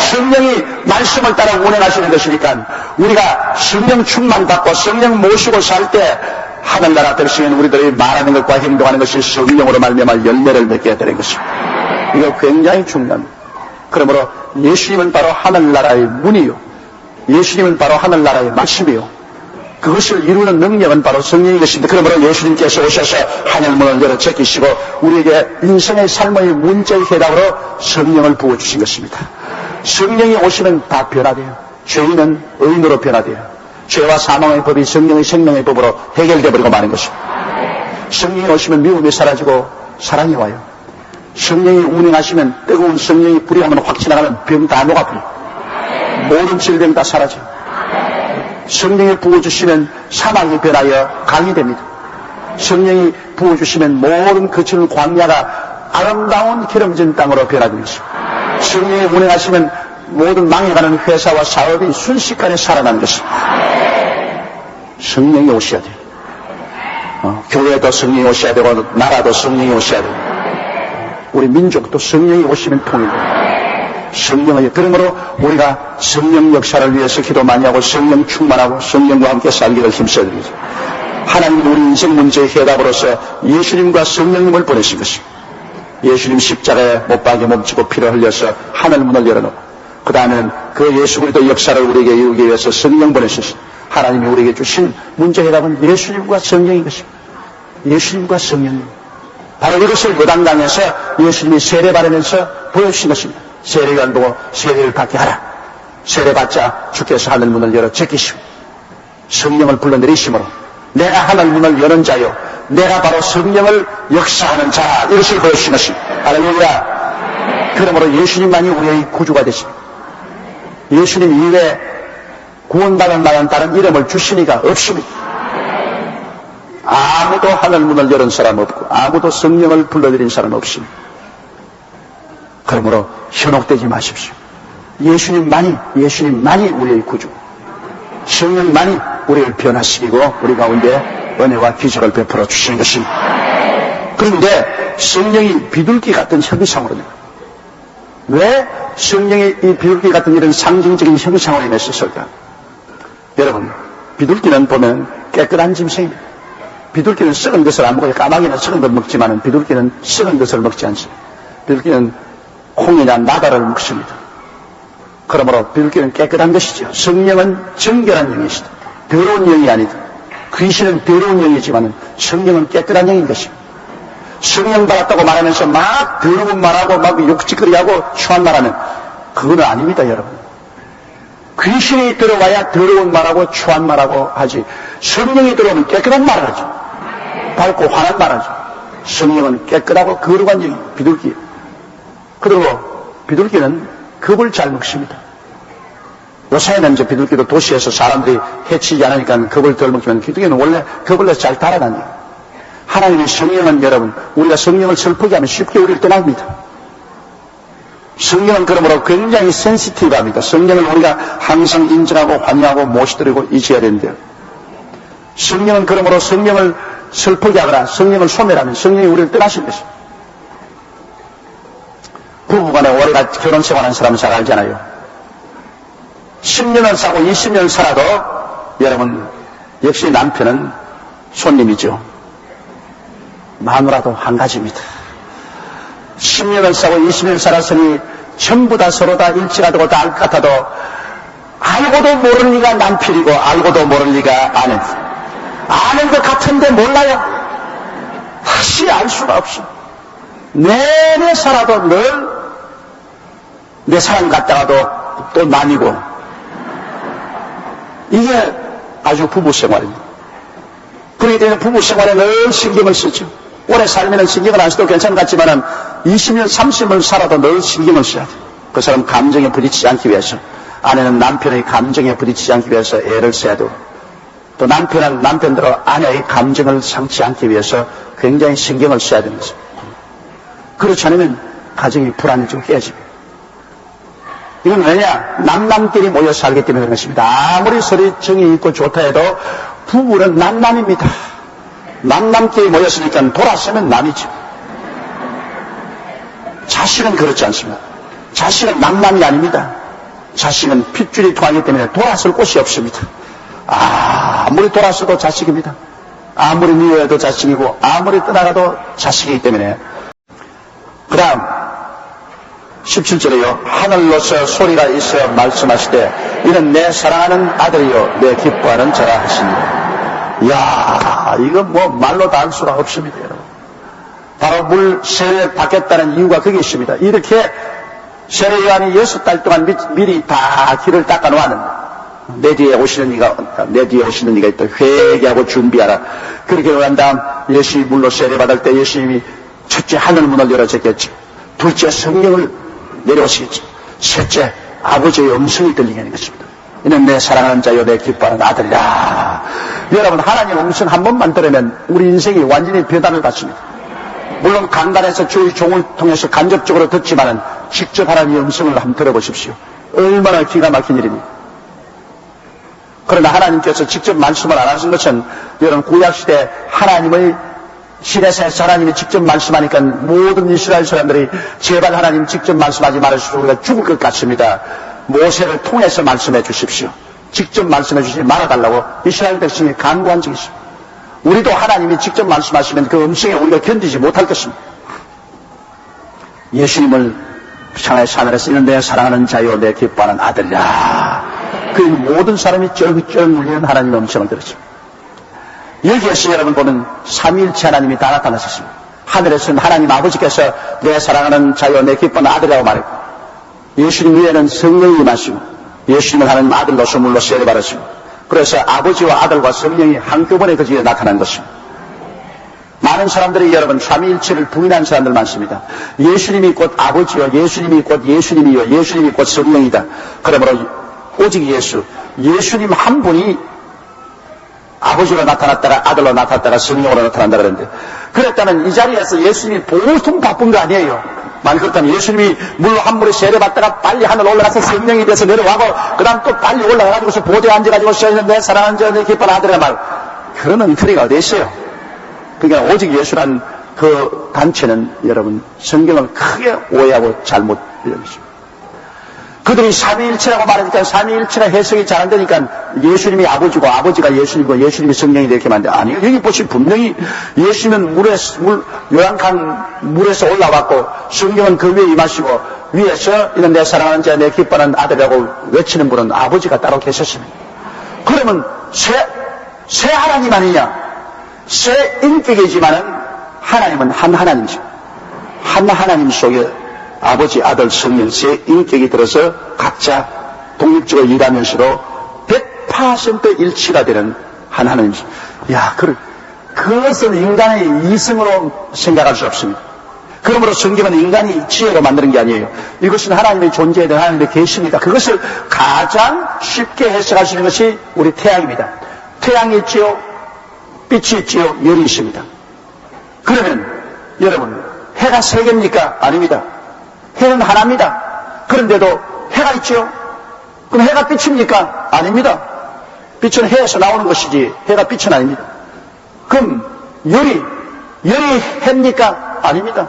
성령이 말씀을 따라 운행하시는 것이니까 우리가 성령 충만받고 성령 모시고 살 때 하늘나라 백성인 우리들이 말하는 것과 행동하는 것이 성령으로 말미암아 열매를 맺게 되는 것입니다. 이거 굉장히 중요합니다. 그러므로 예수님은 바로 하늘나라의 문이요, 예수님은 바로 하늘나라의 말씀이요, 그것을 이루는 능력은 바로 성령인 것입니다. 그러므로 예수님께서 오셔서 하늘문을 열어 제끼시고 우리에게 인생의 삶의 문제의 해답으로 성령을 부어주신 것입니다. 성령이 오시면 다 변화돼요. 죄인은 의인으로 변화돼요. 죄와 사망의 법이 성령의 생명의 법으로 해결되어 버리고 마는 것입니다. 성령이 오시면 미움이 사라지고 사랑이 와요. 성령이 운행하시면 뜨거운 성령이 불이 한번 확 지나가면 병 다 녹아버려요. 모든 질병 다 사라져요. 성령이 부어주시면 사막이 변하여 강이 됩니다. 성령이 부어주시면 모든 거칠은 광야가 아름다운 기름진 땅으로 변화됩니다. 성령이 운행하시면 모든 망해가는 회사와 사업이 순식간에 살아나는 것입니다. 성령이 오셔야 돼요. 교회도 성령이 오셔야 되고 나라도 성령이 오셔야 되고 우리 민족도 성령이 오시면 통일돼요. 성령의, 그러므로 우리가 성령 역사를 위해서 기도 많이 하고 성령 충만하고 성령과 함께 살기를 힘써야 됩니다. 하나님은 우리 인생 문제의 해답으로서 예수님과 성령님을 보내신 것입니다. 예수님 십자가에 못 박여 몸치고 피를 흘려서 하늘 문을 열어놓고 그 다음에는 그 예수 그리스도 역사를 우리에게 이루기 위해서 성령 보내셨습니다. 하나님이 우리에게 주신 문제 해답은 예수님과 성령인 것입니다. 예수님과 성령님. 바로 이것을 무당당에서 예수님이 세례 받으면서 보여주신 것입니다. 세례요한 보고 세례를 받게 하라. 세례 받자 주께서 하늘 문을 열어 제끼시고 성령을 불러내리심으로 내가 하늘 문을 여는 자요, 내가 바로 성령을 역사하는 자, 이것을 보여주신 것입니다. 할렐루야. 그러므로 예수님만이 우리의 구주가 되십니다. 예수님 이외에 구원받을 만한 다른 이름을 주시니가 없습니다. 아무도 하늘 문을 열은 사람 없고 아무도 성령을 불러들인 사람 없습니다. 그러므로 현혹되지 마십시오. 예수님만이 우리의 구주, 성령만이 우리를 변화시키고 우리 가운데 은혜와 기적을 베풀어 주시는 것입니다. 그런데 성령이 비둘기 같은 형상으로 됩니다. 왜 성령이 이 비둘기 같은 이런 상징적인 형상으로 임했을까? 여러분, 비둘기는 보면 깨끗한 짐승입니다. 비둘기는 썩은 것을 안 먹어요. 까마귀는 썩은 것 먹지만 비둘기는 썩은 것을 먹지 않습니다. 비둘기는 콩이나 나다를 먹습니다. 그러므로 비둘기는 깨끗한 것이죠. 성령은 정결한 영이시다. 더러운 영이 아니다. 귀신은 더러운 영이지만 성령은 깨끗한 영인 것입니다. 성령 받았다고 말하면서 막 더러운 말하고 막 욕짓거리하고 추한 말하면 그건 아닙니다, 여러분. 귀신이 들어와야 더러운 말하고 추한 말하고 하지, 성령이 들어오면 깨끗한 말을 하죠. 밝고 환한 말을 하죠. 성령은 깨끗하고 거룩한 영이 비둘기. 그리고 비둘기는 겁을 잘 먹습니다. 요새는 이제 비둘기도 도시에서 사람들이 해치지 않으니까 겁을 덜 먹지만 비둘기는 원래 겁을 내서 잘 달아다녀요. 하나님의 성령은 여러분, 우리가 성령을 슬프게 하면 쉽게 우리를 떠납니다. 성령은 그러므로 굉장히 센시티브합니다. 성령을 우리가 항상 인정하고 환영하고 모시드리고 의지해야 되는데요. 성령은 그러므로 성령을 슬프게 하거나 성령을 소멸하면 성령이 우리를 떠나실 것입니다. 부부간에 오래 결혼 생활하는 사람은 잘 알잖아요. 10년을 사고 20년 살아도 여러분, 역시 남편은 손님이죠. 마누라도 한 가지입니다. 10년을 사고 20년 살았으니 전부 다 서로 다 일치하고 다 알 것 같아도 알고도 모를 리가 남편이고 알고도 모를 리가 아내. 아는 것 같은데 몰라요. 다시 알 수가 없어. 내내 살아도 늘 내 사랑 같다가도 또 나뉘고. 이게 아주 부부 생활입니다. 그렇기 때문에 부부 생활에 늘 신경을 쓰죠. 오래 살면 신경을 안 써도 괜찮은 것 같지만 20년, 30년 살아도 늘 신경을 써야 돼요. 그 사람 감정에 부딪히지 않기 위해서, 아내는 남편의 감정에 부딪히지 않기 위해서 애를 써야 되고, 또 남편은 남편대로 아내의 감정을 상치 않기 위해서 굉장히 신경을 써야 되는 것입니다. 그렇지 않으면 가정이 불안해지고 깨집니다. 이건 왜냐? 남남끼리 모여 살기 때문에 그런 것입니다. 아무리 서로 정이 있고 좋다 해도 부부는 남남입니다. 남남끼리 모였으니까 돌아서면 남이죠. 자식은 그렇지 않습니다. 자식은 남남이 아닙니다. 자식은 핏줄이 통하기 때문에 돌아설 곳이 없습니다. 아무리 돌아서도 자식입니다. 아무리 미워해도 자식이고 아무리 떠나가도 자식이기 때문에. 그 다음 17절에요. 하늘로서 소리가 있어 말씀하시되 이는 내 사랑하는 아들이요 내 기뻐하는 자라 하시니. 이야, 이거 뭐 말로 다 할 수가 없습니다, 여러분. 바로 물 세례 받겠다는 이유가 거기 있습니다. 이렇게 세례 요한이 6달 동안 미리 다 길을 닦아 놓았는데 내 뒤에 오시는 이가 있다. 회개하고 준비하라. 그렇게 한 다음 예수님이 물로 세례 받을 때 예수님이 첫째 하늘 문을 열어줬겠지. 둘째 성령을 내려오시겠지. 셋째 아버지의 음성이 들리게 하는 것입니다. 이는 내 사랑하는 자요 내 기뻐하는 아들이라. 여러분, 하나님의 음성 한 번만 들으면 우리 인생이 완전히 변화를 받습니다. 물론 강단에서 주의 종을 통해서 간접적으로 듣지만은 직접 하나님의 음성을 한번 들어보십시오. 얼마나 기가 막힌 일입니까? 그러나 하나님께서 직접 말씀을 안 하신 것은 여러분 구약시대 하나님의 시대에서 하나님이 직접 말씀하니까 모든 이스라엘 사람들이 제발 하나님 직접 말씀하지 말아주시고 우리가 죽을 것 같습니다. 모세를 통해서 말씀해 주십시오. 직접 말씀해 주시지 말아달라고 이스라엘 백성이 간구한 적이 있습니다. 우리도 하나님이 직접 말씀하시면 그 음성에 우리가 견디지 못할 것입니다. 예수님을 향해서 하늘에서 이는 내 사랑하는 자요 내 기뻐하는 아들이라. 그 모든 사람이 쩔긋쩔 물리는 하나님의 음성을 들었습니다. 여기에서 여러분 보면 삼위일체 하나님이 다 나타나셨습니다. 하늘에서는 하나님 아버지께서 내 사랑하는 자요 내 기뻐하는 아들이라고 말했고 예수님 위에는 성령이 임하시고 예수님은 하나님 아들로서 물로 세례받으시고 그래서 아버지와 아들과 성령이 한꺼번에 그 집에 나타난 것입니다. 많은 사람들이 여러분 삼위일체를 부인하는 사람들 많습니다. 예수님이 곧 아버지요 예수님이 곧 예수님이요 예수님이 곧 성령이다. 그러므로 오직 예수님 한 분이 아버지로 나타났다가 아들로 나타났다가 성령으로 나타난다 그러는데 그랬다면 이 자리에서 예수님이 보통 바쁜 거 아니에요. 만약 그렇다면 예수님이 물로 한 물에 세례받다가 빨리 하늘 올라가서 성령이 돼서 내려가고 그 다음 또 빨리 올라가가지고서 보좌에 앉아가지고 써있는 내 사랑하는 자 내 기뻐하는 아들이란 말 그런 엉터리가 어디 있어요. 그러니까 오직 예수란 그 단체는 여러분 성경을 크게 오해하고 잘못 읽었습니다. 그들이 삼위일체라고 말하니까 삼위일체가 해석이 잘 안 되니까 예수님이 아버지고 아버지가 예수님이고 예수님이 성령이 이렇게 만데 아니요. 여기 보시면 분명히 예수님은 요한강 물에서 올라왔고 성령은 그 위에 임하시고 위에서 이는 내 사랑하는 자 내 기뻐하는 아들이라고 외치는 분은 아버지가 따로 계셨습니다. 그러면 새 하나님 아니냐? 새 인격이지만은 하나님은 한 하나님이죠. 한 하나님 속에 아버지, 아들, 성령 세 인격이 들어서 각자 독립적으로 일하면서도 100% 일치가 되는 한 하나님이죠. 야, 그것은 인간의 이성으로 생각할 수 없습니다. 그러므로 성경은 인간이 지혜로 만드는 게 아니에요. 이것은 하나님의 존재에 대한 하나님의 계시입니다. 그것을 가장 쉽게 해석할 수 있는 것이 우리 태양입니다. 태양이 있지요, 빛이 있지요, 열이 있습니다. 그러면 여러분 해가 세 개입니까? 아닙니다. 해는 하나입니다. 그런데도 해가 있죠? 그럼 해가 빛입니까? 아닙니다. 빛은 해에서 나오는 것이지 해가 빛은 아닙니다. 그럼 열이 해입니까? 아닙니다.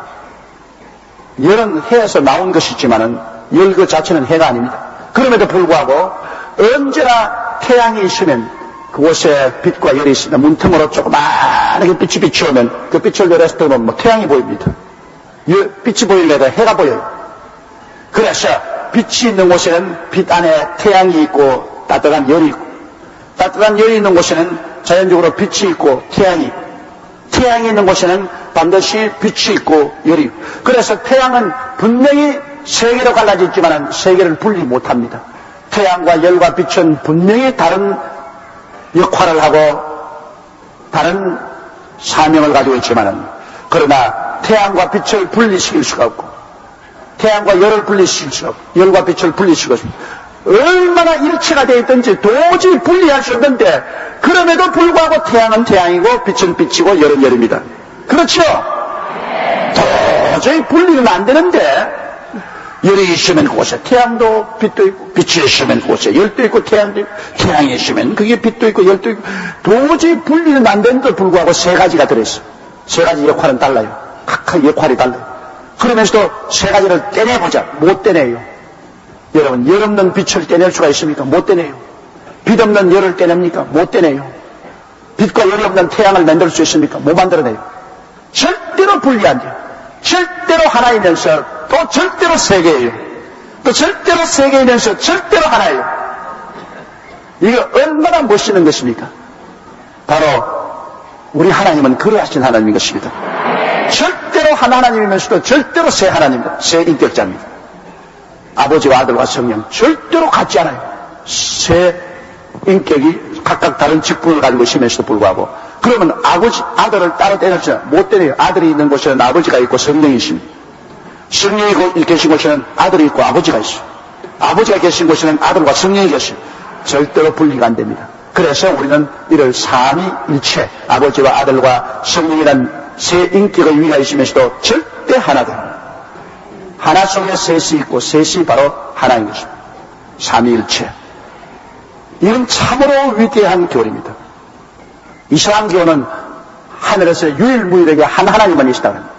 열은 해에서 나온 것이지만은 열 그 자체는 해가 아닙니다. 그럼에도 불구하고 언제나 태양이 있으면 그곳에 빛과 열이 있습니다. 문틈으로 조그마하게 빛이 비추오면 그 빛을 열었을 때 보면 태양이 보입니다. 빛이 보이려다 해가 보여요. 그래서 빛이 있는 곳에는 빛 안에 태양이 있고 따뜻한 열이 있고 따뜻한 열이 있는 곳에는 자연적으로 빛이 있고 태양이 있는 곳에는 반드시 빛이 있고 열이 있고 그래서 태양은 분명히 세 개로 갈라졌지만 세 개를 분리 못합니다. 태양과 열과 빛은 분명히 다른 역할을 하고 다른 사명을 가지고 있지만 그러나 태양과 빛을 분리시킬 수가 없고 태양과 열을 분리시킬 수가 없고 열과 빛을 분리시킬 수가 없고 얼마나 일체가 되어 있든지 도저히 분리할 수 없는데 그럼에도 불구하고 태양은 태양이고 빛은 빛이고 열은 열입니다. 그렇죠? 도저히 분리는 안 되는데 열이 있으면 그곳에 태양도 빛도 있고, 빛이 있으면 그곳에 열도 있고 태양도 있고, 태양이 있으면 그게 빛도 있고 열도 있고, 도저히 분리는 안 되는데도 불구하고 세 가지가 들어있어요. 세 가지 역할은 달라요. 각각 역할이 달라요. 그러면서도 세 가지를 떼내보자. 못 떼내요. 여러분, 열 없는 빛을 떼낼 수가 있습니까? 못 떼내요. 빛 없는 열을 떼냅니까? 못 떼내요. 빛과 열이 없는 태양을 만들 수 있습니까? 못 만들어내요. 절대로 분리 안 돼요. 절대로 하나이면서 또 절대로 세 개예요. 또 절대로 세 개이면서 절대로 하나예요. 이거 얼마나 멋있는 것입니까? 바로 우리 하나님은 그러하신 하나님인 것입니다. 절대로 한 하나님이면서도 절대로 세 하나님입니다. 세 인격자입니다. 아버지와 아들과 성령 절대로 같지 않아요. 세 인격이 각각 다른 직분을 가지고 있으면서도 불구하고, 그러면 아버지, 아들을 따로 떼낼 수 못 떼내요. 아들이 있는 곳에는 아버지가 있고 성령이 있습니다. 성령이 계신 곳에는 아들이 있고 아버지가 있어요. 아버지가 계신 곳에는 아들과 성령이 계셔요. 절대로 분리가 안 됩니다. 그래서 우리는 이를 삼위일체, 아버지와 아들과 성령이란 세 인격의 위가 있으면서도 절대 하나다. 하나 속에 셋이 있고 셋이 바로 하나인 것입니다. 삼위일체. 이건 참으로 위대한 교리입니다. 이슬람교는 하늘에서 유일무이하게 한 하나님만 있다고 합니다.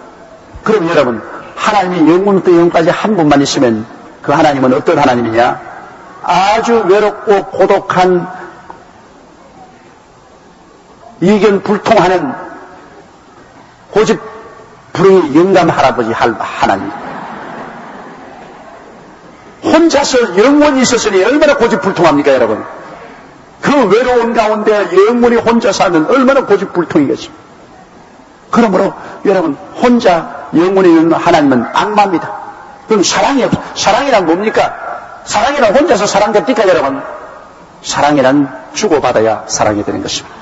그럼 여러분, 하나님이 영문부터 영까지 한 분만 있으면 그 하나님은 어떤 하나님이냐? 아주 외롭고 고독한 이견 불통하는 고집 불응이 영감 할아버지 하나님. 혼자서 영원히 있었으니 얼마나 고집 불통합니까, 여러분? 그 외로운 가운데 영원히 혼자 사는 얼마나 고집 불통이겠습니까? 그러므로 여러분, 혼자 영원히 있는 하나님은 악마입니다. 그럼 사랑이 없어. 사랑이란 뭡니까? 사랑이란 혼자서 사랑됩니까, 여러분? 사랑이란 주고받아야 사랑이 되는 것입니다.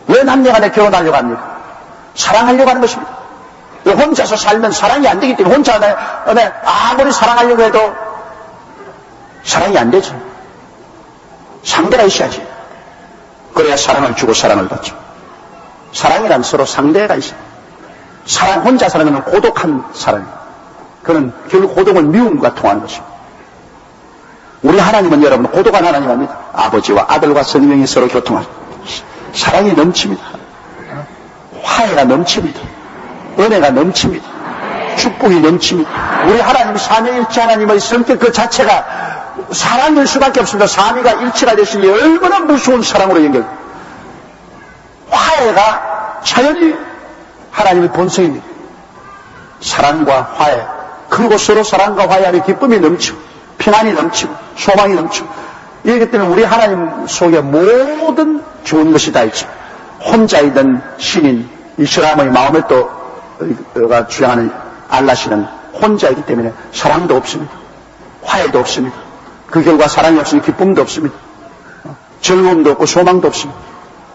왜 남녀간에 결혼하려고 합니까? 사랑하려고 하는 것입니다. 혼자서 살면 사랑이 안 되기 때문에, 혼자 아무리 사랑하려고 해도 사랑이 안 되죠. 상대가 있어야지. 그래야 사랑을 주고 사랑을 받죠. 사랑이란 서로 상대가 있어요. 사랑, 혼자 사는 것은 고독한 사랑입니다. 그는 결국 고독은 미움과 통하는 것입니다. 우리 하나님은 여러분 고독한 하나님입니다. 아버지와 아들과 성령이 서로 교통하죠. 사랑이 넘칩니다. 화해가 넘칩니다. 은혜가 넘칩니다. 축복이 넘칩니다. 우리 하나님, 삼위일체 하나님의 성격 그 자체가 사랑일 수밖에 없습니다. 삼위가 일체가 됐으니 얼마나 무서운 사랑으로 연결. 화해가 자연히 하나님의 본성입니다. 사랑과 화해, 그리고 서로 사랑과 화해하는 기쁨이 넘치고 평안이 넘치고 소망이 넘치고, 이렇기 때문에 우리 하나님 속에 모든 좋은 것이 다 있죠. 혼자 있는 신인 이슬람의 마호메트가 주장하는 알라시는 혼자 있기 때문에 사랑도 없습니다. 화해도 없습니다. 그 결과 사랑이 없으니 기쁨도 없습니다. 즐거움도 없고 소망도 없습니다.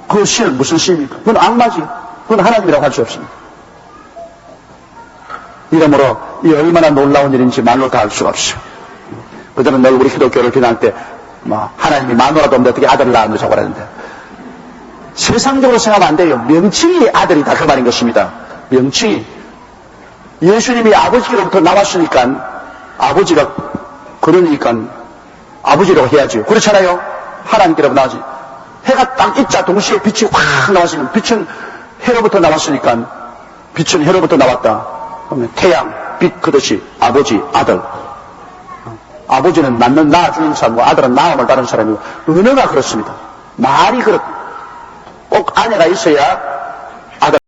그 신은 무슨 신입니까? 그건 악마지. 그건 하나님이라고 할 수 없습니다. 이러므로 이 얼마나 놀라운 일인지 말로 다 할 수가 없어요. 그들은 늘 우리 기독교를 비난할 때 하나님이 마누라도 없는데 어떻게 아들을 낳는다고 그러는데, 세상적으로 생각하면 안 돼요. 명칭이 아들이다, 그 말인 것입니다. 명칭이. 예수님이 아버지로부터 나왔으니까 아버지가 그러니까 아버지라고 해야죠. 그렇잖아요. 하나님께로부터 나왔지. 해가 딱 있자 동시에 빛이 확 나왔으면, 빛은 해로부터 나왔으니까 빛은 해로부터 나왔다. 그러면 태양, 빛 그듯이 아버지, 아들. 아버지는 낳아주는 사람이고 아들은 낳음을 다른 사람이고, 은어가 그렇습니다. 말이 그렇고 꼭 아내가 있어야